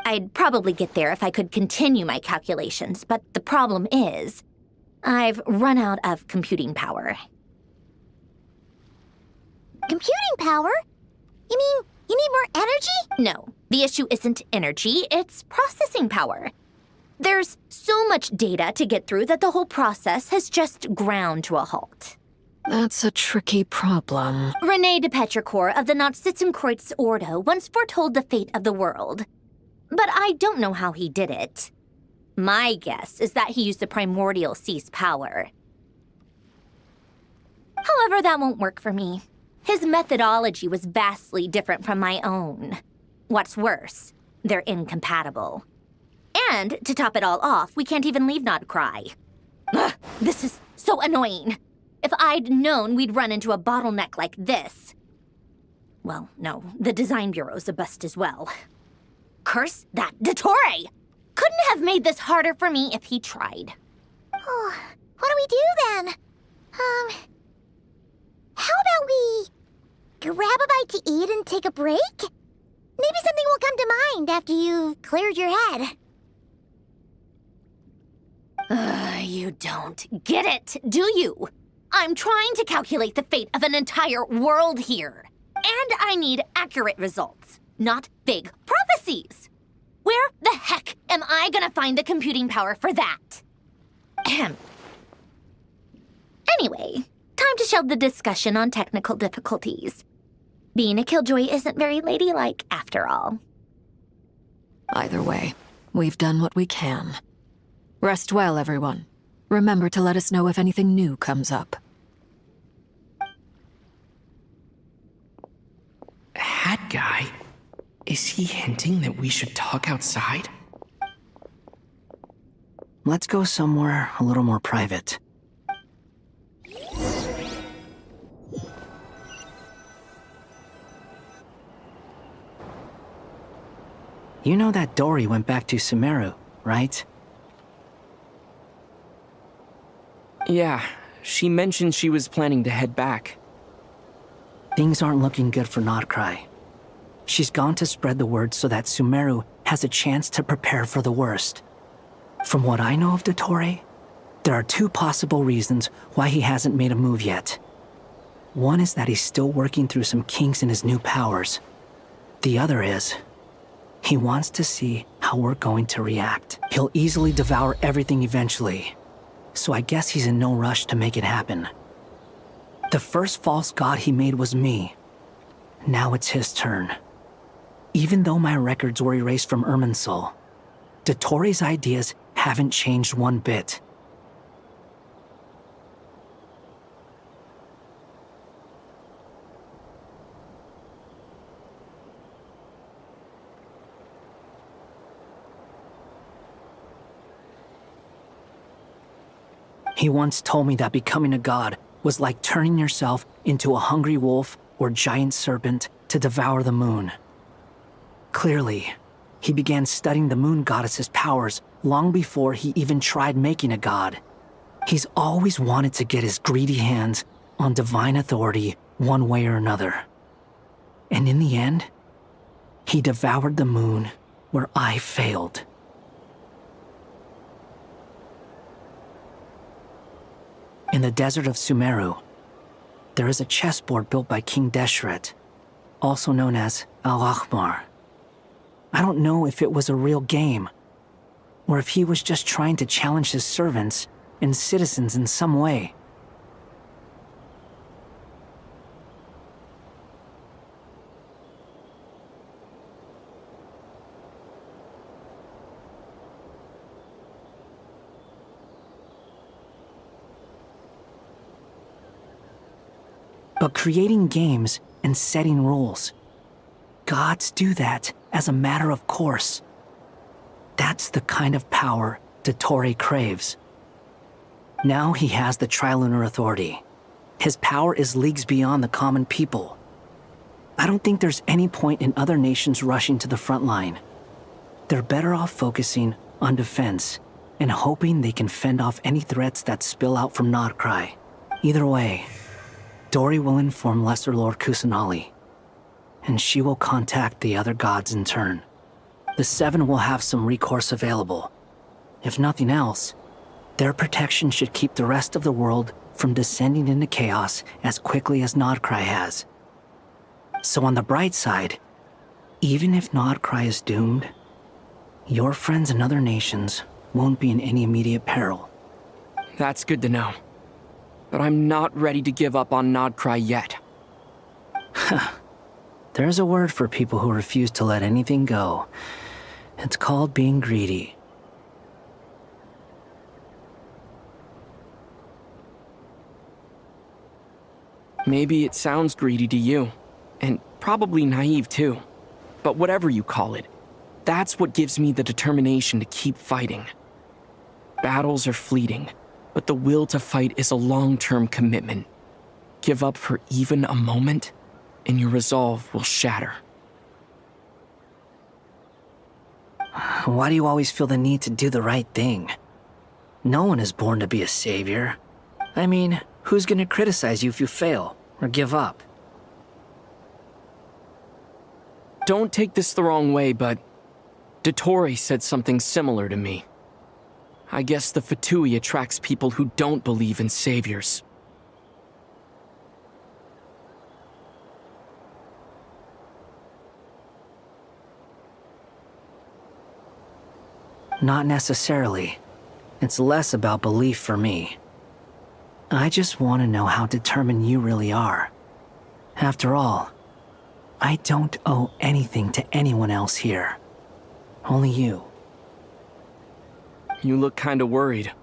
I'd probably get there if I could continue my calculations, but the problem is, I've run out of computing power. Computing power? You mean you need more energy? No, the issue isn't energy, it's processing power. There's so much data to get through that the whole process has just ground to a halt. That's a tricky problem. René de Petrichor of the Nazissenkreuz Ordo once foretold the fate of the world. But I don't know how he did it. My guess is that he used the primordial sea's power. However, that won't work for me. His methodology was vastly different from my own. What's worse, they're incompatible. And, to top it all off, we can't even leave Nodcry. Ugh, this is so annoying. If I'd known we'd run into a bottleneck like this... Well, no, the design bureau's a bust as well. Curse that Dottore! Couldn't have made this harder for me if he tried. Oh, what do we do then? How about we grab a bite to eat and take a break? Maybe something will come to mind after you've cleared your head. You don't get it, do you? I'm trying to calculate the fate of an entire world here. And I need accurate results, not big prophecies. Where the heck am I gonna find the computing power for that? Ahem. Anyway, time to shelve the discussion on technical difficulties. Being a killjoy isn't very ladylike, after all. Either way, we've done what we can. Rest well, everyone. Remember to let us know if anything new comes up. Hat guy? Is he hinting that we should talk outside? Let's go somewhere a little more private. You know that Dory went back to Sumeru, right? Yeah, she mentioned she was planning to head back. Things aren't looking good for Nodcry. She's gone to spread the word so that Sumeru has a chance to prepare for the worst. From what I know of Dottore, there are two possible reasons why he hasn't made a move yet. One is that he's still working through some kinks in his new powers. The other is, he wants to see how we're going to react. He'll easily devour everything eventually, so I guess he's in no rush to make it happen. The first false god he made was me. Now it's his turn. Even though my records were erased from Irminsul, Dottore's ideas haven't changed one bit. He once told me that becoming a god was like turning yourself into a hungry wolf or giant serpent to devour the moon. Clearly, he began studying the moon goddess's powers long before he even tried making a god. He's always wanted to get his greedy hands on divine authority one way or another. And in the end, he devoured the moon where I failed. In the desert of Sumeru, there is a chessboard built by King Deshret, also known as Al-Ahmar. I don't know if it was a real game, or if he was just trying to challenge his servants and citizens in some way. But creating games and setting rules, gods do that as a matter of course. That's the kind of power Dottore craves. Now he has the Trilunar Authority. His power is leagues beyond the common people. I don't think there's any point in other nations rushing to the front line. They're better off focusing on defense and hoping they can fend off any threats that spill out from Nodcry. Either way, Dory will inform Lesser Lord Kusanali, and she will contact the other gods in turn. the Seven will have some recourse available. If nothing else, their protection should keep the rest of the world from descending into chaos as quickly as Nodcry has. So on the bright side, even if Nodcry is doomed, your friends in other nations won't be in any immediate peril. That's good to know. But I'm not ready to give up on Nodcry yet. There's a word for people who refuse to let anything go. It's called being greedy. Maybe it sounds greedy to you, and probably naive too. But whatever you call it, that's what gives me the determination to keep fighting. Battles are fleeting, but the will to fight is a long-term commitment. Give up for even a moment, and your resolve will shatter. Why do you always feel the need to do the right thing? No one is born to be a savior. I mean, who's gonna criticize you if you fail, or give up? Don't take this the wrong way, but Dottore said something similar to me. I guess the Fatui attracts people who don't believe in saviors. Not necessarily. It's less about belief for me. I just want to know how determined you really are. After all, I don't owe anything to anyone else here. Only you. You look kinda worried.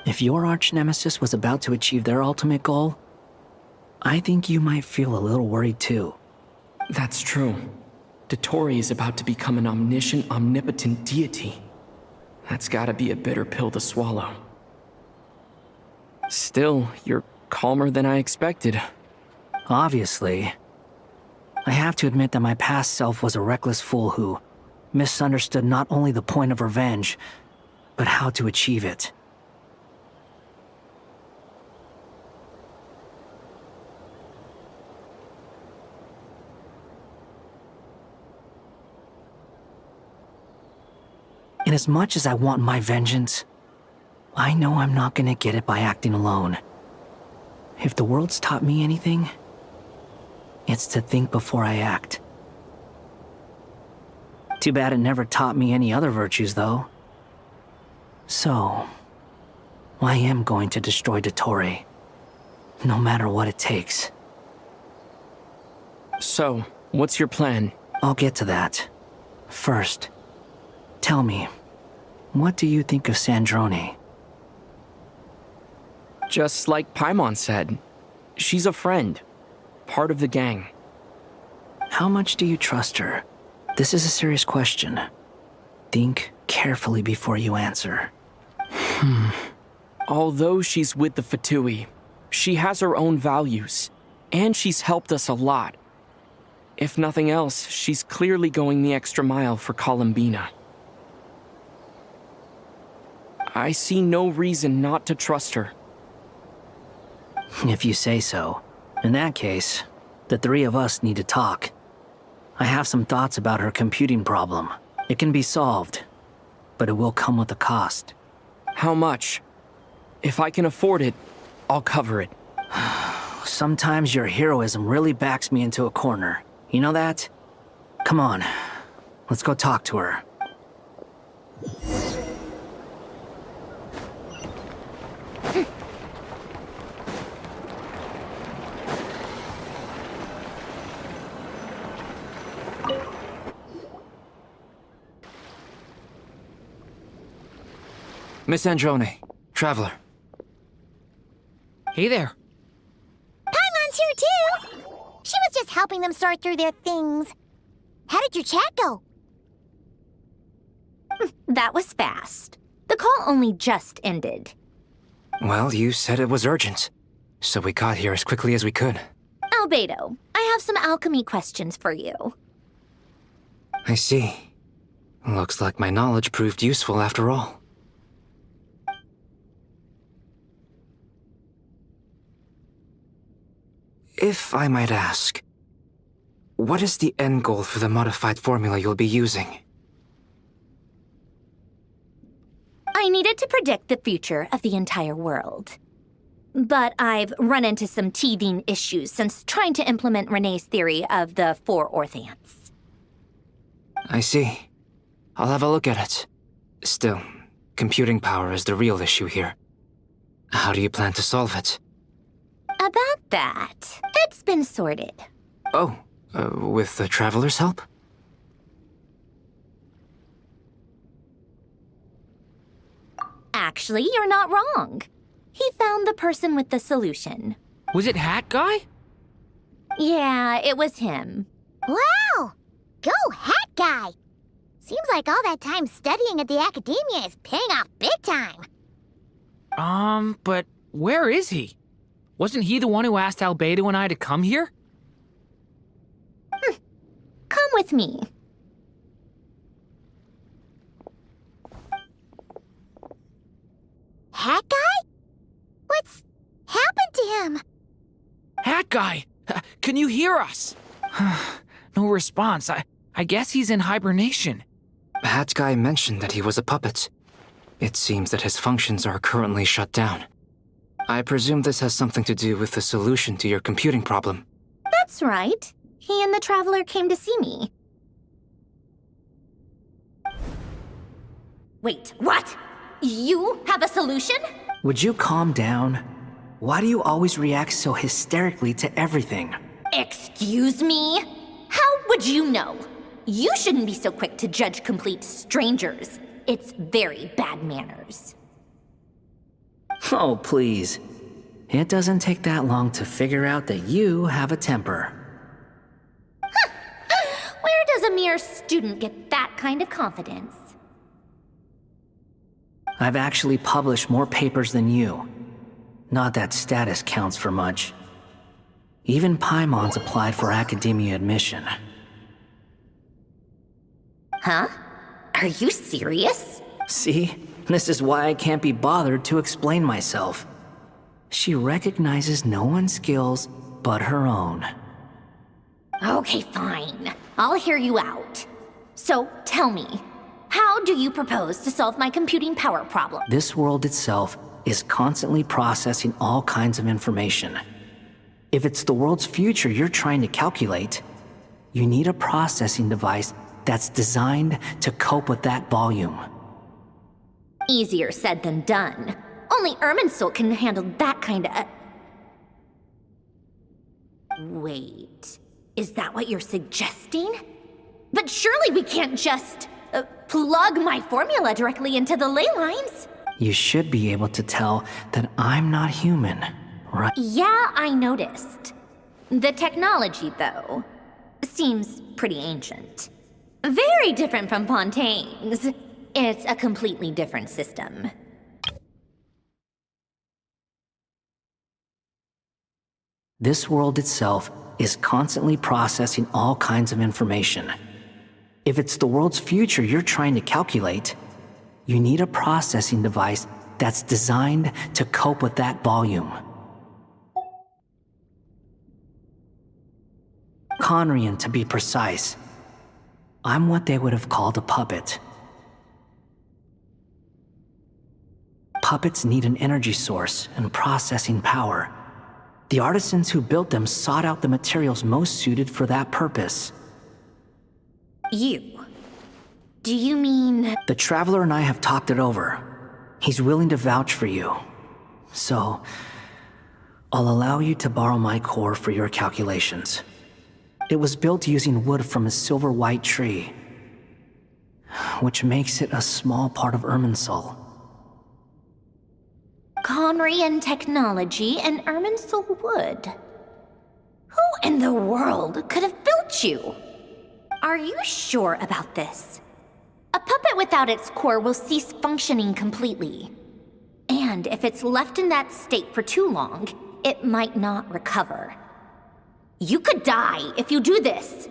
If your arch-nemesis was about to achieve their ultimate goal, I think you might feel a little worried too. That's true. Dottore is about to become an omniscient, omnipotent deity. That's gotta be a bitter pill to swallow. Still, you're calmer than I expected. Obviously. I have to admit that my past self was a reckless fool who misunderstood not only the point of revenge, but how to achieve it. And as much as I want my vengeance, I know I'm not gonna get it by acting alone. If the world's taught me anything, it's to think before I act. Too bad it never taught me any other virtues, though. So, I am going to destroy Dottore, no matter what it takes. So, what's your plan? I'll get to that. First, tell me, what do you think of Sandrone? Just like Paimon said, she's a friend, part of the gang. How much do you trust her? This is a serious question. Think carefully before you answer. Although she's with the Fatui, she has her own values, and she's helped us a lot. If nothing else, she's clearly going the extra mile for Columbina. I see no reason not to trust her. If you say so. In that case, the three of us need to talk. I have some thoughts about her computing problem. It can be solved, but it will come with a cost. How much? If I can afford it, I'll cover it. Sometimes your heroism really backs me into a corner. You know that? Come on, let's go talk to her. Miss Androne, Traveler. Hey there. Paimon's here too! She was just helping them sort through their things. How did your chat go? That was fast. The call only just ended. Well, you said it was urgent, so we got here as quickly as we could. Albedo, I have some alchemy questions for you. I see. Looks like my knowledge proved useful after all. If I might ask, what is the end goal for the modified formula you'll be using? I needed to predict the future of the entire world. But I've run into some teething issues since trying to implement Renee's theory of the 4 Orthants. I see. I'll have a look at it. Still, computing power is the real issue here. How do you plan to solve it? About that, it's been sorted. Oh, with the Traveler's help? Actually, you're not wrong. He found the person with the solution. Was it Hat Guy? Yeah, it was him. Wow! Go Hat Guy! Seems like all that time studying at the academia is paying off big time. But where is he? Wasn't he the one who asked Albedo and I to come here? Come with me. Hat Guy? What's happened to him? Hat Guy! Can you hear us? No response. I guess he's in hibernation. Hat Guy mentioned that he was a puppet. It seems that his functions are currently shut down. I presume this has something to do with the solution to your computing problem. That's right. He and the Traveler came to see me. Wait, what? You have a solution? Would you calm down? Why do you always react so hysterically to everything? Excuse me? How would you know? You shouldn't be so quick to judge complete strangers. It's very bad manners. Oh, please. It doesn't take that long to figure out that you have a temper. Where does a mere student get that kind of confidence? I've actually published more papers than you. Not that status counts for much. Even Paimon's applied for academia admission. Huh? Are you serious? See? This is why I can't be bothered to explain myself. She recognizes no one's skills but her own. Okay, fine. I'll hear you out. So, tell me, how do you propose to solve my computing power problem? This world itself is constantly processing all kinds of information. If it's the world's future you're trying to calculate, you need a processing device that's designed to cope with that volume. Easier said than done. Only Irminsul can handle that kind of... Wait, is that what you're suggesting? But surely we can't just plug my formula directly into the ley lines. You should be able to tell that I'm not human, right? Yeah, I noticed. The technology, though, seems pretty ancient. Very different from Fontaine's. It's a completely different system. This world itself is constantly processing all kinds of information. If it's the world's future you're trying to calculate, you need a processing device that's designed to cope with that volume. Conrian, to be precise. I'm what they would have called a puppet. Puppets need an energy source and processing power. The artisans who built them sought out the materials most suited for that purpose. You? Do you mean... The Traveler and I have talked it over. He's willing to vouch for you. So, I'll allow you to borrow my core for your calculations. It was built using wood from a silver white tree, which makes it a small part of Irminsul. Conrian technology and Irminsul wood. Who in the world could have built you? Are you sure about this? A puppet without its core will cease functioning completely. And if it's left in that state for too long, it might not recover. You could die if you do this.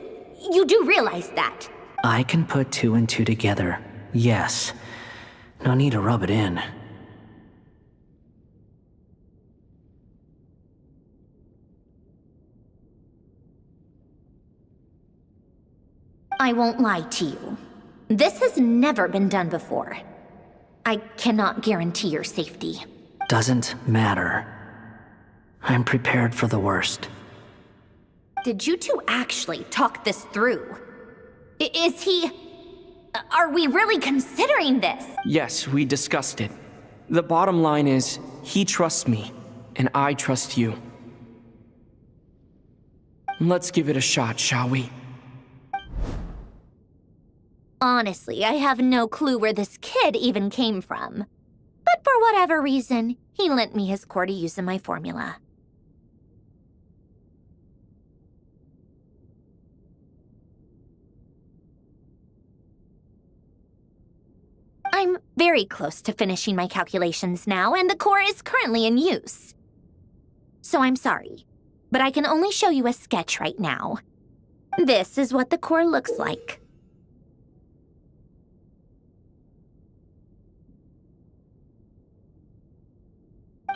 You do realize that. I can put 2 and 2 together, yes. No need to rub it in. I won't lie to you. This has never been done before. I cannot guarantee your safety. Doesn't matter. I'm prepared for the worst. Did you two actually talk this through? Is he... Are we really considering this? Yes, we discussed it. The bottom line is, he trusts me, and I trust you. Let's give it a shot, shall we? Honestly, I have no clue where this kid even came from. But for whatever reason, he lent me his core to use in my formula. I'm very close to finishing my calculations now, and the core is currently in use. So I'm sorry, but I can only show you a sketch right now. This is what the core looks like.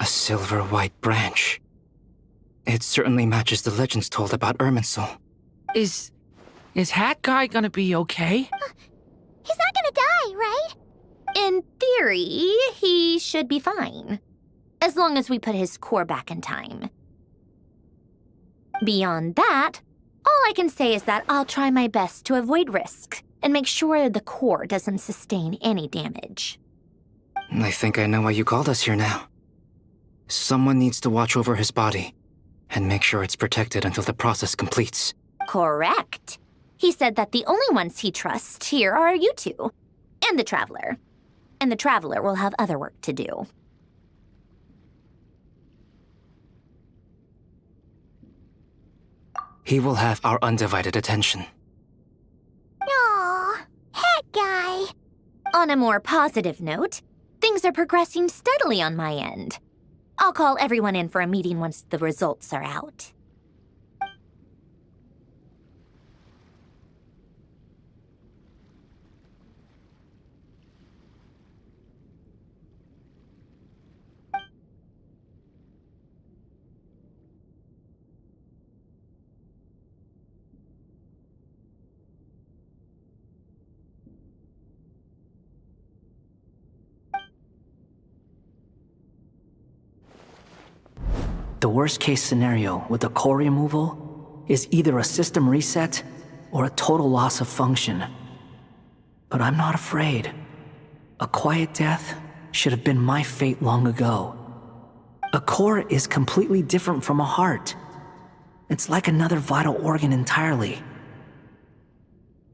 A silver white branch. It certainly matches the legends told about Irminsul. Is Hat Guy gonna be okay? He's not gonna die, right? In theory, he should be fine. As long as we put his core back in time. Beyond that, all I can say is that I'll try my best to avoid risks and make sure the core doesn't sustain any damage. I think I know why you called us here now. Someone needs to watch over his body and make sure it's protected until the process completes. Correct. He said that the only ones he trusts here are you two, and the Traveler. And the Traveler will have other work to do. He will have our undivided attention. Aww, Hat Guy. On a more positive note, things are progressing steadily on my end. I'll call everyone in for a meeting once the results are out. The worst case scenario with the core removal is either a system reset or a total loss of function. But I'm not afraid. A quiet death should have been my fate long ago. A core is completely different from a heart. It's like another vital organ entirely.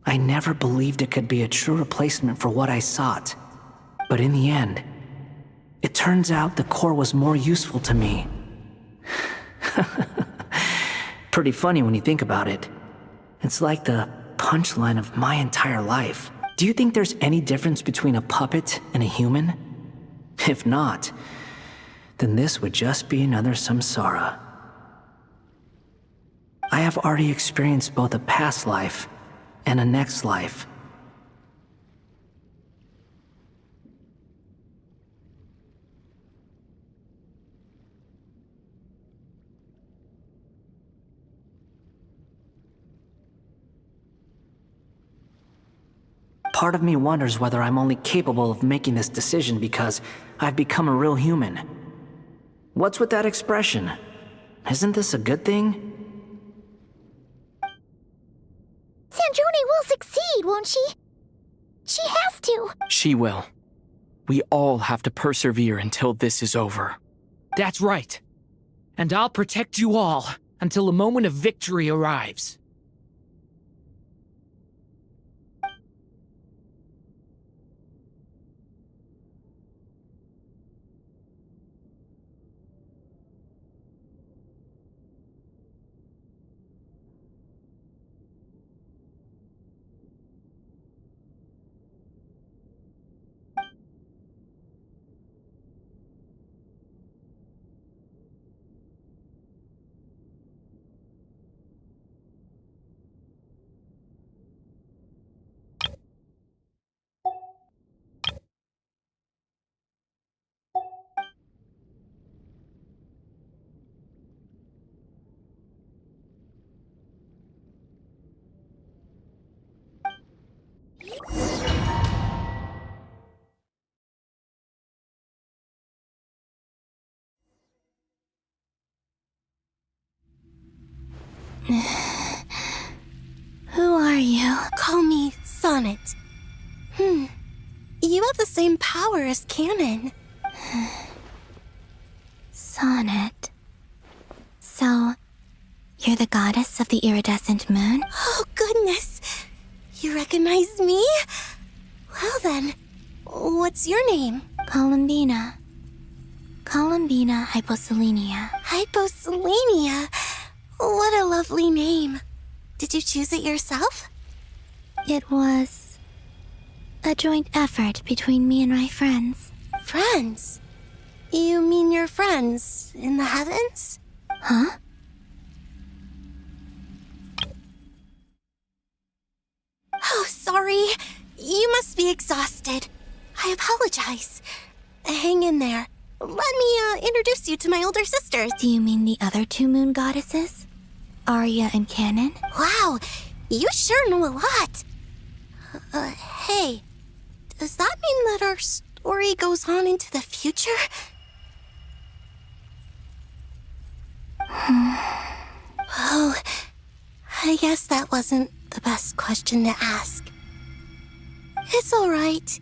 I never believed it could be a true replacement for what I sought. But in the end, it turns out the core was more useful to me. Pretty funny when you think about it. It's like the punchline of my entire life. Do you think there's any difference between a puppet and a human? If not, then this would just be another samsara. I have already experienced both a past life and a next life. Part of me wonders whether I'm only capable of making this decision because I've become a real human. What's with that expression? Isn't this a good thing? Sandrone will succeed, won't she? She has to. She will. We all have to persevere until this is over. That's right. And I'll protect you all until the moment of victory arrives. Who are you? Call me Sonnet. You have the same power as Canon. Sonnet. So, you're the goddess of the iridescent moon? Oh, goodness. You recognize me? Well then, what's your name? Columbina. Columbina Hyposelenia. Hyposelenia? What a lovely name. Did you choose it yourself? It was a joint effort between me and my friends. Friends? You mean your friends in the heavens? Huh? Oh, sorry. You must be exhausted. I apologize. Hang in there. Let me introduce you to my older sisters. Do you mean the other two moon goddesses? Arya and Canon? Wow, you sure know a lot. Hey, does that mean that our story goes on into the future? Oh, I guess that wasn't the best question to ask. It's all right.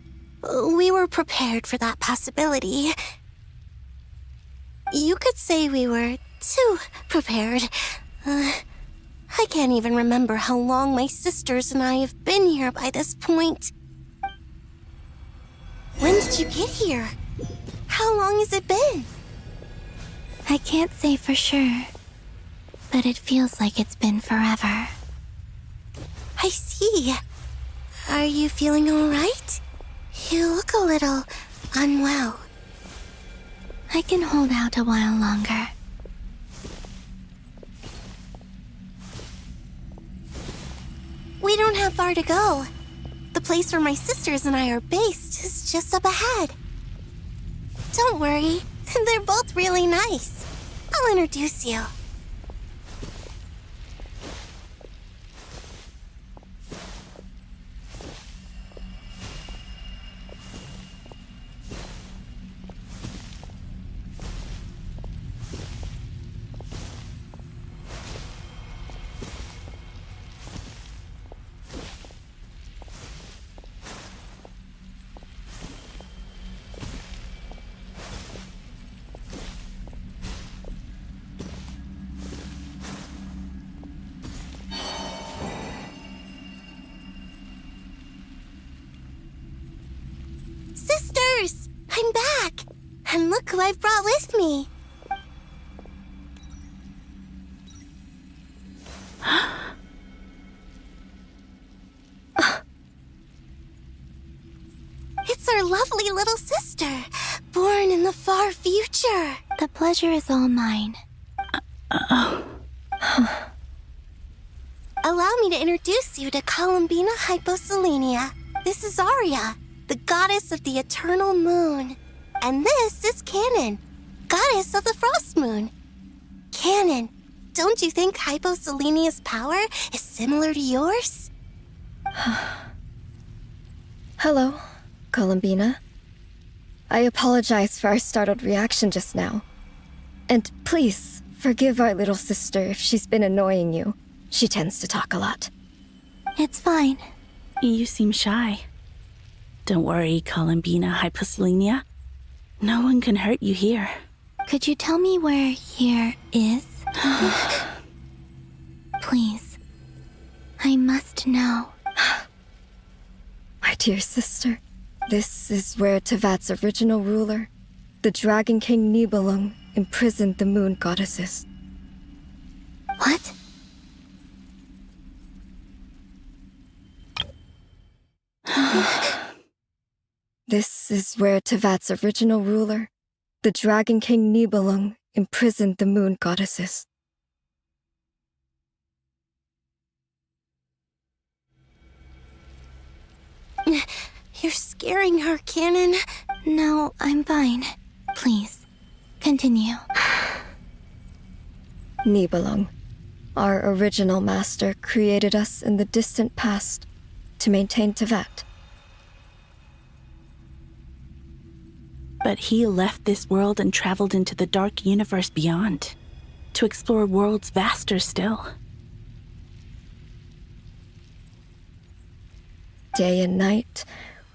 We were prepared for that possibility. You could say we were too prepared. I can't even remember how long my sisters and I have been here by this point. When did you get here? How long has it been? I can't say for sure, but it feels like it's been forever. I see. Are you feeling all right? You look a little unwell. I can hold out a while longer. We don't have far to go. The place where my sisters and I are based is just up ahead. Don't worry, they're both really nice. I'll introduce you. Sisters! I'm back! And look who I've brought with me! It's our lovely little sister, born in the far future. The pleasure is all mine. Allow me to introduce you to Columbina Hyposelenia. This is Arya, the goddess of the eternal moon. And this is Canon, goddess of the frost moon. Canon, don't you think Hyposelenia's power is similar to yours? Hello, Columbina. I apologize for our startled reaction just now. And please, forgive our little sister if she's been annoying you. She tends to talk a lot. It's fine. You seem shy. Don't worry, Columbina Hyposelenia. No one can hurt you here. Could you tell me where here is? Please. I must know. My dear sister, this is where Tevat's original ruler, the Dragon King Nibelung, imprisoned the moon goddesses. What? This is where Tevat's original ruler, the Dragon King Nibelung, imprisoned the moon goddesses. You're scaring her, Canon. No, I'm fine. Please, continue. Nibelung, our original master, created us in the distant past to maintain Tevat. But he left this world and traveled into the dark universe beyond, to explore worlds vaster still. day and night,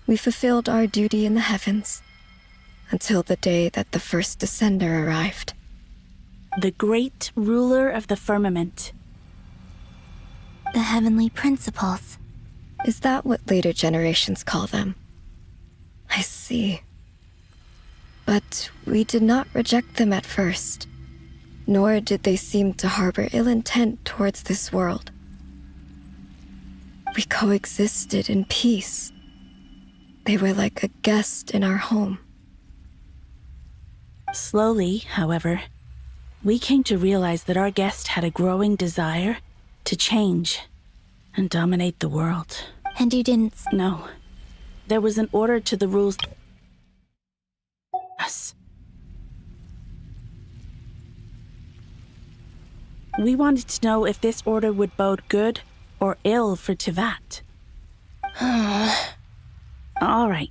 we fulfilled our duty in the heavens, until the day that the first descender arrived. The great ruler of the firmament. The heavenly principles. Is that what later generations call them? I see. But we did not reject them at first, nor did they seem to harbor ill intent towards this world. We coexisted in peace. They were like a guest in our home. Slowly, however, we came to realize that our guest had a growing desire to change and dominate the world. And you didn't? No. There was an order to the rules. Us. We wanted to know if this order would bode good or ill for Tivat. All right.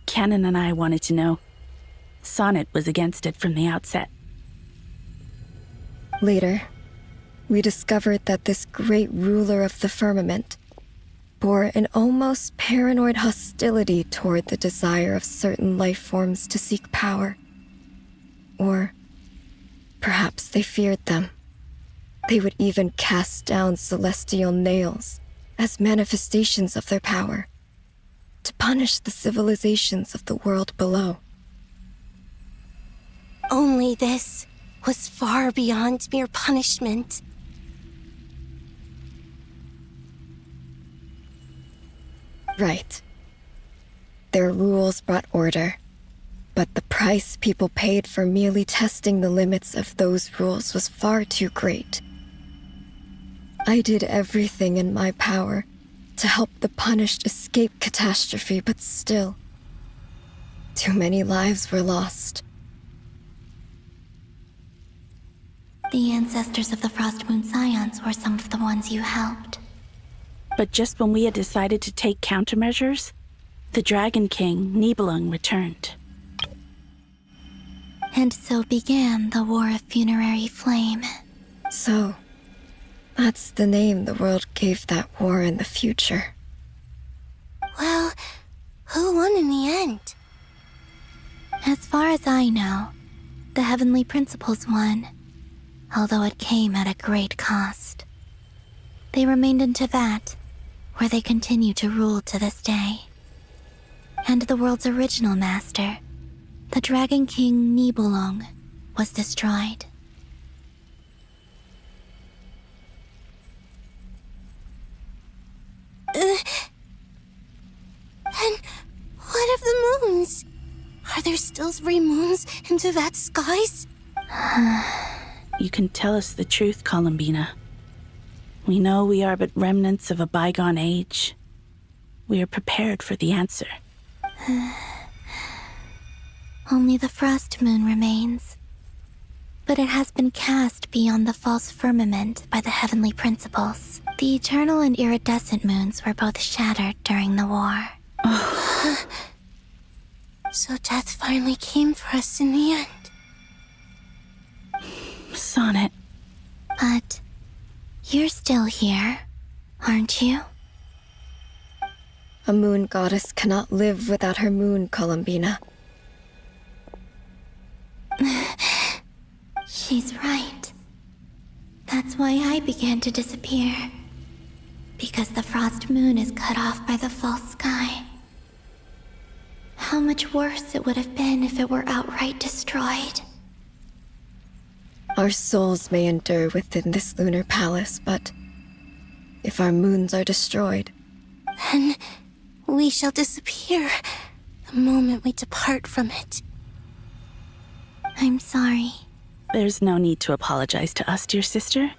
Canon and I wanted to know. Sonnet was against it from the outset. Later, we discovered that this great ruler of the firmament bore an almost paranoid hostility toward the desire of certain life forms to seek power. Or perhaps they feared them. They would even cast down celestial nails as manifestations of their power, to punish the civilizations of the world below. Only this was far beyond mere punishment. Right. Their rules brought order, but the price people paid for merely testing the limits of those rules was far too great. I did everything in my power to help the punished escape catastrophe, but still, too many lives were lost. The ancestors of the Frost Moon Scions were some of the ones you helped. But just when we had decided to take countermeasures, the Dragon King, Nibelung, returned. And so began the War of Funerary Flame. So, that's the name the world gave that war in the future. Well, who won in the end? As far as I know, the Heavenly Principles won, although it came at a great cost. They remained in Tivat, where they continue to rule to this day. And the world's original master, the Dragon King Nibelung, was destroyed. And what of the moons? Are there still 3 moons in Tivat's skies? You can tell us the truth, Columbina. We know we are but remnants of a bygone age. We are prepared for the answer. Only the Frost Moon remains. But it has been cast beyond the false firmament by the Heavenly Principles. The eternal and iridescent moons were both shattered during the war. So death finally came for us in the end. Sonnet. But you're still here, aren't you? A moon goddess cannot live without her moon, Columbina. She's right. That's why I began to disappear. Because the Frost Moon is cut off by the false sky. How much worse it would have been if it were outright destroyed. Our souls may endure within this lunar palace, but if our moons are destroyed, then we shall disappear the moment we depart from it. I'm sorry. There's no need to apologize to us, dear sister.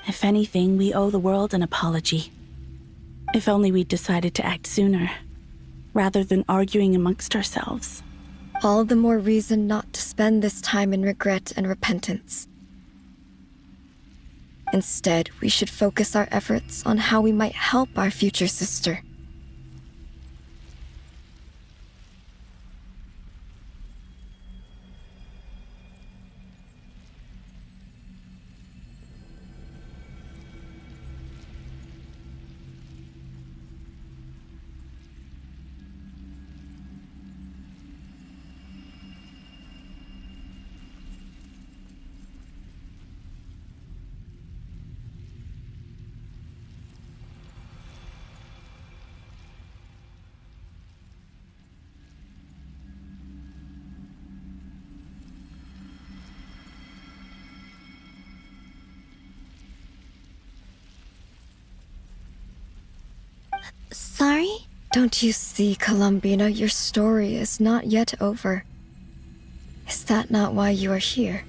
If anything, we owe the world an apology. If only we'd decided to act sooner, rather than arguing amongst ourselves. all the more reason not to spend this time in regret and repentance. Instead, we should focus our efforts on how we might help our future sister. Sorry? Don't you see, Columbina, your story is not yet over. Is that not why you are here?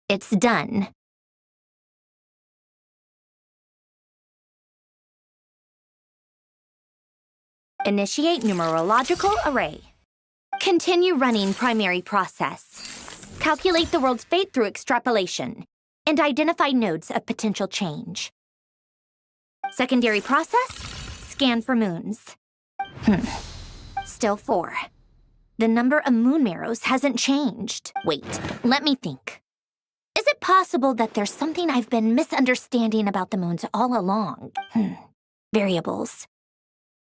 It's done. Initiate numerological array. Continue running primary process. Calculate the world's fate through extrapolation, and identify nodes of potential change. Secondary process, scan for moons. Still 4. The number of moon marrows hasn't changed. Wait, let me think. Is it possible that there's something I've been misunderstanding about the moons all along? Variables.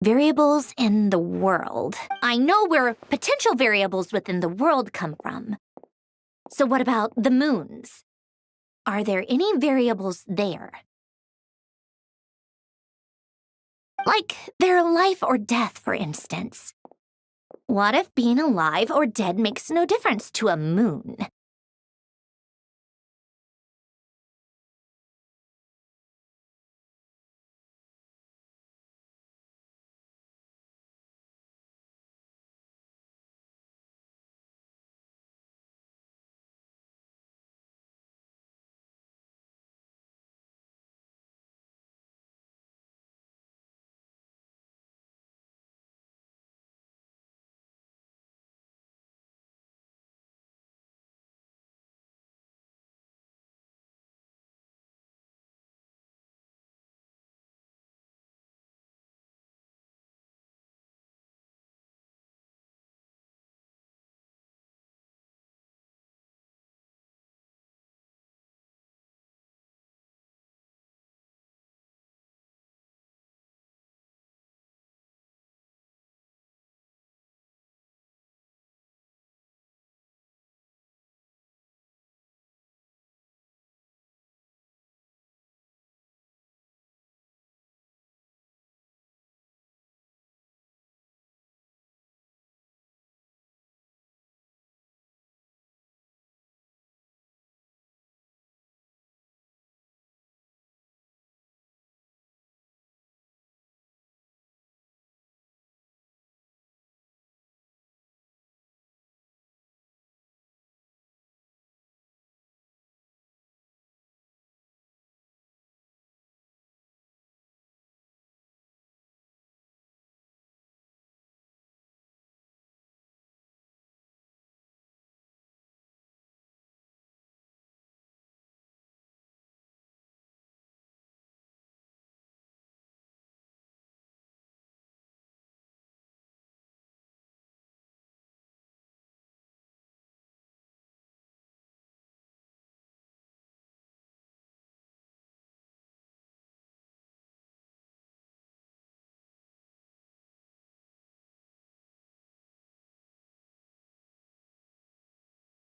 Variables in the world. I know where potential variables within the world come from. So what about the moons? Are there any variables there? Like their life or death, for instance. What if being alive or dead makes no difference to a moon?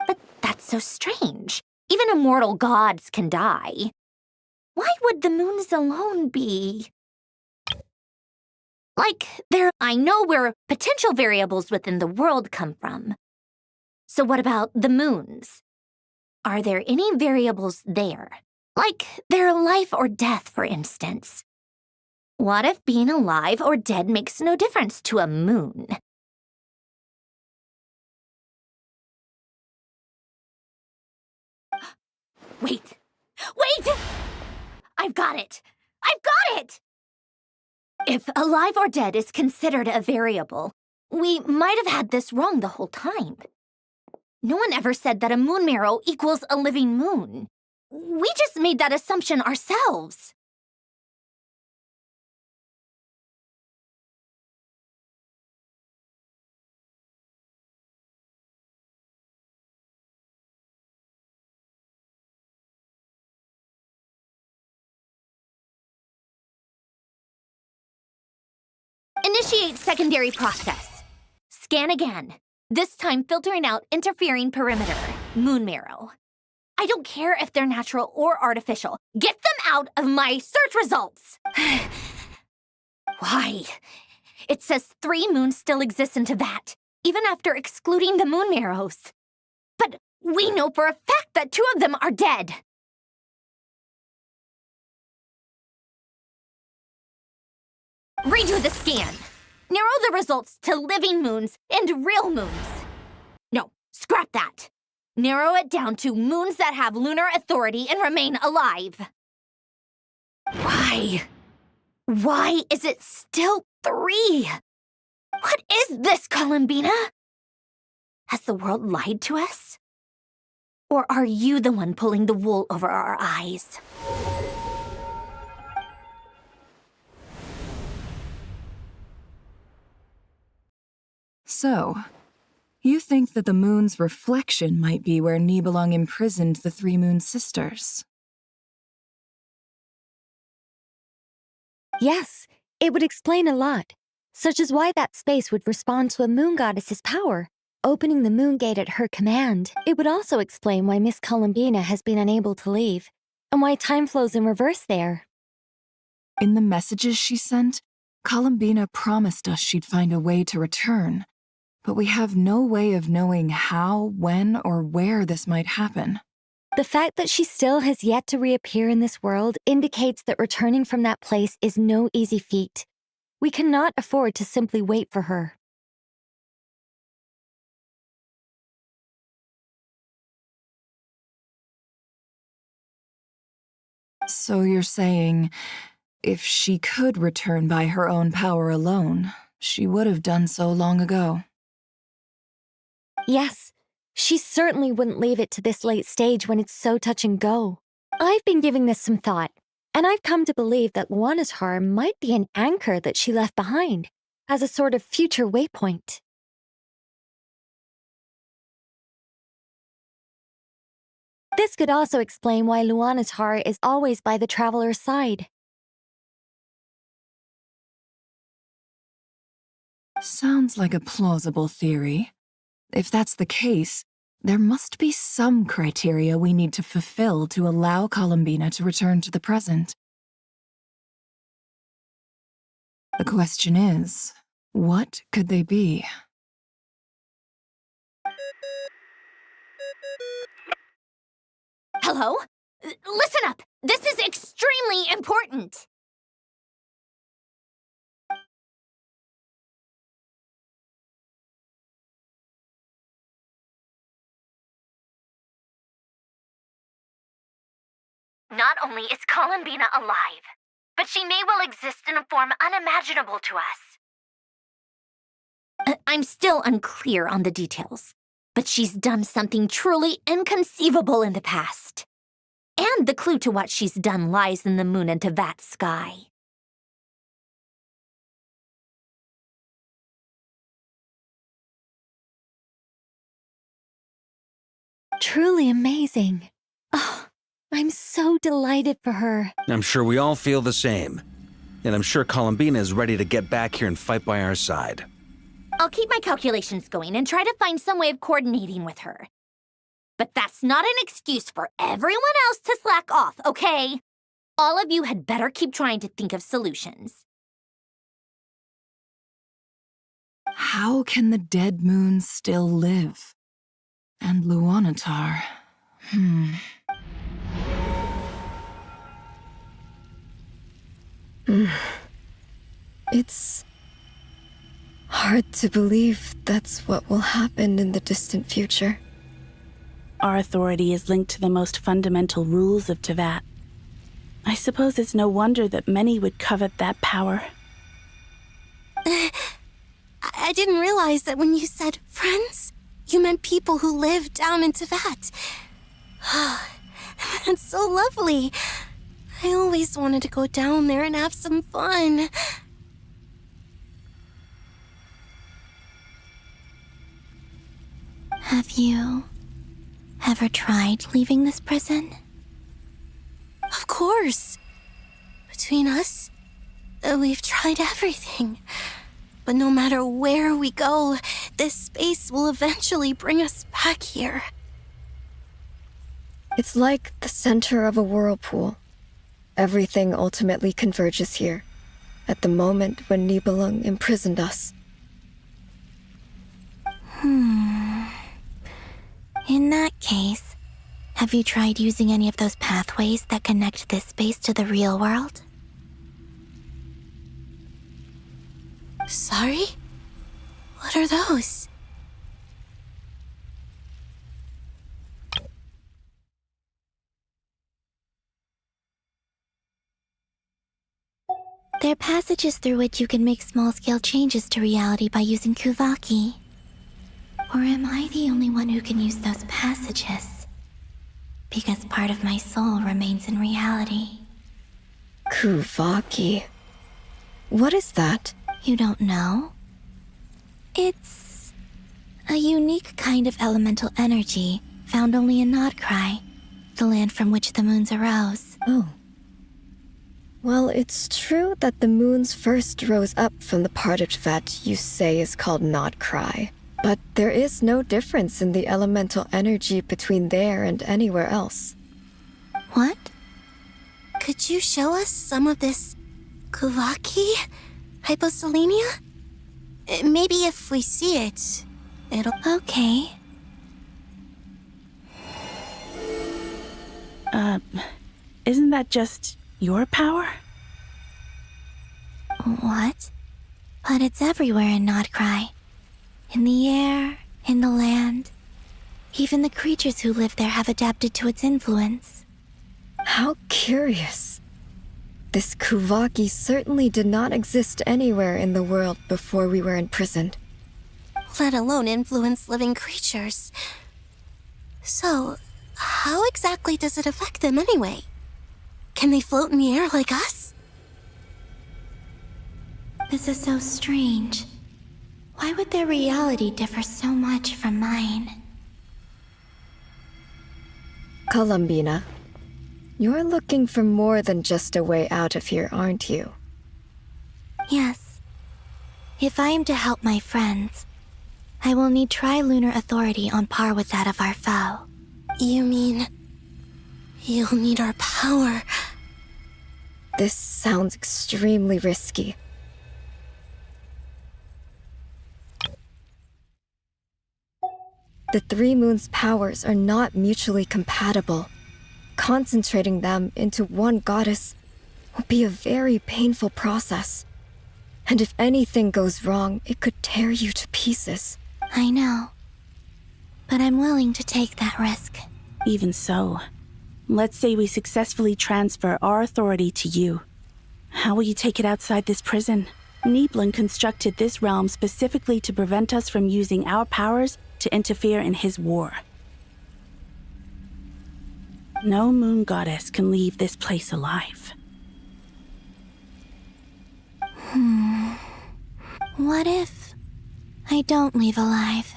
But that's so strange. Even immortal gods can die. Why would the moons alone be? Like, I know where potential variables within the world come from. So what about the moons? Are there any variables there? Like their life or death, for instance. What if being alive or dead makes no difference to a moon? Wait! Wait! I've got it! I've got it! If alive or dead is considered a variable, we might have had this wrong the whole time. No one ever said that a moon marrow equals a living moon. We just made that assumption ourselves. Initiate secondary process. Scan again. This time filtering out interfering perimeter, moon marrow. I don't care if they're natural or artificial. Get them out of my search results! Why? It says 3 moons still exist in Tibet. even after excluding the moon marrows. But we know for a fact that 2 of them are dead. Redo the scan. Narrow the results to living moons and real moons. No, scrap that. Narrow it down to moons that have lunar authority and remain alive. Why? Why is it still 3? What is this, Columbina? Has the world lied to us? Or are you the one pulling the wool over our eyes? So, you think that the moon's reflection might be where Nibelung imprisoned the 3 moon sisters? Yes, it would explain a lot, such as why that space would respond to a moon goddess's power, opening the moon gate at her command. It would also explain why Miss Columbina has been unable to leave, and why time flows in reverse there. In the messages she sent, Columbina promised us she'd find a way to return, but we have no way of knowing how, when, or where this might happen. The fact that she still has yet to reappear in this world indicates that returning from that place is no easy feat. We cannot afford to simply wait for her. So you're saying, if she could return by her own power alone, she would have done so long ago. Yes, she certainly wouldn't leave it to this late stage when it's so touch and go. I've been giving this some thought, and I've come to believe that Luana's harm might be an anchor that she left behind, as a sort of future waypoint. This could also explain why Luana's heart is always by the traveler's side. Sounds like a plausible theory. If that's the case, there must be some criteria we need to fulfill to allow Columbina to return to the present. The question is, what could they be? Hello? Listen up! This is extremely important! Not only is Columbina alive, but she may well exist in a form unimaginable to us. I'm still unclear on the details, but she's done something truly inconceivable in the past. And the clue to what she's done lies in the moon and Tevat's sky. Truly amazing. Oh, I'm so delighted for her. I'm sure we all feel the same. And I'm sure Columbina is ready to get back here and fight by our side. I'll keep my calculations going and try to find some way of coordinating with her. But that's not an excuse for everyone else to slack off, okay? All of you had better keep trying to think of solutions. How can the dead moon still live? And Luanatar, It's hard to believe that's what will happen in the distant future. Our authority is linked to the most fundamental rules of Tevat. I suppose it's no wonder that many would covet that power. I didn't realize that when you said friends, you meant people who live down in Tevat. That's so lovely. I always wanted to go down there and have some fun. Have you ever tried leaving this prison? Of course. Between us, we've tried everything. But no matter where we go, this space will eventually bring us back here. It's like the center of a whirlpool. Everything ultimately converges here, at the moment when Nibelung imprisoned us. that case, have you tried using any of those pathways that connect this space to the real world? Sorry? What are those? They're passages through which you can make small-scale changes to reality by using Kuvaki. Or am I the only one who can use those passages? Because part of my soul remains in reality. Kuvaki. What is that? You don't know? It's a unique kind of elemental energy found only in Nodcry, the land from which the moons arose. Oh. Well, it's true that the moons first rose up from the part that you say is called Nodcry. But there is no difference in the elemental energy between there and anywhere else. What? Could you show us some of this Kuvaki? Hyposelenia? Maybe if we see it, it'll... Okay. Isn't that just your power? What? But it's everywhere in Nodcry. In the air, in the land. Even the creatures who live there have adapted to its influence. How curious. This Kuvaki certainly did not exist anywhere in the world before we were imprisoned. Let alone influence living creatures. So, how exactly does it affect them anyway? Can they float in the air like us? This is so strange. Why would their reality differ so much from mine? Columbina, you're looking for more than just a way out of here, aren't you? Yes. If I am to help my friends, I will need trilunar authority on par with that of our foe. You mean... you'll need our power? This sounds extremely risky. The Three Moons' powers are not mutually compatible. Concentrating them into one goddess will be a very painful process. And if anything goes wrong, it could tear you to pieces. I know. But I'm willing to take that risk. Even so, let's say we successfully transfer our authority to you. How will you take it outside this prison? Niblin constructed this realm specifically to prevent us from using our powers to interfere in his war. No moon goddess can leave this place alive. What if I don't leave alive?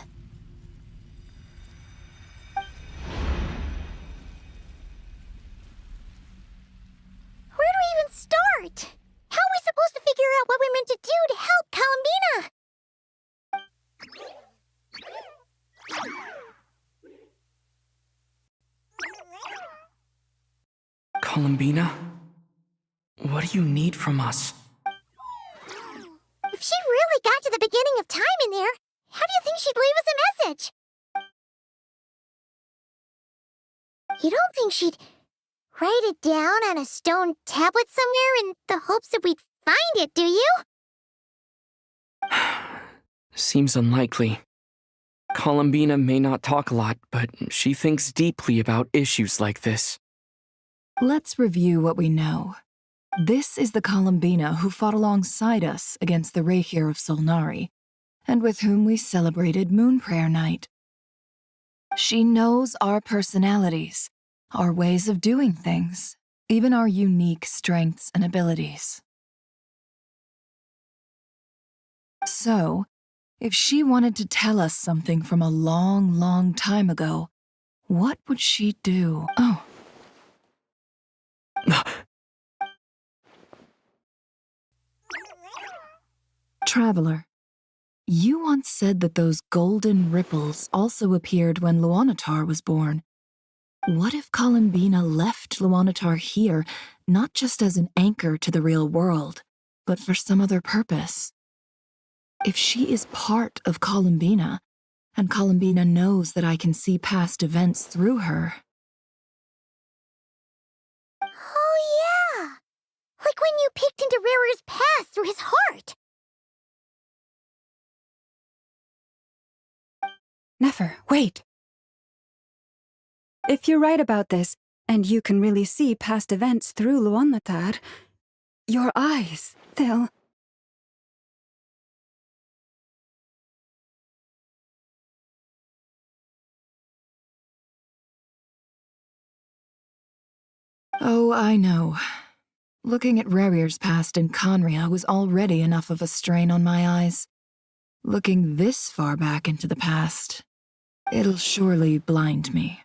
Where do we even start? How are we supposed to figure out what we're meant to do to help Columbina? Columbina? What do you need from us? If she really got to the beginning of time in there, how do you think she'd leave us a message? You don't think she'd write it down on a stone tablet somewhere in the hopes that we'd find it, do you? Seems unlikely. Columbina may not talk a lot, but she thinks deeply about issues like this. Let's review what we know. This is the Columbina who fought alongside us against the Rahir of Solnari, and with whom we celebrated Moon Prayer Night. She knows our personalities, our ways of doing things, even our unique strengths and abilities. So, if she wanted to tell us something from a long, long time ago, what would she do? Oh. Traveler, you once said that those golden ripples also appeared when Luanatar was born. What if Columbina left Luanatar here, not just as an anchor to the real world, but for some other purpose? If she is part of Columbina, And Columbina knows that I can see past events through her. Oh, yeah! Like when you peeked into Rarer's past through his heart! Nefer, wait! If you're right about this, and you can really see past events through Luonnatar, your eyes, they'll... Oh, I know. Looking at Rerir's past in Conria was already enough of a strain on my eyes. Looking this far back into the past, it'll surely blind me.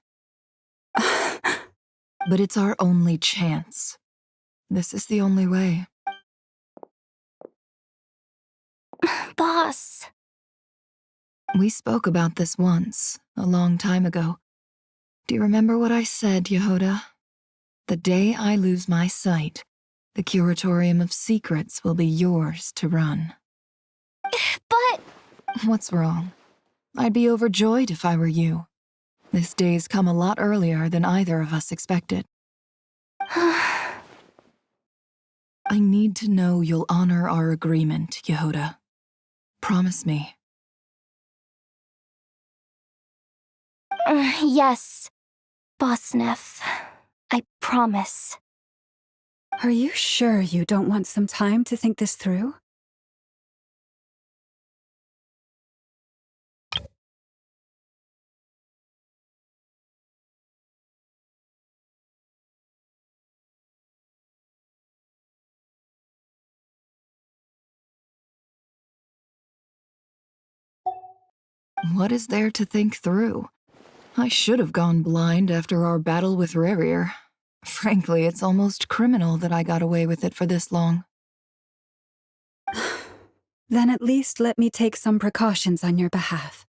But it's our only chance. This is the only way. Boss. We spoke about this once, a long time ago. Do you remember what I said, Yehoda? The day I lose my sight, the Curatorium of Secrets will be yours to run. But... What's wrong? I'd be overjoyed if I were you. This day's come a lot earlier than either of us expected. I need to know you'll honor our agreement, Yehoda. Promise me. Yes, Boss Neff. I promise. Are you sure you don't want some time to think this through? What is there to think through? I should have gone blind after our battle with Rerir. Frankly, it's almost criminal that I got away with it for this long. Then at least let me take some precautions on your behalf.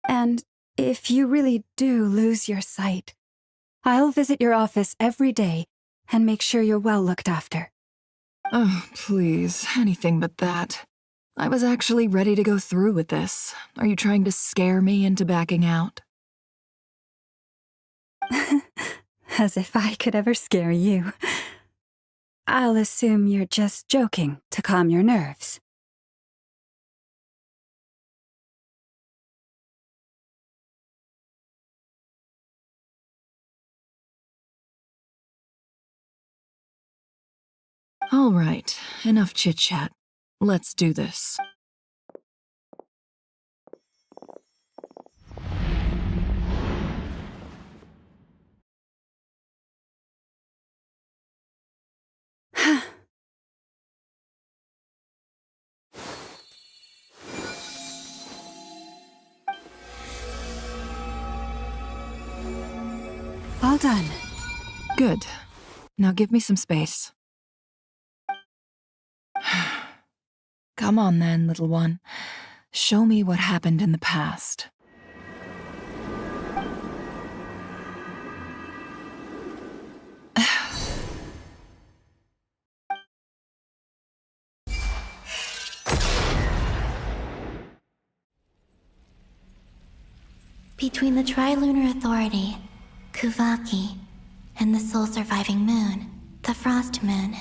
And if you really do lose your sight, I'll visit your office every day and make sure you're well looked after. Oh, please, anything but that. I was actually ready to go through with this. Are you trying to scare me into backing out? As if I could ever scare you. I'll assume you're just joking to calm your nerves. All right, enough chit-chat. Let's do this. All done. Good. Now give me some space. Come on then, little one. Show me what happened in the past. Between the Trilunar Authority, Kuvaki, and the sole-surviving moon, the Frost Moon,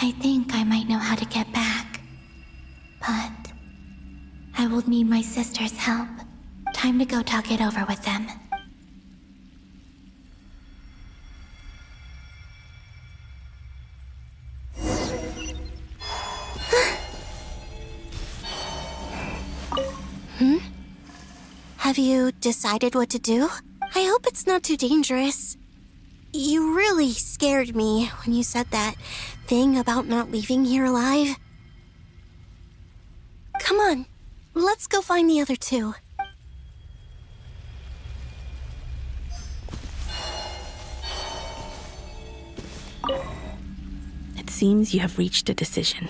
I think I might know how to get back. But I will need my sister's help. Time to go talk it over with them. Have you decided what to do? I hope it's not too dangerous. You really scared me when you said that thing about not leaving here alive. Come on, let's go find the other two. It seems you have reached a decision.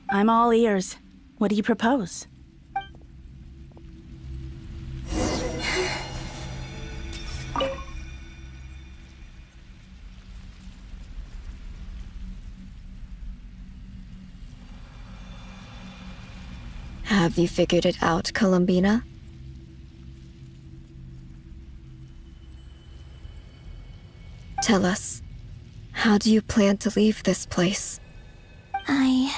I'm all ears. What do you propose? Have you figured it out, Columbina? Tell us, how do you plan to leave this place? I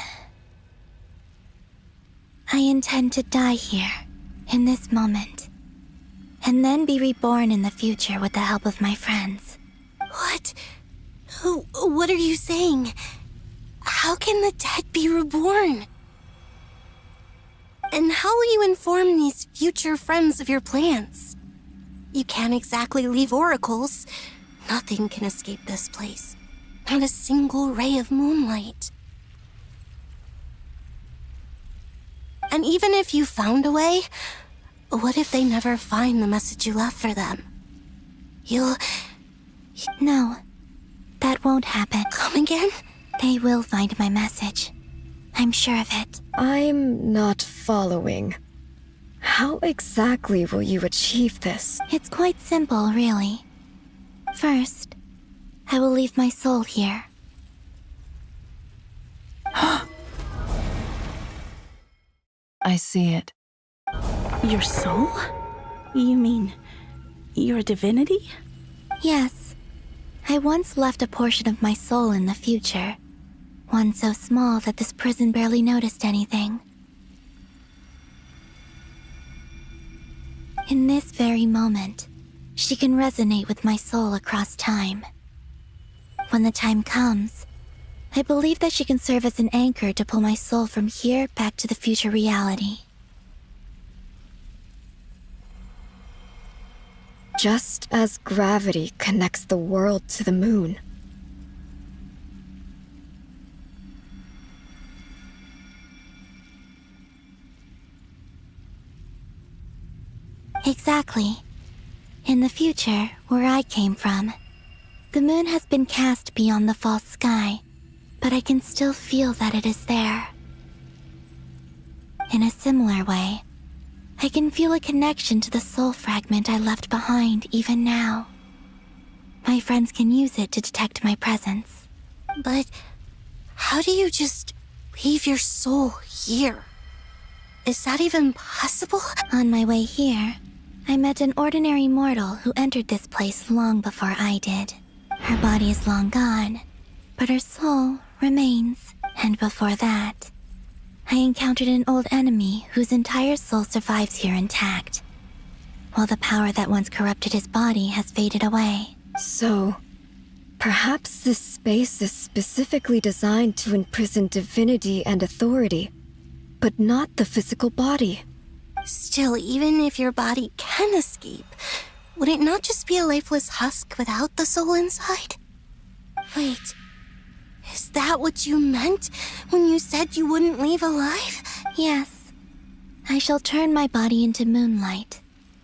intend to die here, in this moment, and then be reborn in the future with the help of my friends. What? What are you saying? How can the dead be reborn? And how will you inform these future friends of your plans? You can't exactly leave oracles. Nothing can escape this place. Not a single ray of moonlight. And even if you found a way, what if they never find the message you left for them? No, that won't happen. Come again? They will find my message. I'm sure of it. I'm not following. How exactly will you achieve this? It's quite simple, really. First, I will leave my soul here. I see it. Your soul? You mean your divinity? Yes. I once left a portion of my soul in the future. One so small that this prison barely noticed anything. In this very moment, she can resonate with my soul across time. When the time comes, I believe that she can serve as an anchor to pull my soul from here back to the future reality. Just as gravity connects the world to the moon. Exactly. In the future, where I came from, the moon has been cast beyond the false sky, but I can still feel that it is there. In a similar way, I can feel a connection to the soul fragment I left behind even now. My friends can use it to detect my presence. But how do you just leave your soul here? Is that even possible? On my way here, I met an ordinary mortal who entered this place long before I did. Her body is long gone, but her soul remains. And before that, I encountered an old enemy whose entire soul survives here intact, while the power that once corrupted his body has faded away. So, perhaps this space is specifically designed to imprison divinity and authority, but not the physical body. Still, even if your body can escape, would it not just be a lifeless husk without the soul inside? Wait, is that what you meant when you said you wouldn't leave alive? Yes. I shall turn my body into moonlight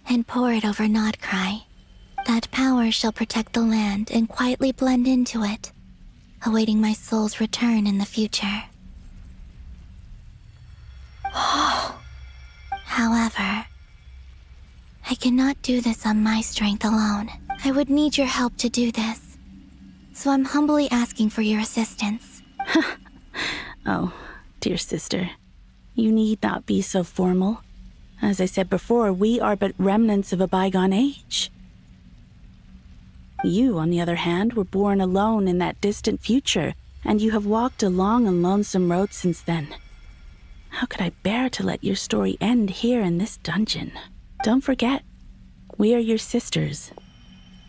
and pour it over Nodcry. That power shall protect the land and quietly blend into it, awaiting my soul's return in the future. However, I cannot do this on my strength alone. I would need your help to do this. So I'm humbly asking for your assistance. Oh, dear sister, you need not be so formal. As I said before, we are but remnants of a bygone age. You, on the other hand, were born alone in that distant future, and you have walked a long and lonesome road since then. How could I bear to let your story end here in this dungeon? Don't forget, we are your sisters,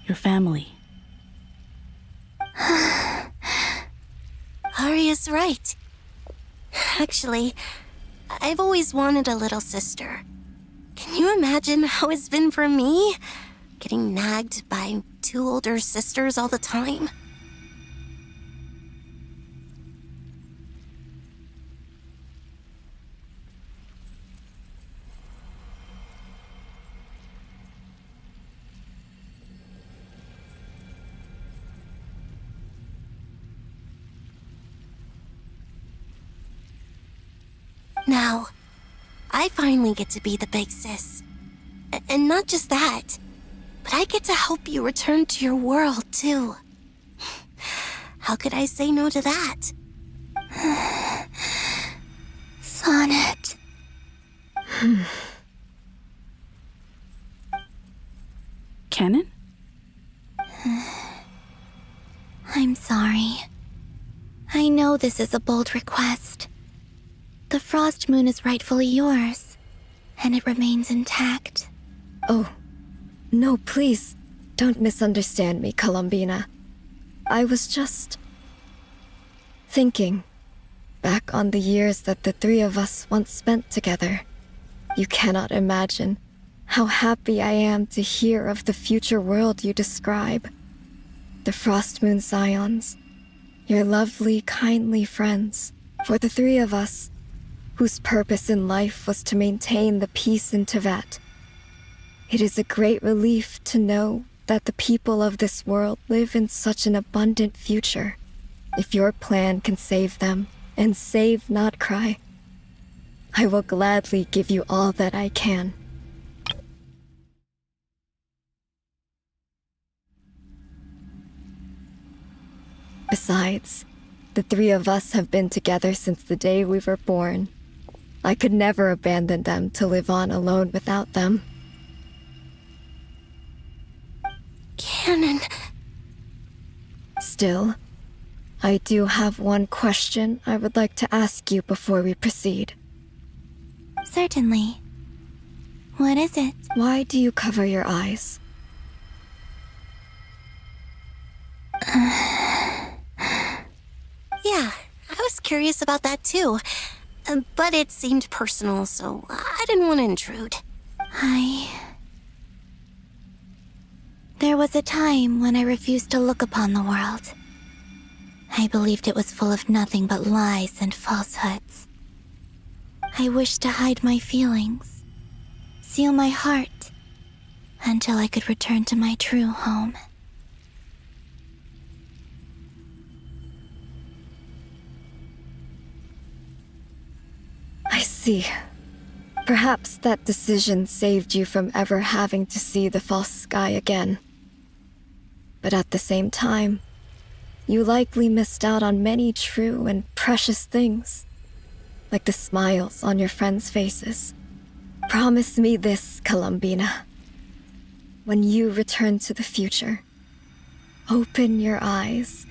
your family. Arya's right. Actually, I've always wanted a little sister. Can you imagine how it's been for me? Getting nagged by two older sisters all the time? Now, I finally get to be the big sis. And not just that, but I get to help you return to your world, too. How could I say no to that? Sonnet. I know this is a bold request. The Frost Moon is rightfully yours, and it remains intact. Oh, no, please, don't misunderstand me, Columbina. I was just thinking back on the years that the three of us once spent together. You cannot imagine how happy I am to hear of the future world you describe. The Frost Moon Scions, your lovely, kindly friends. For the three of us, whose purpose in life was to maintain the peace in Teyvat. It is a great relief to know that the people of this world live in such an abundant future. If your plan can save them, and save not cry, I will gladly give you all that I can. Besides, the three of us have been together since the day we were born. I could never abandon them to live on alone without them. Canon. Still, I do have one question I would like to ask you before we proceed. Certainly. What is it? Why do you cover your eyes? Yeah, I was curious about that too. But it seemed personal, so I didn't want to intrude. There was a time when I refused to look upon the world. I believed it was full of nothing but lies and falsehoods. I wished to hide my feelings, seal my heart, until I could return to my true home. I see. Perhaps that decision saved you from ever having to see the false sky again. But at the same time, you likely missed out on many true and precious things, like the smiles on your friends' faces. Promise me this, Columbina. When you return to the future, open your eyes,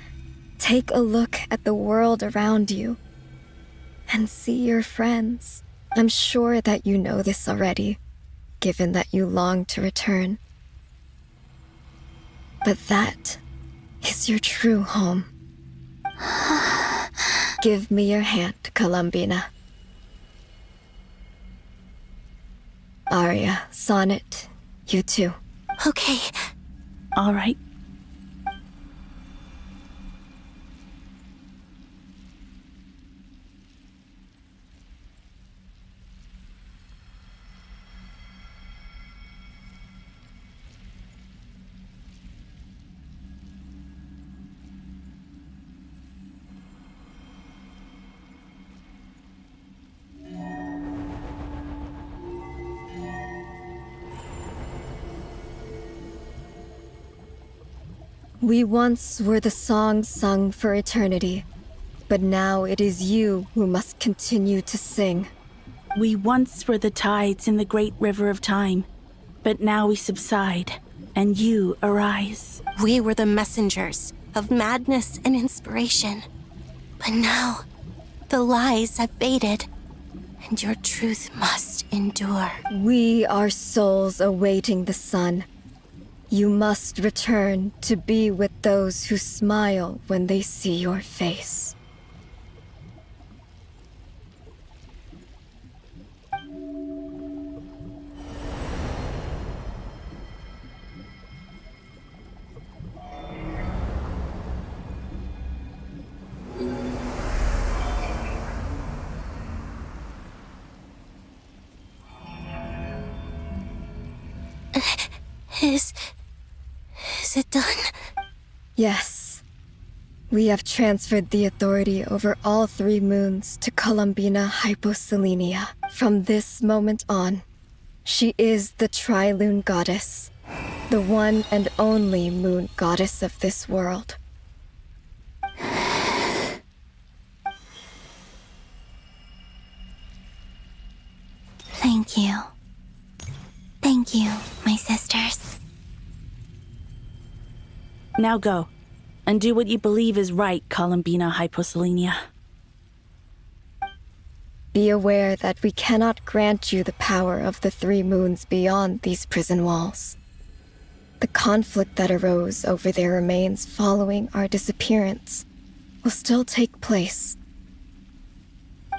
take a look at the world around you, and see your friends. I'm sure that you know this already, given that you long to return. But that is your true home. Give me your hand, Columbina. Arya, Sonnet, you too. Okay. All right. We once were the songs sung for eternity, but now it is you who must continue to sing. We once were the tides in the great river of time, but now we subside, and you arise. We were the messengers of madness and inspiration. But now, the lies have faded, and your truth must endure. We are souls awaiting the sun. You must return to be with those who smile when they see your face. Is it done? Yes. We have transferred the authority over all 3 moons to Columbina Hyposelenia. From this moment on, she is the Tri-Lune Goddess, the one and only moon goddess of this world. Thank you. Thank you, my sisters. Now go, And do what you believe is right, Columbina Hyposelenia. Be aware that we cannot grant you the power of the three moons beyond these prison walls. The conflict that arose over their remains following our disappearance will still take place.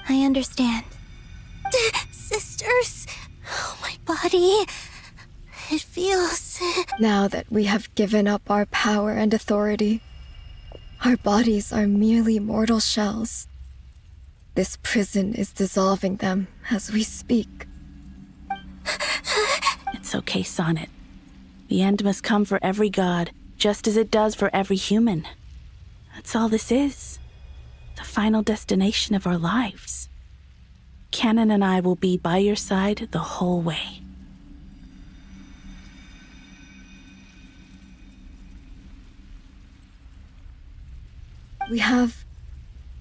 I understand. Sisters, oh, my body. It feels... Now that we have given up our power and authority, our bodies are merely mortal shells. This prison is dissolving them as we speak. It's okay, Sonnet. The end must come for every god, just as it does for every human. That's all this is. The final destination of our lives. Canon and I will be by your side the whole way. We have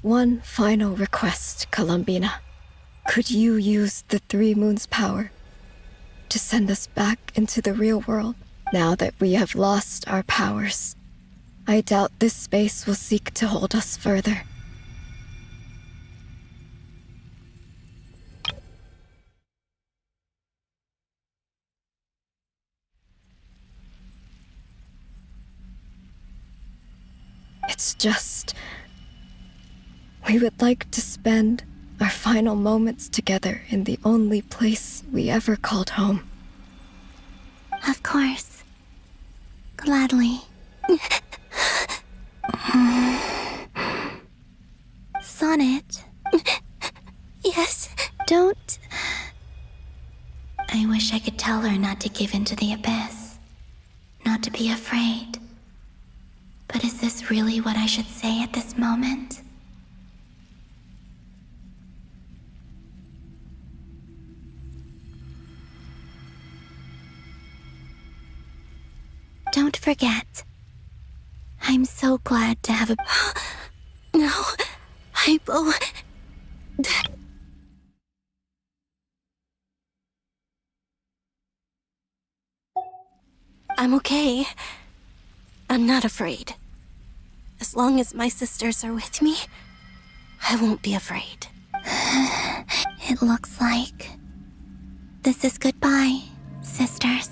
one final request, Columbina. Could you use the Three Moons' power to send us back into the real world? Now that we have lost our powers, I doubt this space will seek to hold us further. It's just... we would like to spend our final moments together in the only place we ever called home. Of course. Gladly. Sonnet? Yes? Don't... I wish I could tell her not to give in to the abyss. Not to be afraid. But is this really what I should say at this moment? Don't forget. I'm so glad to have a... No, Hypo... I'm okay. I'm not afraid. As long as my sisters are with me, I won't be afraid. It looks like... this is goodbye, sisters.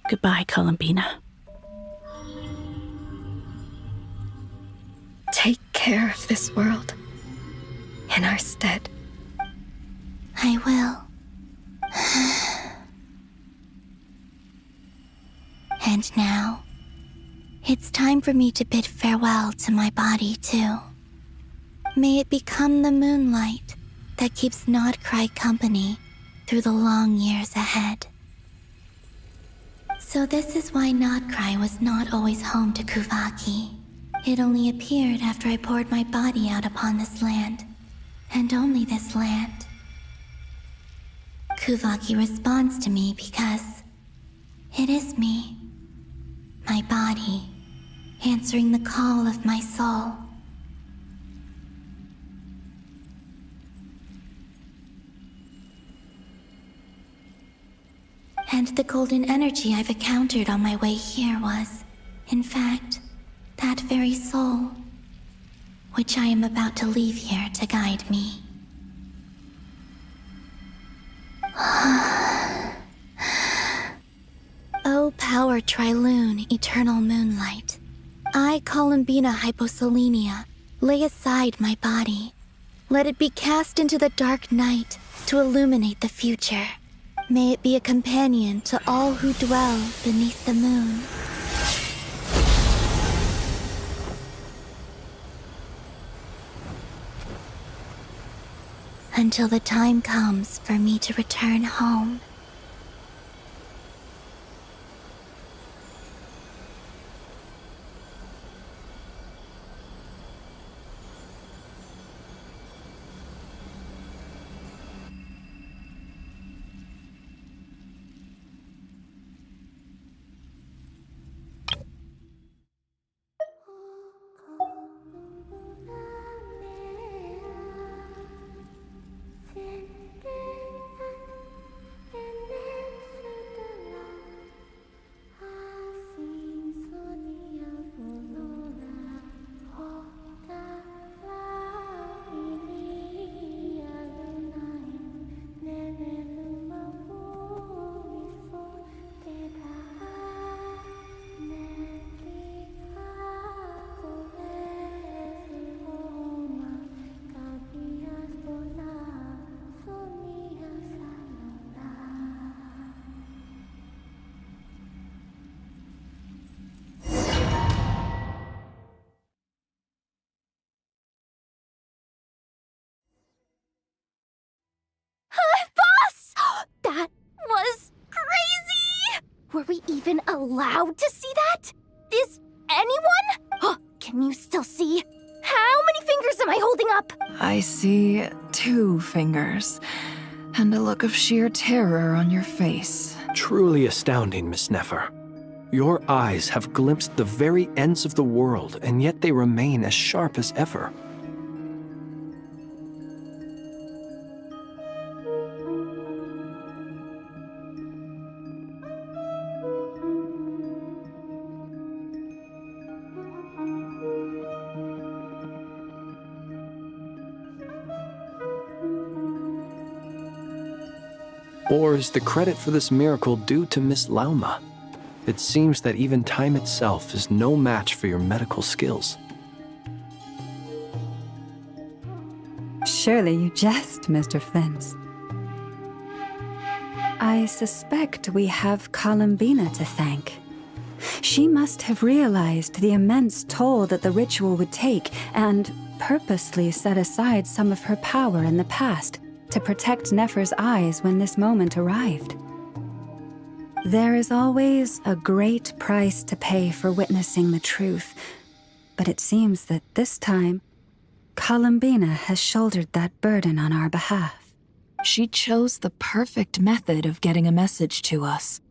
Goodbye, Columbina. Take care of this world in our stead. I will. And now, it's time for me to bid farewell to my body, too. May it become the moonlight that keeps Nodcry company through the long years ahead. So this is why Nodcry was not always home to Kuvaki. It only appeared after I poured my body out upon this land, and only this land. Kuvaki responds to me because it is me, my body, answering the call of my soul. And the golden energy I've encountered on my way here was, in fact, that very soul, which I am about to leave here to guide me. O power Trilune, eternal moonlight, I, Columbina Hyposelenia, lay aside my body. Let it be cast into the dark night to illuminate the future. May it be a companion to all who dwell beneath the moon. Until the time comes for me to return home. allowed to see that? Is anyone? Can you still see? How many fingers am I holding up? I see 2 fingers, and a look of sheer terror on your face. Truly astounding, Miss Nefer. Your eyes have glimpsed the very ends of the world, and yet they remain as sharp as ever. Or is the credit for this miracle due to Miss Lauma? It seems that even time itself is no match for your medical skills. Surely you jest, Mr. Flint. I suspect we have Columbina to thank. She must have realized the immense toll that the ritual would take and purposely set aside some of her power in the past to protect Nefer's eyes when this moment arrived. There is always a great price to pay for witnessing the truth, but it seems that this time, Columbina has shouldered that burden on our behalf. She chose the perfect method of getting a message to us.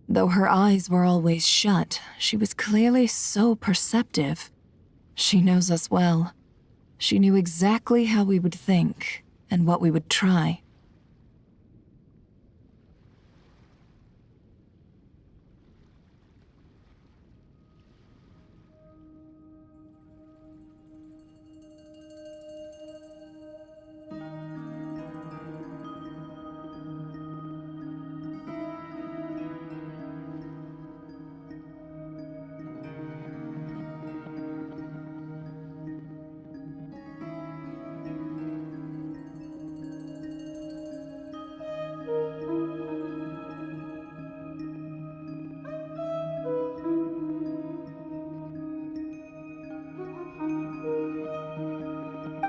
Though her eyes were always shut, she was clearly so perceptive. She knows us well. She knew exactly how we would think and what we would try.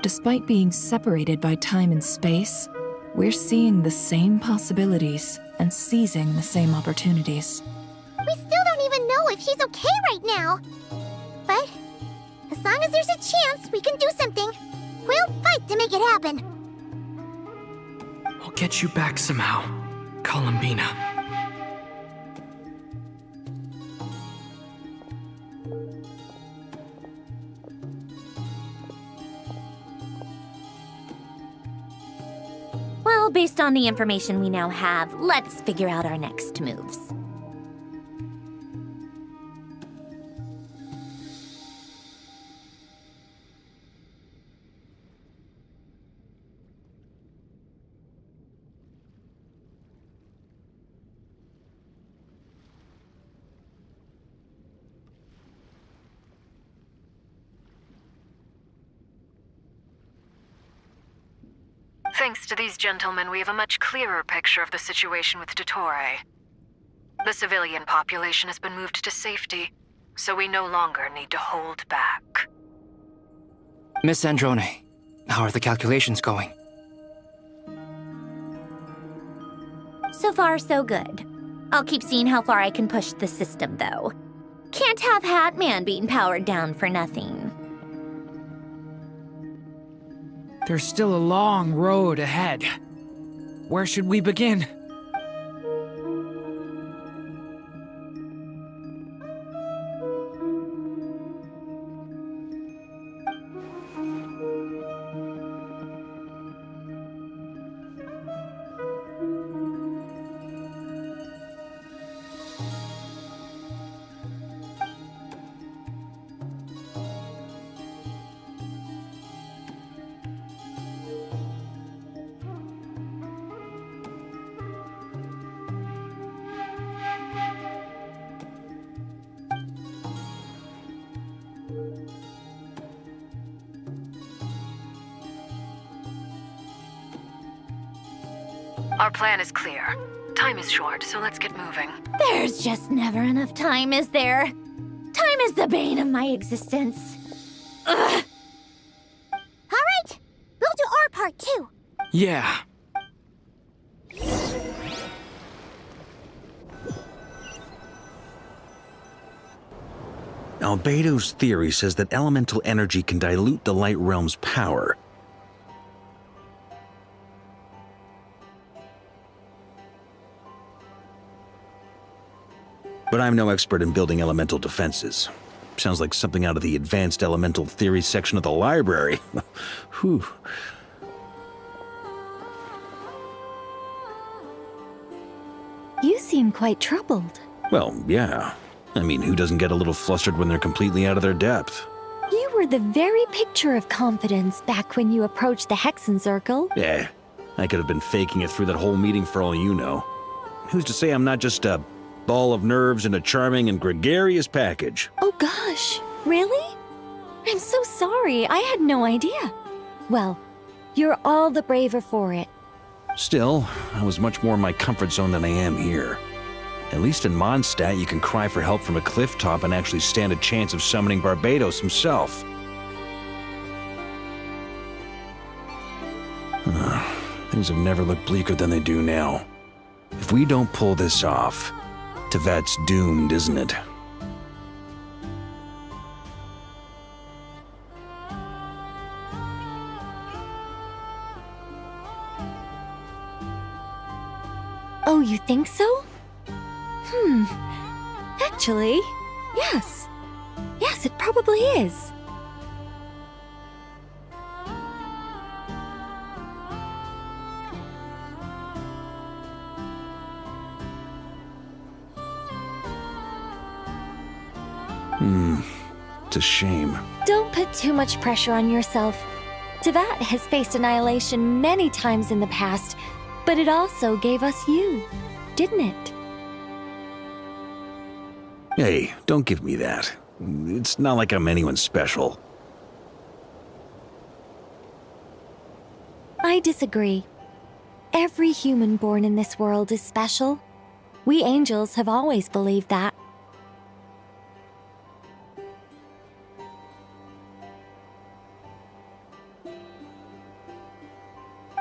Despite being separated by time and space, we're seeing the same possibilities and seizing the same opportunities. We still don't even know if she's okay right now. But as long as there's a chance we can do something, we'll fight to make it happen. I'll get you back somehow, Columbina. Well, based on the information we now have, let's figure out our next moves. Thanks to these gentlemen, we have a much clearer picture of the situation with Dottore. The civilian population has been moved to safety, so we no longer need to hold back. Miss Androne, how are the calculations going? So far, so good. I'll keep seeing how far I can push the system, though. Can't have Hatman being powered down for nothing. There's still a long road ahead. Where should we begin? Our plan is clear. Time is short, so let's get moving. There's just never enough time, is there? Time is the bane of my existence. Ugh. All right, we'll do our part too. Yeah. Albedo's theory says that elemental energy can dilute the light realm's power. But I'm no expert in building elemental defenses. Sounds like something out of the advanced elemental theory section of the library. Whew. You seem quite troubled. Well, yeah. I mean, who doesn't get a little flustered when they're completely out of their depth? You were the very picture of confidence back when you approached the Hexen Circle. Eh, I could have been faking it through that whole meeting for all you know. Who's to say I'm not just a ball of nerves in a charming and gregarious package? Oh gosh, really? I'm so sorry, I had no idea. Well, you're all the braver for it. Still, I was much more in my comfort zone than I am here. At least in Mondstadt, you can cry for help from a cliff top and actually stand a chance of summoning Barbados himself. Things have never looked bleaker than they do now. If we don't pull this off, Tevat's doomed, isn't it? Oh, you think so? Actually, yes. Yes, it probably is. It's a shame. Don't put too much pressure on yourself. Tevat has faced annihilation many times in the past, but it also gave us you, didn't it? Hey, don't give me that. It's not like I'm anyone special. I disagree. Every human born in this world is special. We angels have always believed that.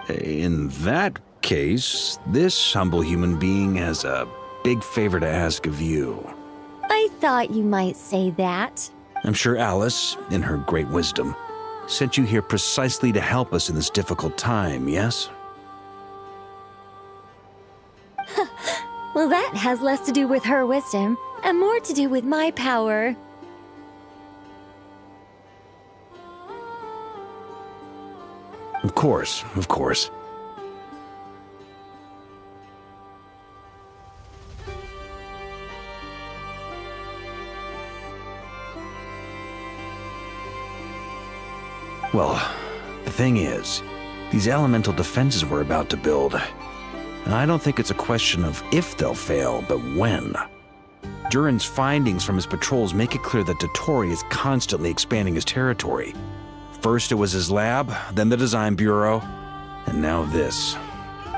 In that case, this humble human being has a big favor to ask of you. I thought you might say that. I'm sure Alice, in her great wisdom, sent you here precisely to help us in this difficult time, yes? Well, that has less to do with her wisdom and more to do with my power. Of course, of course. Well, the thing is, these elemental defenses we're about to build, I don't think it's a question of if they'll fail, but when. Durin's findings from his patrols make it clear that Dottore is constantly expanding his territory. First it was his lab, then the design bureau, and now this.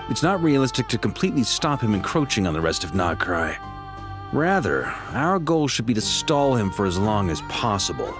It's not realistic to completely stop him encroaching on the rest of Nagrai. Rather, our goal should be to stall him for as long as possible.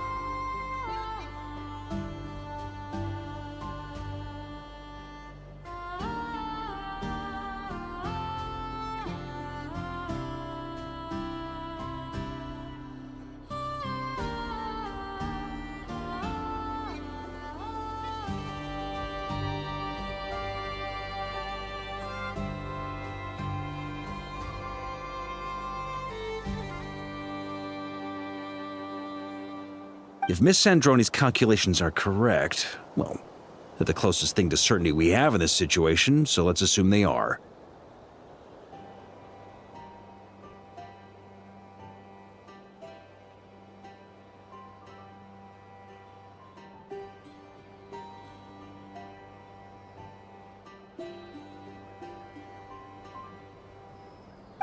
If Miss Sandroni's calculations are correct, well, they're the closest thing to certainty we have in this situation, so let's assume they are.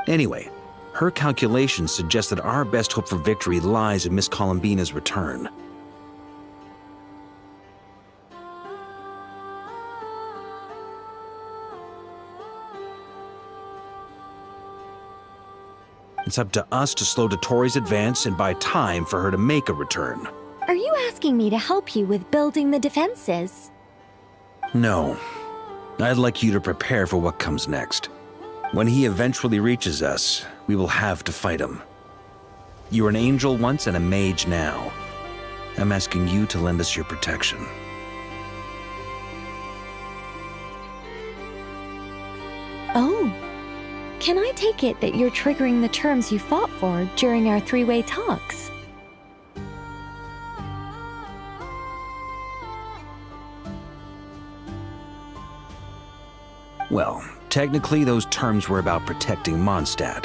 Anyway, her calculations suggest that our best hope for victory lies in Miss Columbina's return. It's up to us to slow Dottore's advance and buy time for her to make a return. Are you asking me to help you with building the defenses? No. I'd like you to prepare for what comes next. When he eventually reaches us, we will have to fight him. You were an angel once and a mage now. I'm asking you to lend us your protection. Oh. Can I take it that you're triggering the terms you fought for during our three-way talks? Well, technically those terms were about protecting Mondstadt.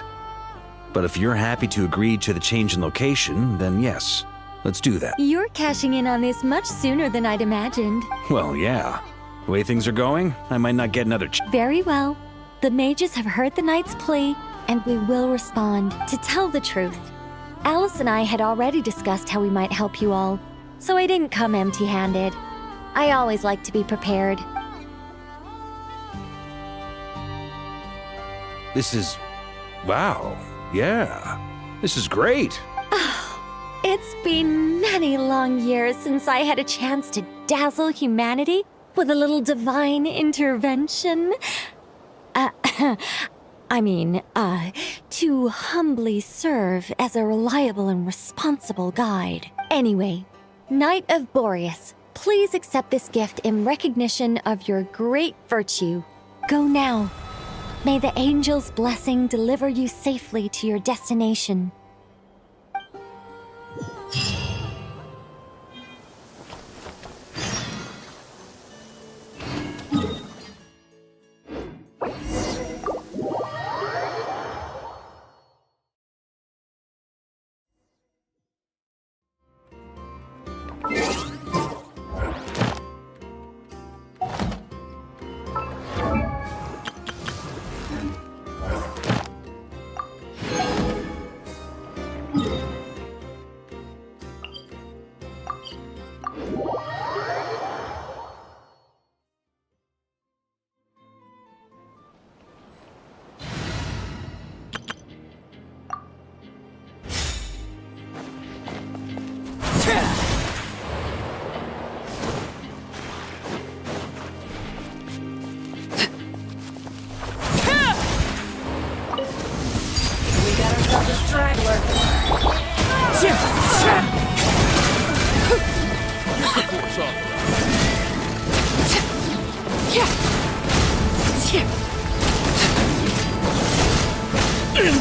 But if you're happy to agree to the change in location, then yes, let's do that. You're cashing in on this much sooner than I'd imagined. Well, yeah. The way things are going, I might not get another Very well. The mages have heard the knight's plea, and we will respond. To tell the truth, Alice and I had already discussed how we might help you all, so I didn't come empty-handed. I always like to be prepared. This is... wow. Yeah. This is great. It's been many long years since I had a chance to dazzle humanity with a little divine intervention. To humbly serve as a reliable and responsible guide. Anyway, Knight of Boreas, please accept this gift in recognition of your great virtue. Go now. May the angel's blessing deliver you safely to your destination.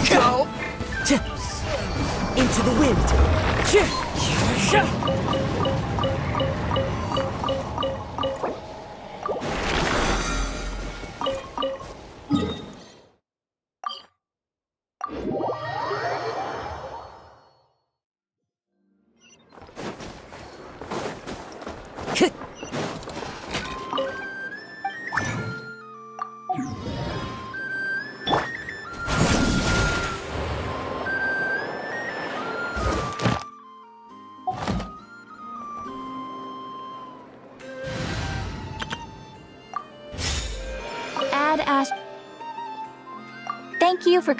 Go! Into the wind! Thank you for